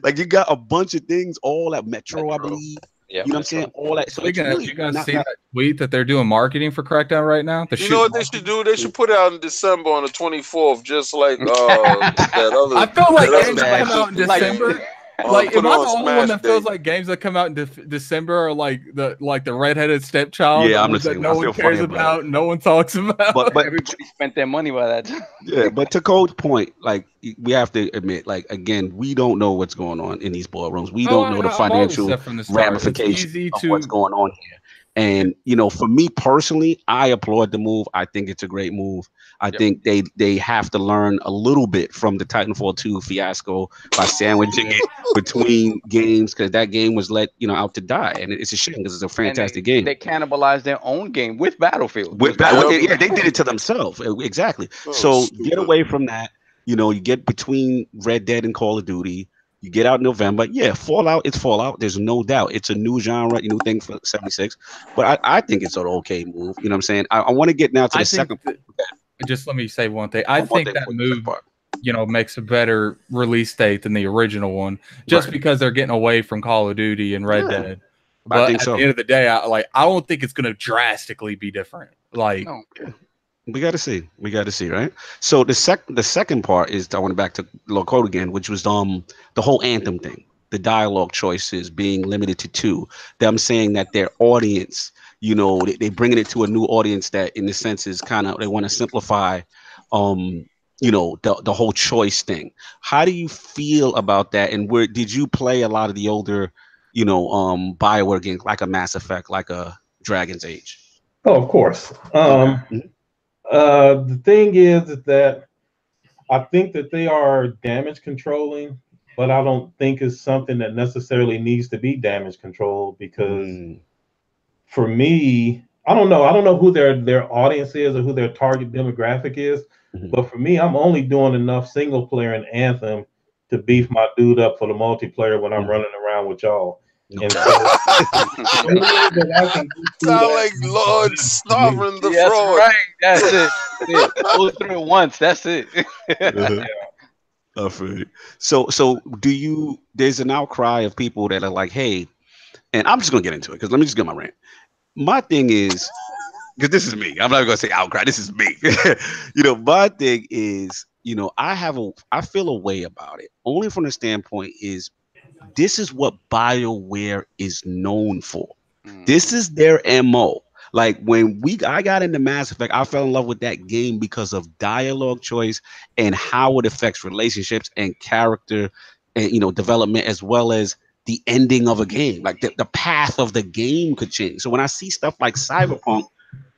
Like, you got a bunch of things, all at Metro, I believe. Yeah, you know what I'm saying? All that. So you guys see that tweet that they're doing marketing for Crackdown right now? You know what they should do? They should put it out in December on the 24th, just like that other. I feel like games come out in December. Like, am I the only one that feels like games that come out in December are like the redheaded stepchild? Yeah, I'm just saying. No one cares about, no one talks about. But everybody spent their money by that time. Yeah, but to Code's point, like, we have to admit, like, again, we don't know what's going on in these boardrooms. We don't know the financial ramifications of what's going on here. And, you know, for me personally, I applaud the move. I think it's a great move. I think they have to learn a little bit from the Titanfall 2 fiasco by sandwiching it between games, because that game was let, out to die. And it's a shame because it's a fantastic game. They cannibalized their own game with Battlefield. They did it to themselves. Exactly. So get away from that. You get between Red Dead and Call of Duty. You get out in November. Yeah, Fallout, it's Fallout. There's no doubt. It's a new genre, new thing for 76. But I think it's an okay move. You know what I'm saying? I want to get now to the second part. Just let me say one thing. I think that move, makes a better release date than the original one, just because they're getting away from Call of Duty and Red Dead. But at the end of the day, I don't think it's going to drastically be different. Like, we got to see. Right? So the second part is, I went back to Lord Code again, which was the whole Anthem thing, the dialogue choices being limited to 2. Them saying that their audience, they bringing it to a new audience that, in a sense, is kind of, they want to simplify, the whole choice thing. How do you feel about that? And where did you play a lot of the older, BioWare games, like a Mass Effect, like a Dragon's Age? Oh, of course. The thing is that I think that they are damage controlling, but I don't think it's something that necessarily needs to be damage controlled, because for me, I don't know who their audience is or who their target demographic is. But for me, I'm only doing enough single player in Anthem to beef my dude up for the multiplayer when I'm running around with y'all. And so, sound like Lord Sovereign the Fraud. Right. That's it. Go through it once. That's it. So there's an outcry of people that are like, hey, and I'm just gonna get into it because let me just get my rant. My thing is, because this is me, I'm not gonna say outcry, this is me. My thing is, I feel a way about it, only from the standpoint is, this is what BioWare is known for. This is their MO. Like, when I got into Mass Effect, I fell in love with that game because of dialogue choice and how it affects relationships and character and, development, as well as the ending of a game. Like, the path of the game could change. So when I see stuff like Cyberpunk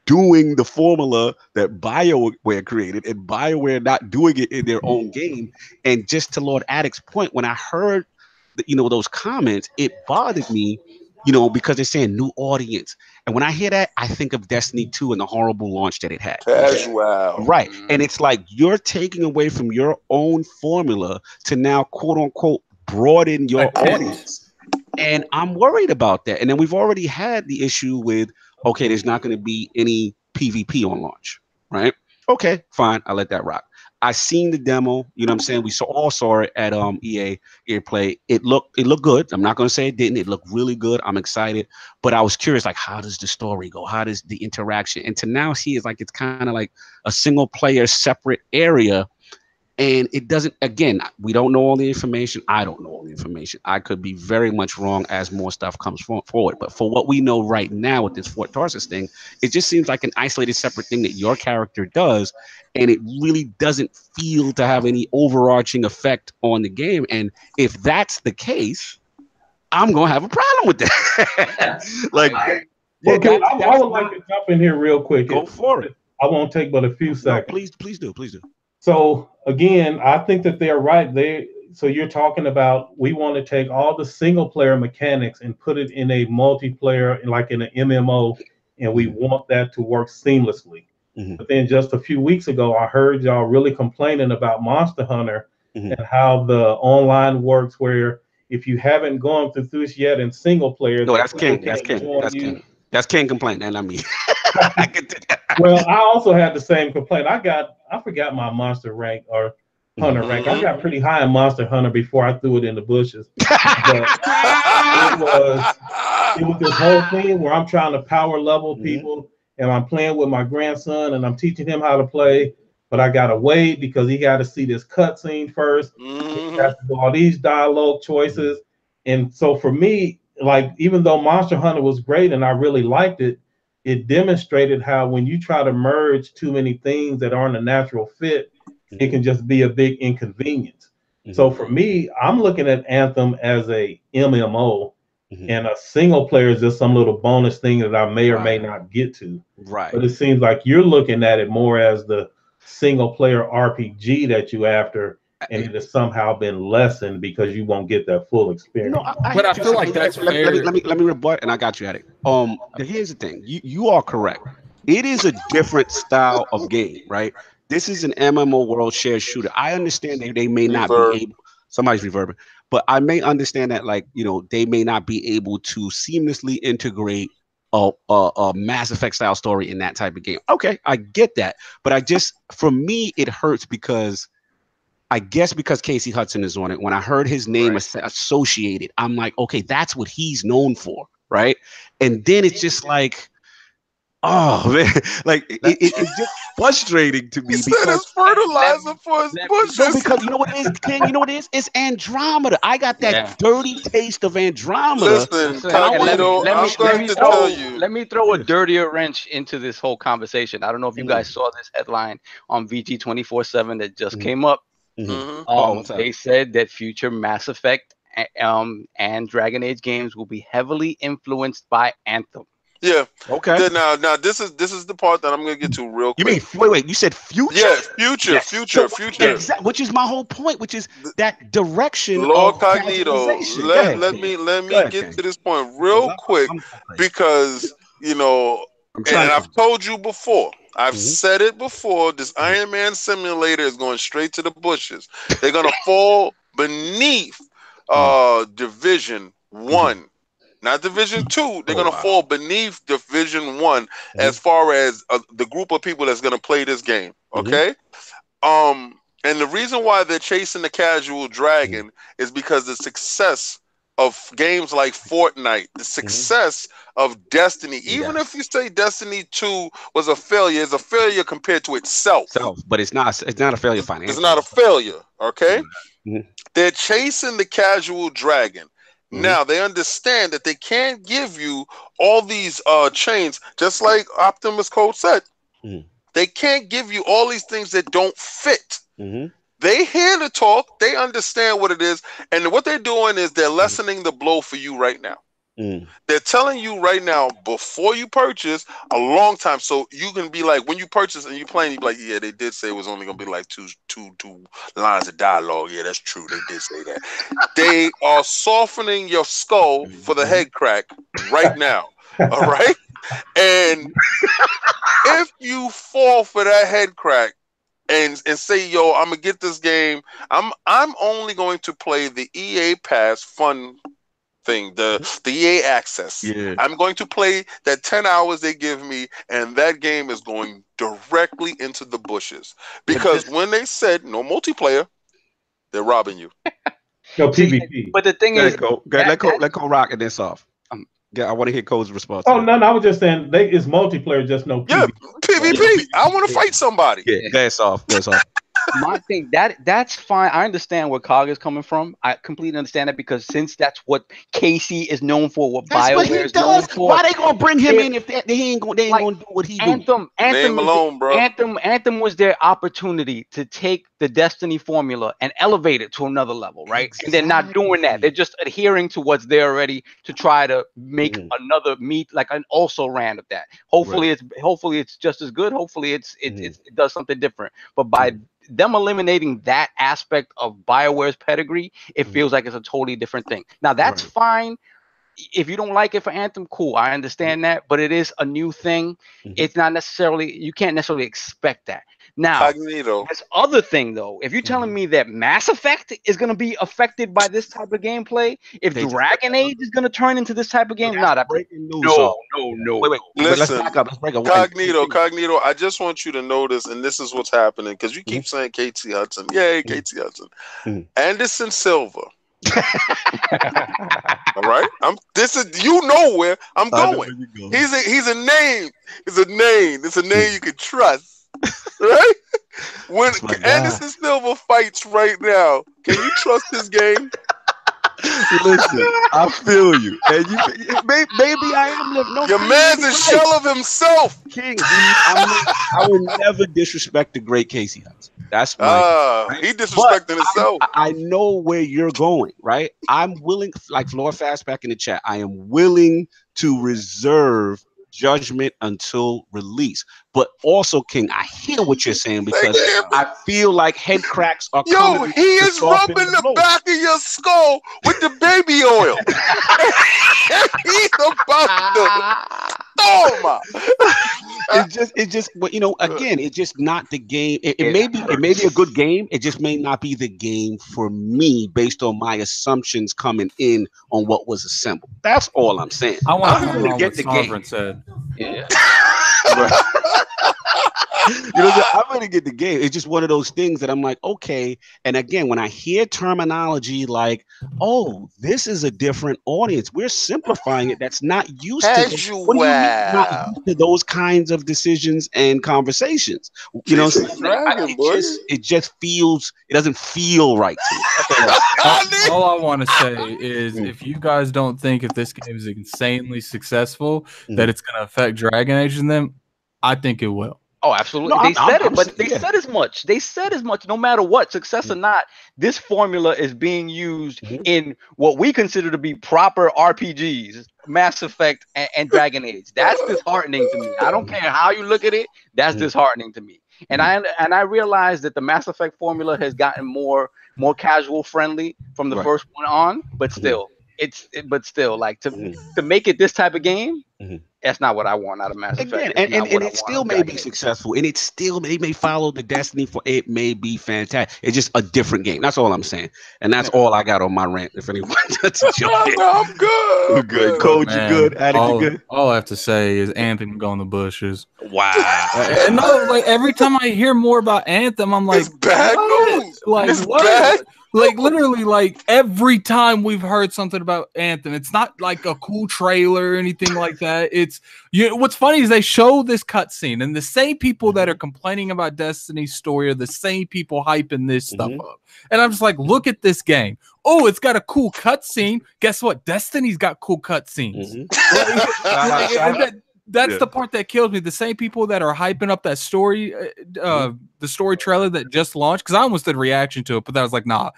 doing the formula that BioWare created and BioWare not doing it in their own game, and just to Lord Addict's point, when I heard those comments, it bothered me you know, because they're saying new audience. And when I hear that, I think of Destiny 2 and the horrible launch that it had. Casual. Right. And it's like you're taking away from your own formula to now, quote unquote, broaden your audience. And I'm worried about that. And then we've already had the issue with, okay, there's not going to be any PvP on launch, right? Okay, fine. I'll let that rock. I seen the demo, you know what I'm saying? We all saw it at EA Play. It looked good. I'm not going to say it didn't. It looked really good. I'm excited. But I was curious, like, how does the story go? How does the interaction? And to now see it's like it's kind of like a single player separate area. And it doesn't, again, we don't know all the information. I don't know all the information. I could be very much wrong as more stuff comes forward. But for what we know right now with this Fort Tarsus thing, it just seems like an isolated separate thing that your character does. And it really doesn't feel to have any overarching effect on the game. And if that's the case, I'm going to have a problem with that. Like, I would like to jump in here real quick. Go for it. I won't take but a few seconds. No, please do. So again, I think that they're right. So you're talking about we want to take all the single player mechanics and put it in a multiplayer, like in an MMO, and we want that to work seamlessly. Mm-hmm. But then just a few weeks ago, I heard y'all really complaining about Monster Hunter and how the online works, where if you haven't gone through this yet in single player, no, that's King. That's King. That's King complaint, and I mean, well, I also had the same complaint. I forgot my monster rank or hunter rank. I got pretty high in Monster Hunter before I threw it in the bushes. But it was this whole thing where I'm trying to power level people, and I'm playing with my grandson, and I'm teaching him how to play. But I gotta wait because he got to see this cutscene first. He has to do all these dialogue choices, and so for me, like, even though Monster Hunter was great and I really liked it, it demonstrated how when you try to merge too many things that aren't a natural fit, it can just be a big inconvenience. So for me, I'm looking at Anthem as a MMO, and a single player is just some little bonus thing that I may or may not get to. Right. But it seems like you're looking at it more as the single player RPG that you after, and it has somehow been lessened because you won't get that full experience. No, I feel like that's fair. Let me rebut, and I got you at it. Here's the thing: you are correct. It is a different style of game, right? This is an MMO world shared shooter. I understand that they may not be able. Somebody's reverbing, but I may understand that, like, you know, they may not be able to seamlessly integrate a Mass Effect style story in that type of game. Okay, I get that, but for me, it hurts because. I guess because Casey Hudson is on it, when I heard his name associated, I'm like, okay, that's what he's known for, right? And then it's just like, oh man, like it's just frustrating to me because it's fertilizer for his bushes. No, because you know what it is, King. You know what it is? It's Andromeda. I got that dirty taste of Andromeda. Listen, let me throw a dirtier wrench into this whole conversation. I don't know if you guys saw this headline on VG 24/7 that just came up. They said that future Mass Effect and Dragon Age games will be heavily influenced by Anthem. Yeah. Okay. Now this is the part that I'm gonna get to real quick. You mean wait? You said future? Yeah, future. Which is my whole point. Which is that direction. Lord Cognito. Let me get to this point real quick because you know, and I've told you before. I've said it before. This Iron Man simulator is going straight to the bushes. They're gonna fall beneath Division 1. Not Division 2. They're going to fall beneath Division 1 as far as the group of people that's going to play this game. Okay? And the reason why they're chasing the casual dragon is because the success of games like Fortnite, the success of Destiny, even if you say Destiny 2 was a failure, it's a failure compared to itself. But it's not a failure financially. It's not a failure, okay? They're chasing the casual dragon. Now they understand that they can't give you all these chains, just like Optimus Code said. They can't give you all these things that don't fit. They hear the talk, they understand what it is, and what they're doing is they're lessening the blow for you right now. They're telling you right now before you purchase a long time, so you can be like, when you purchase and you playing, you be like, yeah, they did say it was only gonna be like two lines of dialogue. Yeah, that's true. They did say that. They are softening your skull for the head crack right now. All right, and if you fall for that head crack and say, yo, I'm gonna get this game, I'm only going to play the EA Pass fun thing, the EA access. Yeah. I'm going to play that 10 hours they give me, and that game is going directly into the bushes. Because when they said no multiplayer, they're robbing you. No PvP. But the thing is, let Cole rock this off. Yeah, I want to hear Cole's response. Oh no, I was just saying it's multiplayer, just no PvP. Yeah, PvP. I want to fight somebody. Yeah, that's off. My thing, that's fine. I understand where Cog is coming from. I completely understand that, because since that's what Casey is known for, what BioWare is known for. Why they gonna bring him in if they ain't gonna do what he do? Anthem was their opportunity to take the Destiny formula and elevate it to another level, right? Exactly. And they're not doing that. They're just adhering to what's there already to try to make another meat, like an also ran of that. Hopefully it's just as good. Hopefully it does something different. But by them eliminating that aspect of BioWare's pedigree, it feels like it's a totally different thing. Now that's fine. If you don't like it for Anthem, cool. I understand that, but it is a new thing. It's not necessarily, you can't necessarily expect that. Now, this other thing though, if you're telling me that Mass Effect is going to be affected by this type of gameplay, if Dragon Age is going to turn into this type of game, no. Wait. Listen, let's break up. Cognito, I just want you to notice, and this is what's happening, because you keep saying KT Hudson. Yay, KT Hudson. Anderson Silva. All right, you know where I'm going. He's a name. It's a name. It's a name you can trust. Right? When Anderson Silva fights right now, can you trust this game? Listen, I feel you. And maybe I am living. No, your man's a shell of himself. King, I will never disrespect the great Casey Hudson. That's my he disrespecting himself. I know where you're going, right? I'm willing, like Floor Fast back in the chat, I am willing to reserve judgment until release. But also, King, I hear what you're saying, because I feel like head cracks are coming. He is rubbing the back of your skull with the baby oil. He's about to It's just, but again, it's just not the game. It may be a good game. It just may not be the game for me based on my assumptions coming in on what was assembled. That's all I'm saying. I'm going to get the game. Said. Yeah. I'm going to get the game. It's just one of those things that I'm like, okay. And again, when I hear terminology like, oh, this is a different audience, we're simplifying it. That's not used not used to those kinds of decisions and conversations. It just feels, it doesn't feel right to me. All I want to say is, if you guys don't think if this game is insanely successful that it's going to affect Dragon Age in them, I think it will. Oh, absolutely. They said as much. They said as much. No matter what, success or not, this formula is being used in what we consider to be proper RPGs, Mass Effect and Dragon Age. That's disheartening to me. I don't care how you look at it. That's disheartening to me. And I realize that the Mass Effect formula has gotten more casual friendly from the first one on, but still, like to make it this type of game. That's not what I want out of Mass Effect. And it still may be successful, and it may follow the Destiny for it may be fantastic. It's just a different game. That's all I'm saying, and that's all I got on my rant. If anyone wants to jump in, I'm good. We're good. Code, you good? Addict, you good? All I have to say is Anthem go in the bushes. Wow. And like every time I hear more about Anthem, I'm like, it's bad news. Like it's what? Bad. Like literally, like every time we've heard something about Anthem, it's not like a cool trailer or anything like that. It's what's funny is they show this cutscene, and the same people that are complaining about Destiny's story are the same people hyping this stuff up. And I'm just like, look at this game. Oh, it's got a cool cutscene. Guess what? Destiny's got cool cutscenes. that's the part that kills me. The same people that are hyping up that story, the story trailer that just launched, because I almost did a reaction to it, but I was like, nah,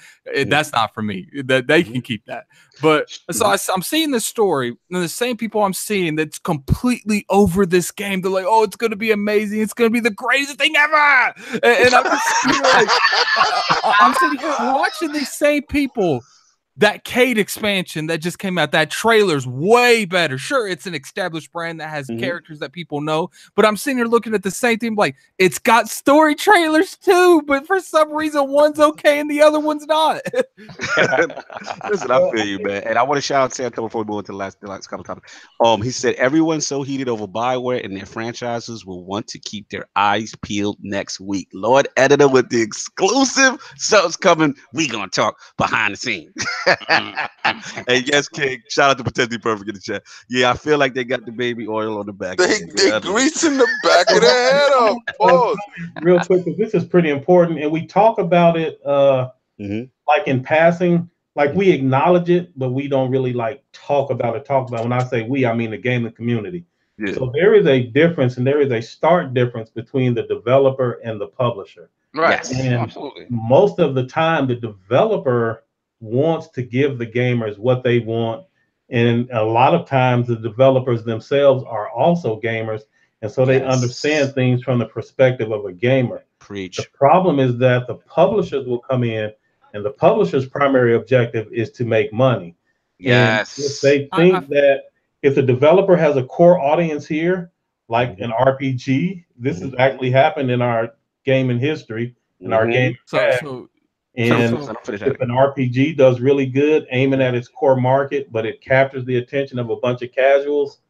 that's not for me. That they can keep that. But so I'm seeing this story, and the same people I'm seeing that's completely over this game. They're like, oh, it's going to be amazing. It's going to be the greatest thing ever. And I'm just sitting here, like, I'm sitting here watching these same people. That Cade expansion that just came out, that trailer's way better. Sure, it's an established brand that has characters that people know, but I'm sitting here looking at the same thing like, it's got story trailers too, but for some reason one's okay and the other one's not. Listen, I feel you, man. And I want to shout out to Anthem before we move into the last couple of topics. He said, everyone's so heated over Bioware and their franchises will want to keep their eyes peeled next week. Lord Editor with the exclusive. Something's coming. We gonna talk behind the scenes. And yes, King, shout out to Potentially Perfect in the chat. Yeah, I feel like they got the baby oil on the back. They greasing the back of their head up. Pause. Real quick, because this is pretty important, and we talk about it like in passing, like we acknowledge it, but we don't really like talk about it. When I say we, I mean the gaming community. Yeah. So there is a difference, and there is a stark difference between the developer and the publisher. Right. And absolutely. Most of the time, the developer wants to give the gamers what they want, and a lot of times the developers themselves are also gamers, and so they understand things from the perspective of a gamer. Preach. The problem is that the publishers will come in, and the publisher's primary objective is to make money. Yes. And if they think that if the developer has a core audience here, like an RPG, this has actually happened in our gaming history, in our game. And if an RPG does really good, aiming at its core market, but it captures the attention of a bunch of casuals,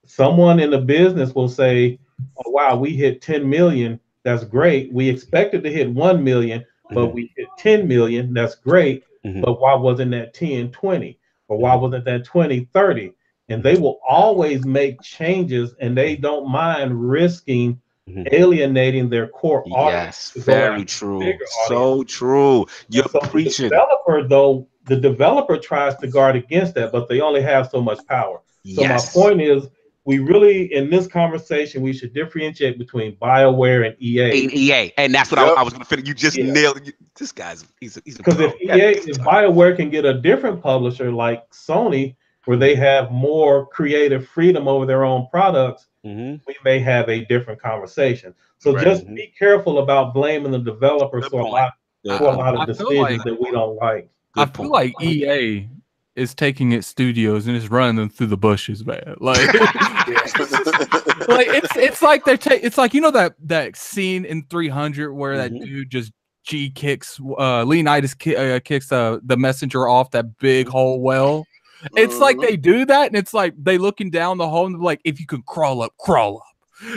someone in the business will say, oh, wow, we hit 10 million. That's great. We expected to hit 1 million, but we hit 10 million. That's great. But why wasn't that 10, 20? Or why wasn't that 20, 30? And they will always make changes, and they don't mind risking alienating their core audience. Yes, very true. So true. You're preaching. The developer tries to guard against that, but they only have so much power. So my point is, we really, in this conversation, we should differentiate between BioWare and EA. And that's what I was going to finish. You just nailed it. This guy's he's because if BioWare can get a different publisher like Sony, where they have more creative freedom over their own products, we may have a different conversation. So just be careful about blaming the developers for a lot of decisions that we don't like. I feel like EA is taking its studios and is running them through the bushes, man. Like, it's like it's like, you know, that scene in 300 where that dude just kicks Leonidas kicks the messenger off that big whole well. It's like they do that, and it's like they looking down the hole and like, if you can crawl up.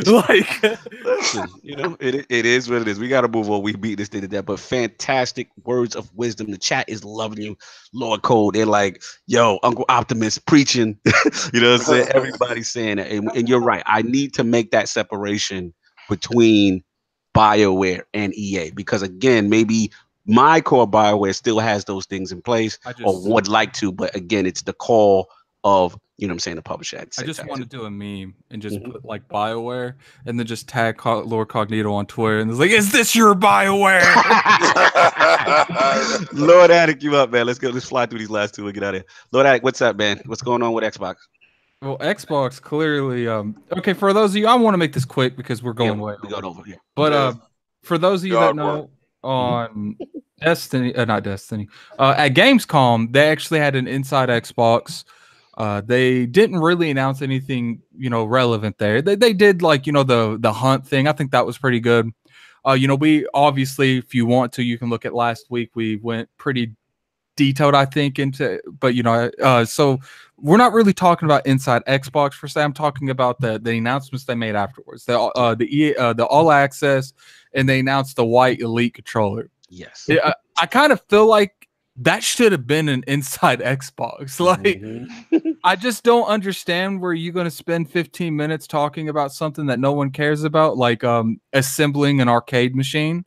Like, listen, you know, it is what it is. We got to move on. We beat this thing to death, but fantastic words of wisdom. The chat is loving you, Lord Cole. They're like, yo, Uncle Optimus preaching. You know what I'm saying? Everybody's saying it, and you're right. I need to make that separation between BioWare and EA, because again, maybe my core BioWare still has those things in place or would like to, but again, it's the call of, you know what I'm saying, the publisher. I just want to do a meme and just put like BioWare and then just tag Lord Cognito on Twitter and it's like, is this your BioWare? Lord Attic, you up, man. Let's fly through these last two and get out of here. Lord Attic, what's up, man? What's going on with Xbox? Well, Xbox clearly, okay, for those of you, I want to make this quick because we're going way over here. But for those of you that know, on Destiny, not Destiny, at Gamescom, they actually had an Inside Xbox. They didn't really announce anything, you know, relevant there. They did, like, you know, the hunt thing. I think that was pretty good. You know, we obviously, if you want to, you can look at last week. We went pretty detailed, I think, into, but you know, so we're not really talking about Inside Xbox for say. I'm talking about the announcements they made afterwards. The All Access, and they announced the white Elite controller. Yes, I kind of feel like that should have been an Inside Xbox. Like, I just don't understand where you're going to spend 15 minutes talking about something that no one cares about, like assembling an arcade machine.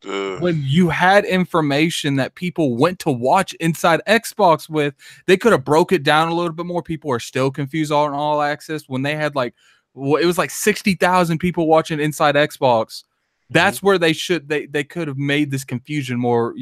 when you had information that people went to watch Inside Xbox with, they could have broke it down a little bit more. People are still confused on All Access when they had like, it was like 60,000 people watching Inside Xbox. That's where they could have made this confusion more,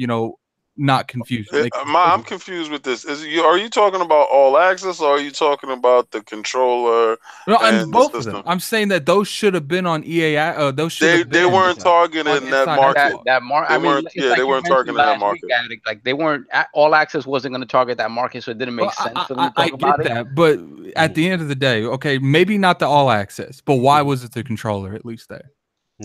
not confusing. I'm confused with this. Are you talking about All Access, or are you talking about the controller? No, and both of them. I'm saying that those should have been on EA. Those should they weren't targeting that market. They weren't targeting that market. Like they weren't. All Access wasn't going to target that market, so it didn't make sense for them to talk about it. I get that, but at the end of the day, okay, maybe not the All Access, but why was it the controller at least there?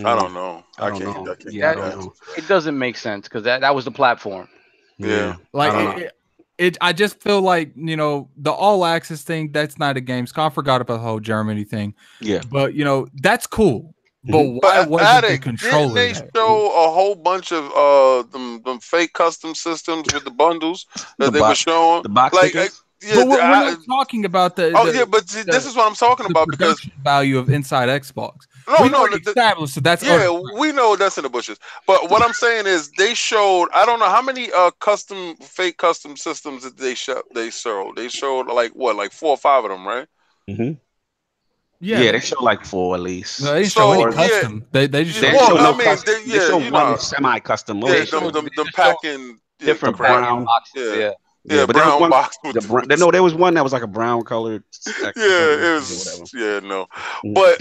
I don't know. I don't know. It doesn't make sense because that was the platform. Yeah, like I just feel like the All Access thing. That's not a Gamescom. I forgot about the whole Germany thing. Yeah, but that's cool. But why wasn't the controller? Didn't they show a whole bunch of them fake custom systems with the bundles that they were showing? The box tickets? But we're not talking about this is what I'm talking about because value of Inside Xbox. Established, so that's we know that's in the bushes. But what I'm saying is they showed. I don't know how many fake custom systems that they showed. They showed like 4 or 5 of them, right? Mm-hmm. Yeah, they show like 4 at least. No, they show any custom. They just show they show one semi-custom. Yeah, them packing different brown boxes. Yeah, but brown box. There was one that was like a brown colored. It was. Yeah, no. But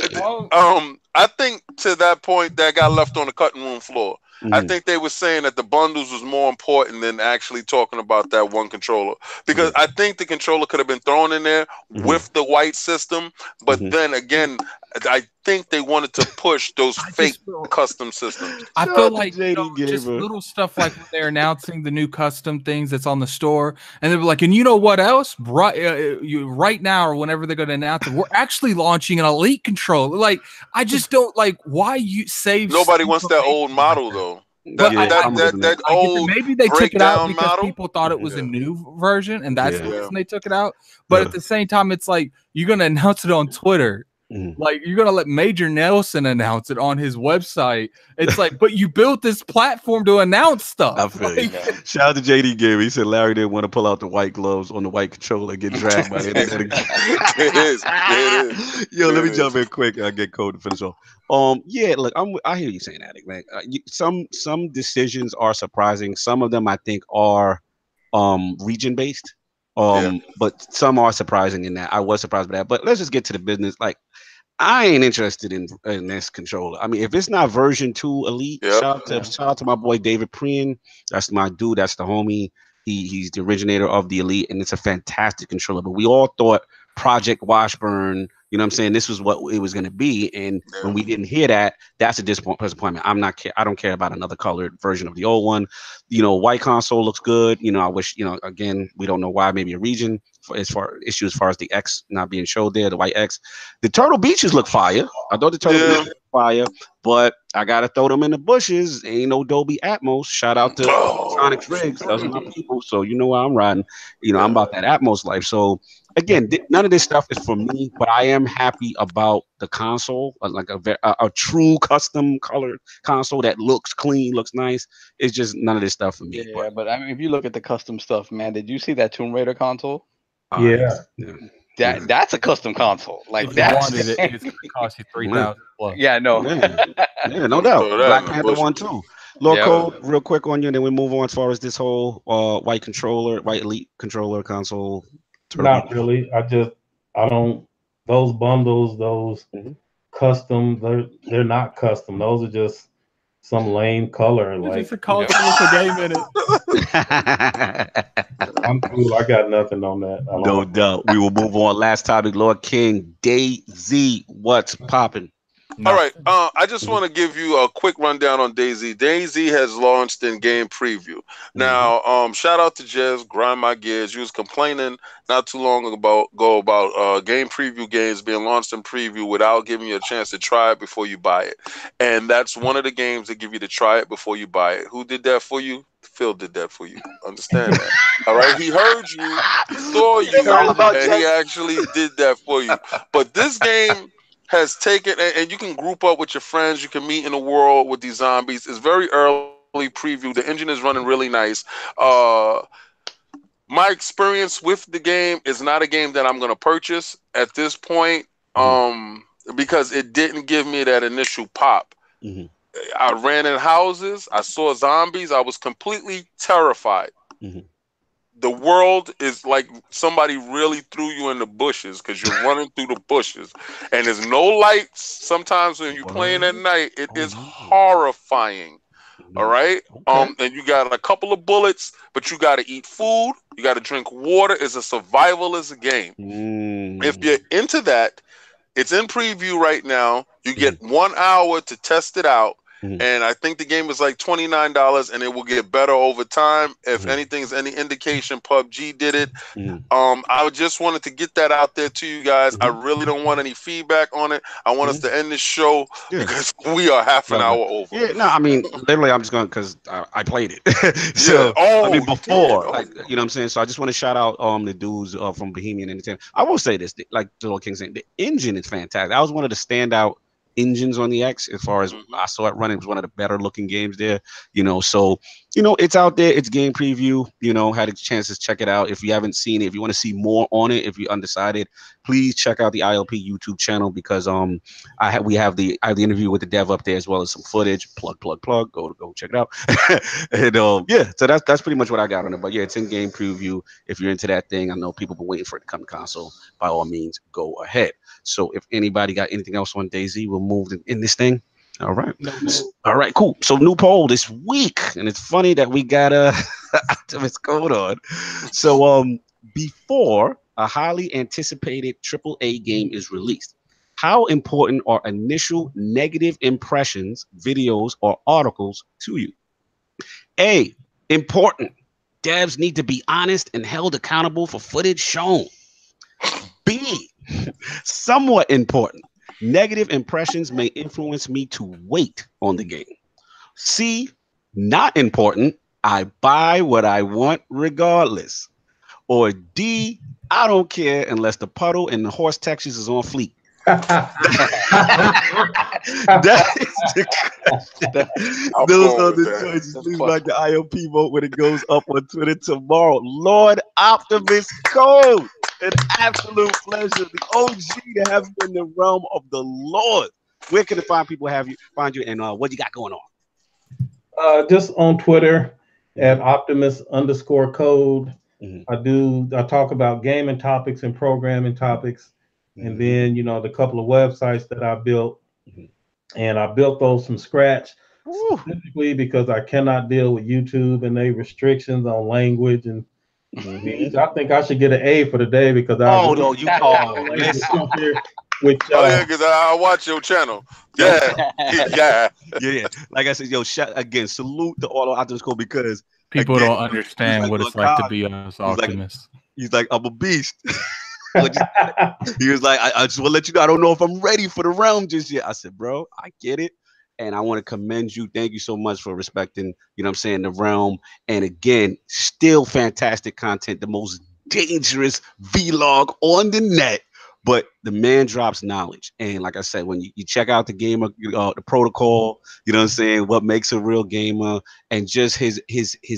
I think to that point that got left on the cutting room floor. I think they were saying that the bundles was more important than actually talking about that one controller, because I think the controller could have been thrown in there with the white system, but then again, I think they wanted to push those fake custom systems. I feel like just little stuff like when they're announcing the new custom things that's on the store, and they're like, and you know what else? Right now, or whenever they're going to announce it, we're actually launching an Elite controller. Like, I just don't like why you save. Nobody wants that old model though. That old maybe they took it out because people thought it was a new version, and that's the reason they took it out. But at the same time, it's like you're going to announce it on Twitter. Like, you're gonna let Major Nelson announce it on his website. It's like, but you built this platform to announce stuff. I feel you. Shout out to JD Gamer. He said Larry didn't want to pull out the white gloves on the white controller and get dragged by the internet again. It is. Yo, let me jump in quick. I get Code to finish off. Look, I hear you saying that, man. Some decisions are surprising. Some of them I think are region based. But some are surprising in that. I was surprised by that. But let's just get to the business. Like, I ain't interested in this controller. I mean, if it's not version 2 Elite, shout out to my boy David Prien. That's my dude. That's the homie. He's the originator of the Elite, and it's a fantastic controller. But we all thought Project Washburn, you know what I'm saying, this was what it was going to be. And when we didn't hear that, that's a disappointment. I don't care about another colored version of the old one. White console looks good. I wish, again, we don't know why, maybe a region as far as the X not being showed there, the white X. The Turtle Beaches look fire. I thought the Turtle Beaches look fire, but I got to throw them in the bushes. Ain't no Dolby Atmos. Shout out to Sonic Riggs. Those are my people. So you know where I'm riding. I'm about that Atmos life. So again, none of this stuff is for me, but I am happy about the console, like a true custom colored console that looks clean, looks nice. It's just none of this stuff for me. Yeah, but I mean, if you look at the custom stuff, man, did you see that Tomb Raider console? That's a custom console. Like, if you wanted it, it's going to cost you $3,000 plus. Yeah, no. Yeah, no doubt. Black Panther 1 too. Lord Code, real quick on you, and then we move on as far as this whole white Elite controller console. Not really. I don't. Those bundles, those custom, they're not custom. Those are just some lame color. It's just a color with a game in it. I'm cool. I got nothing on that. No doubt. We will move on. Last topic, Lord King, DayZ. What's popping? All right. I just want to give you a quick rundown on DayZ. DayZ has launched in game preview. Now, shout out to Jez, Grind My Gears. You was complaining not too long ago about game preview games being launched in preview without giving you a chance to try it before you buy it. And that's one of the games that give you to try it before you buy it. Who did that for you? Phil did that for you. Understand that. All right. He heard you, he saw you, and he actually did that for you. But this game has taken, and you can group up with your friends, you can meet in the world with these zombies. It's very early preview. The engine is running really nice. My experience with the game is not a game that I'm going to purchase at this point, because it didn't give me that initial pop. I ran in houses. I saw zombies. I was completely terrified. The world is like somebody really threw you in the bushes because you're running through the bushes, and there's no lights. Sometimes when you're playing at night, it is horrifying. All right. And you got a couple of bullets, but you got to eat food. You got to drink water. It's a survivalist game. If you're into that, it's in preview right now. You get 1 hour to test it out. And I think the game is like $29, and it will get better over time. If anything's any indication, PUBG did it. I just wanted to get that out there to you guys. I really don't want any feedback on it. I want us to end this show because we are half an hour over. Yeah, no, I mean, literally, I'm just going because I played it. So, I mean, before, like, you know what I'm saying? So I just want to shout out the dudes from Bohemian Entertainment. I will say this, like Joel King saying, the engine is fantastic. That was one of the standout engines on the X as far as I saw it running. It was one of the better looking games there, so it's out there. It's game preview, had a chance to check it out. If you haven't seen it, if you want to see more on it, if you're undecided, please check out the ILP YouTube channel, because I have the interview with the dev up there, as well as some footage. Plug, go check it out. And so that's pretty much what I got on it. But yeah, it's in game preview. If you're into that thing, I know people have been waiting for it to come to console. By all means, go ahead. So if anybody got anything else on DayZ, we'll move in this thing. All right. All right, cool. So new poll this week. And it's funny that we got Optimus code on. So before a highly anticipated AAA game is released, how important are initial negative impressions, videos, or articles to you? A, important. Devs need to be honest and held accountable for footage shown. B, somewhat important. Negative impressions may influence me to wait on the game. C, not important. I buy what I want regardless. Or D, I don't care unless the puddle and the horse textures is on fleek. That is the question. Those are the choices. Please like the ILP vote when it goes up on Twitter tomorrow. Lord Optimus Code. An absolute pleasure. The OG to have you in the realm of the Lord. Where can the find you, and what you got going on? Just on Twitter at Optimus_code. I talk about gaming topics and programming topics. And then, the couple of websites that I built, and I built those from scratch, specifically because I cannot deal with YouTube and their restrictions on language. And I think I should get an A for the day because because I watch your channel. Yeah. Like I said, salute to all of Optimus Code, because people don't understand what it's like to be an Optimus. He's like, I'm a beast. He was like, I just want to let you know, I don't know if I'm ready for the realm just yet. I said, bro, I get it. And I want to commend you. Thank you so much for respecting, the realm. And again, still fantastic content, the most dangerous vlog on the net. But the man drops knowledge. And like I said, when you check out the gamer, the protocol, what makes a real gamer, and just his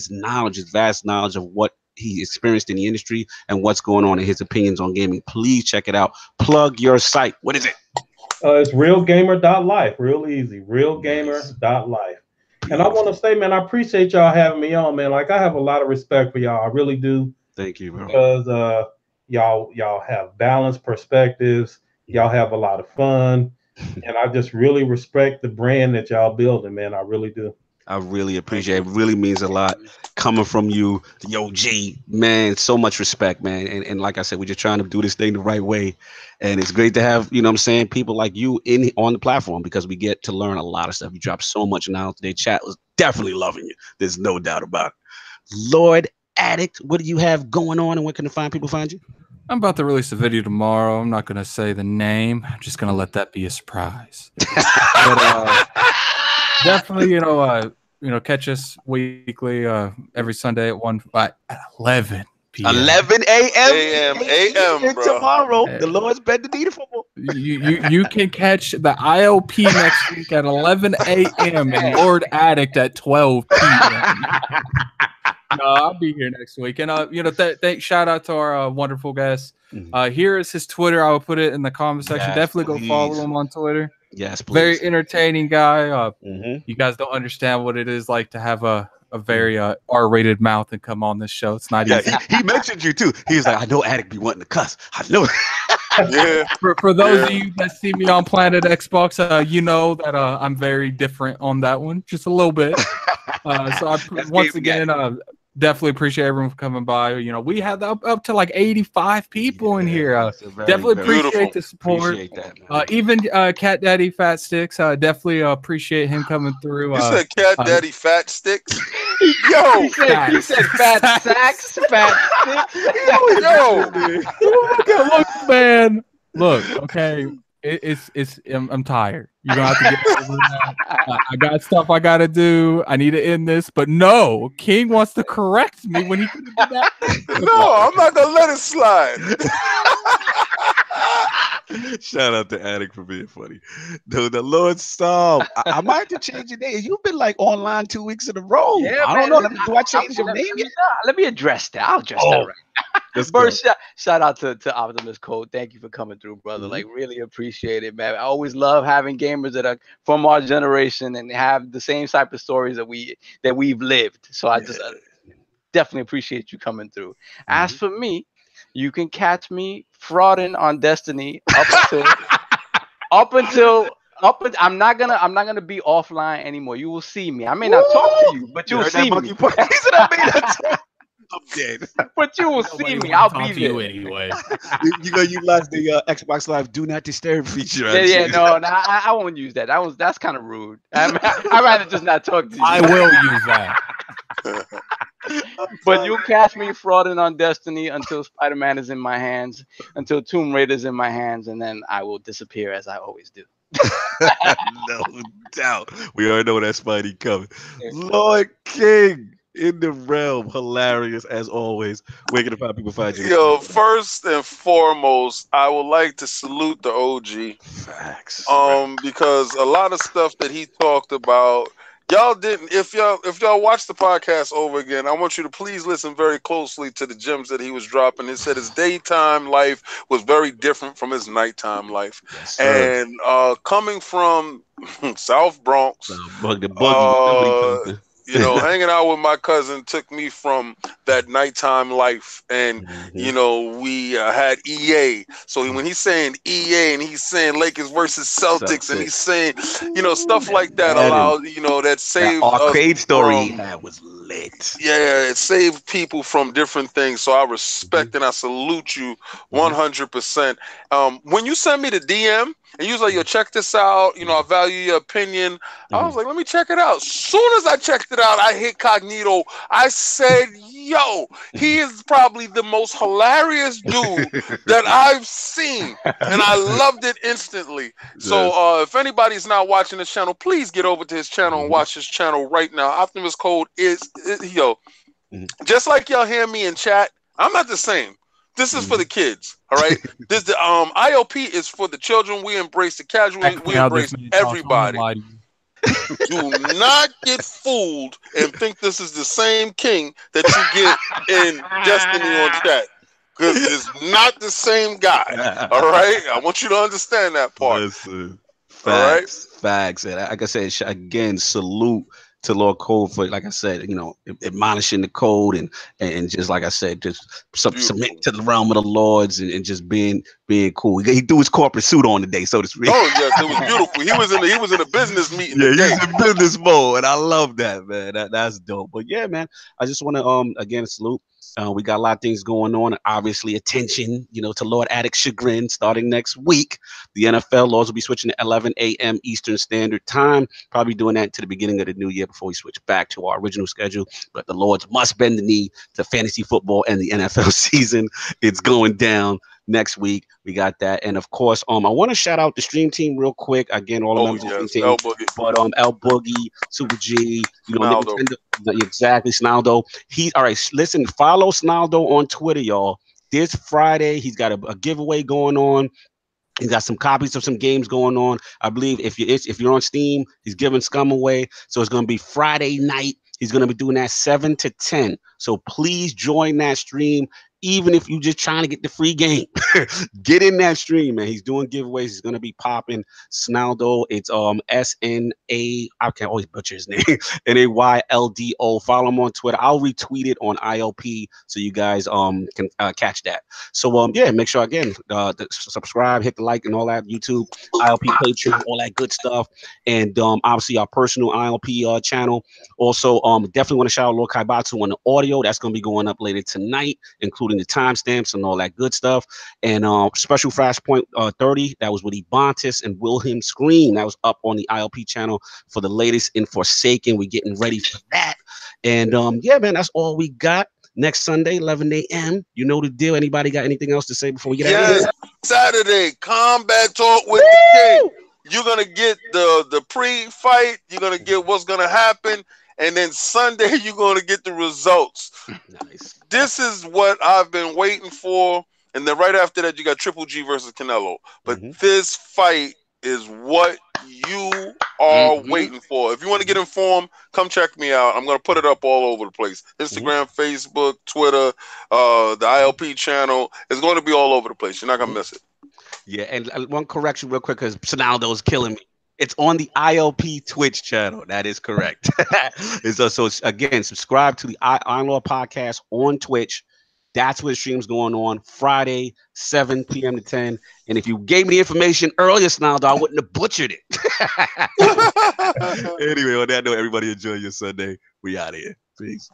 knowledge, his vast knowledge of what he experienced in the industry and what's going on, and his opinions on gaming. Please check it out. Plug your site. What is it? It's realgamer.life. Real easy. Realgamer.life. And I want to say, man, I appreciate y'all having me on, man. Like, I have a lot of respect for y'all. I really do. Thank you, bro. Because y'all have balanced perspectives. Y'all have a lot of fun. And I just really respect the brand that y'all building, man. I really do. I really appreciate it. It really means a lot coming from you, the OG, man. So much respect, man. And like I said, we're just trying to do this thing the right way. And it's great to have, people like you on the platform, because we get to learn a lot of stuff. You drop so much knowledge today. Chat was definitely loving you. There's no doubt about it. Lord Addict, what do you have going on, and where can people find you? I'm about to release a video tomorrow. I'm not going to say the name. I'm just going to let that be a surprise. But, definitely, catch us weekly every Sunday at 11 p.m. 11 a.m. a.m., bro. Tomorrow, the Lord's bend the knee to football. You can catch the ILP next week at 11 a.m. and Lord Addict at 12 p.m. No, I'll be here next week. And shout out to our wonderful guest. Here is his Twitter. I will put it in the comment section. Yes, Definitely please. go follow him on Twitter. Yes, please. Very entertaining guy. You guys don't understand what it is like to have a very R-rated mouth and come on this show. It's not easy. He mentioned you too. He's like, I know Addict be wanting to cuss. I know. Yeah. For those of you that see me on Planet Xbox, you know that I'm very different on that one, just a little bit. So once again, definitely appreciate everyone for coming by. We had up to like 85 people in here. Definitely appreciate the support. Appreciate that, even Cat Daddy Fat Sticks, definitely appreciate him coming through. You said Cat Daddy Fat Sticks? Yo! He said fat sacks, fat sticks. Yo! Look, man. Look, okay. I'm tired. You're gonna have to get over that. I got stuff I gotta do. I need to end this, but no, King wants to correct me when he could do that. No, I'm not gonna let it slide. Shout out to Addict for being funny. Dude, the Lord Psalm. I might have to change your name. You've been like online 2 weeks in a row. Yeah, I don't know. Do I change your name yet? Let me address that. I'll address that right. First, shout out to Optimus Code. Thank you for coming through, brother. Like, really appreciate it, man. I always love having gamers that are from our generation and have the same type of stories that we've lived. So I just definitely appreciate you coming through. As for me, you can catch me frauding on Destiny up until I'm not gonna be offline anymore. You will see me. I may not talk to you, but you'll see me. But you will see me. I'll be there anyway. You're gonna utilize the Xbox Live Do Not Disturb feature. No, I won't use that. That's kind of rude. I'd rather just not talk to you. I will use that. But you'll catch me frauding on Destiny until Spider-Man is in my hands, until Tomb Raider is in my hands, and then I will disappear as I always do. No doubt. We already know that Spidey coming. Lord King in the realm, hilarious as always. Where can people find you? Yo, first and foremost, I would like to salute the OG. Facts. Because a lot of stuff that he talked about, y'all didn't. If y'all watch the podcast over again, I want you to please listen very closely to the gems that he was dropping. He said his daytime life was very different from his nighttime life. Yes, and coming from South Bronx, hanging out with my cousin took me from that nighttime life, and we had EA. So when he's saying EA and he's saying Lakers versus Celtics, and he's saying stuff like that, that saved that arcade story from, he had was lit. Yeah, it saved people from different things. So I respect and I salute you 100%. When you send me the DM and you was like, yo, check this out, I value your opinion. I was like, let me check it out. Soon as I checked it out, I hit Cognito. I said, yo, he is probably the most hilarious dude that I've seen. And I loved it instantly. So if anybody's not watching this channel, please get over to his channel and watch his channel right now. Optimus Code is just like y'all hear me in chat, I'm not the same. This is for the kids, all right? This the ILP is for the children. We embrace the casual. We embrace everybody. Do not get fooled and think this is the same king that you get in Destiny on chat, because it's not the same guy. All right, I want you to understand that part. Listen, facts. And like I said, again, salute to Lord Code for, like I said, admonishing the code and just like I said, just submit to the realm of the lords and just being cool. He threw his corporate suit on today, so to speak. Oh yes, it was beautiful. He was in a business meeting. Yeah, he was in business mode, and I love that, man. That's dope. But yeah, man, I just want to again salute. We got a lot of things going on. Obviously, attention, to Lord Addict's chagrin. Starting next week, the NFL laws will be switching to 11 a.m. Eastern Standard Time. Probably doing that to the beginning of the new year before we switch back to our original schedule. But the Lords must bend the knee to fantasy football and the NFL season. It's going down. next week. We got that. And of course, I want to shout out the stream team real quick. Again, all the members of the stream team. But El Boogie, Super G, Nintendo, exactly, Snaldo. All right, listen, follow Snaldo on Twitter, y'all. This Friday, he's got a giveaway going on. He's got some copies of some games going on. I believe if you're on Steam, he's giving Scum away. So it's going to be Friday night. He's going to be doing that 7 to 10. So please join that stream. Even if you're just trying to get the free game, get in that stream, man. He's doing giveaways. He's going to be popping. Snaldo. It's SNA. I can't always butcher his name. NAYLDO. Follow him on Twitter. I'll retweet it on ILP so you guys can catch that. So yeah, make sure again subscribe, hit the like and all that. YouTube, ILP Patreon, all that good stuff, and obviously our personal ILP channel. Also, definitely want to shout out Lord Kaibatsu on the audio. That's going to be going up later tonight, including the timestamps and all that good stuff. And special Flashpoint 30, that was with Ebontis and Wilhelm Scream. That was up on the ILP channel for the latest in Forsaken. We're getting ready for that. And yeah, man, that's all we got. Next Sunday, 11 a.m. You know the deal. Anybody got anything else to say before we get out of here? Saturday, Combat Talk with the King. You're going to get the pre-fight. You're going to get what's going to happen. And then Sunday, you're going to get the results. Nice. This is what I've been waiting for. And then right after that, you got Triple G versus Canelo. But this fight is what you are waiting for. If you want to get informed, come check me out. I'm going to put it up all over the place. Instagram, Facebook, Twitter, the ILP channel. It's going to be all over the place. You're not going to miss it. Yeah, and one correction real quick because Sonaldo's killing me. It's on the ILP Twitch channel. That is correct. So again, subscribe to the Iron Law podcast on Twitch. That's where the stream's going on Friday, 7 p.m. to 10. And if you gave me the information earlier, Sonaldo, I wouldn't have butchered it. Anyway, on that note, everybody enjoy your Sunday. We out of here. Peace.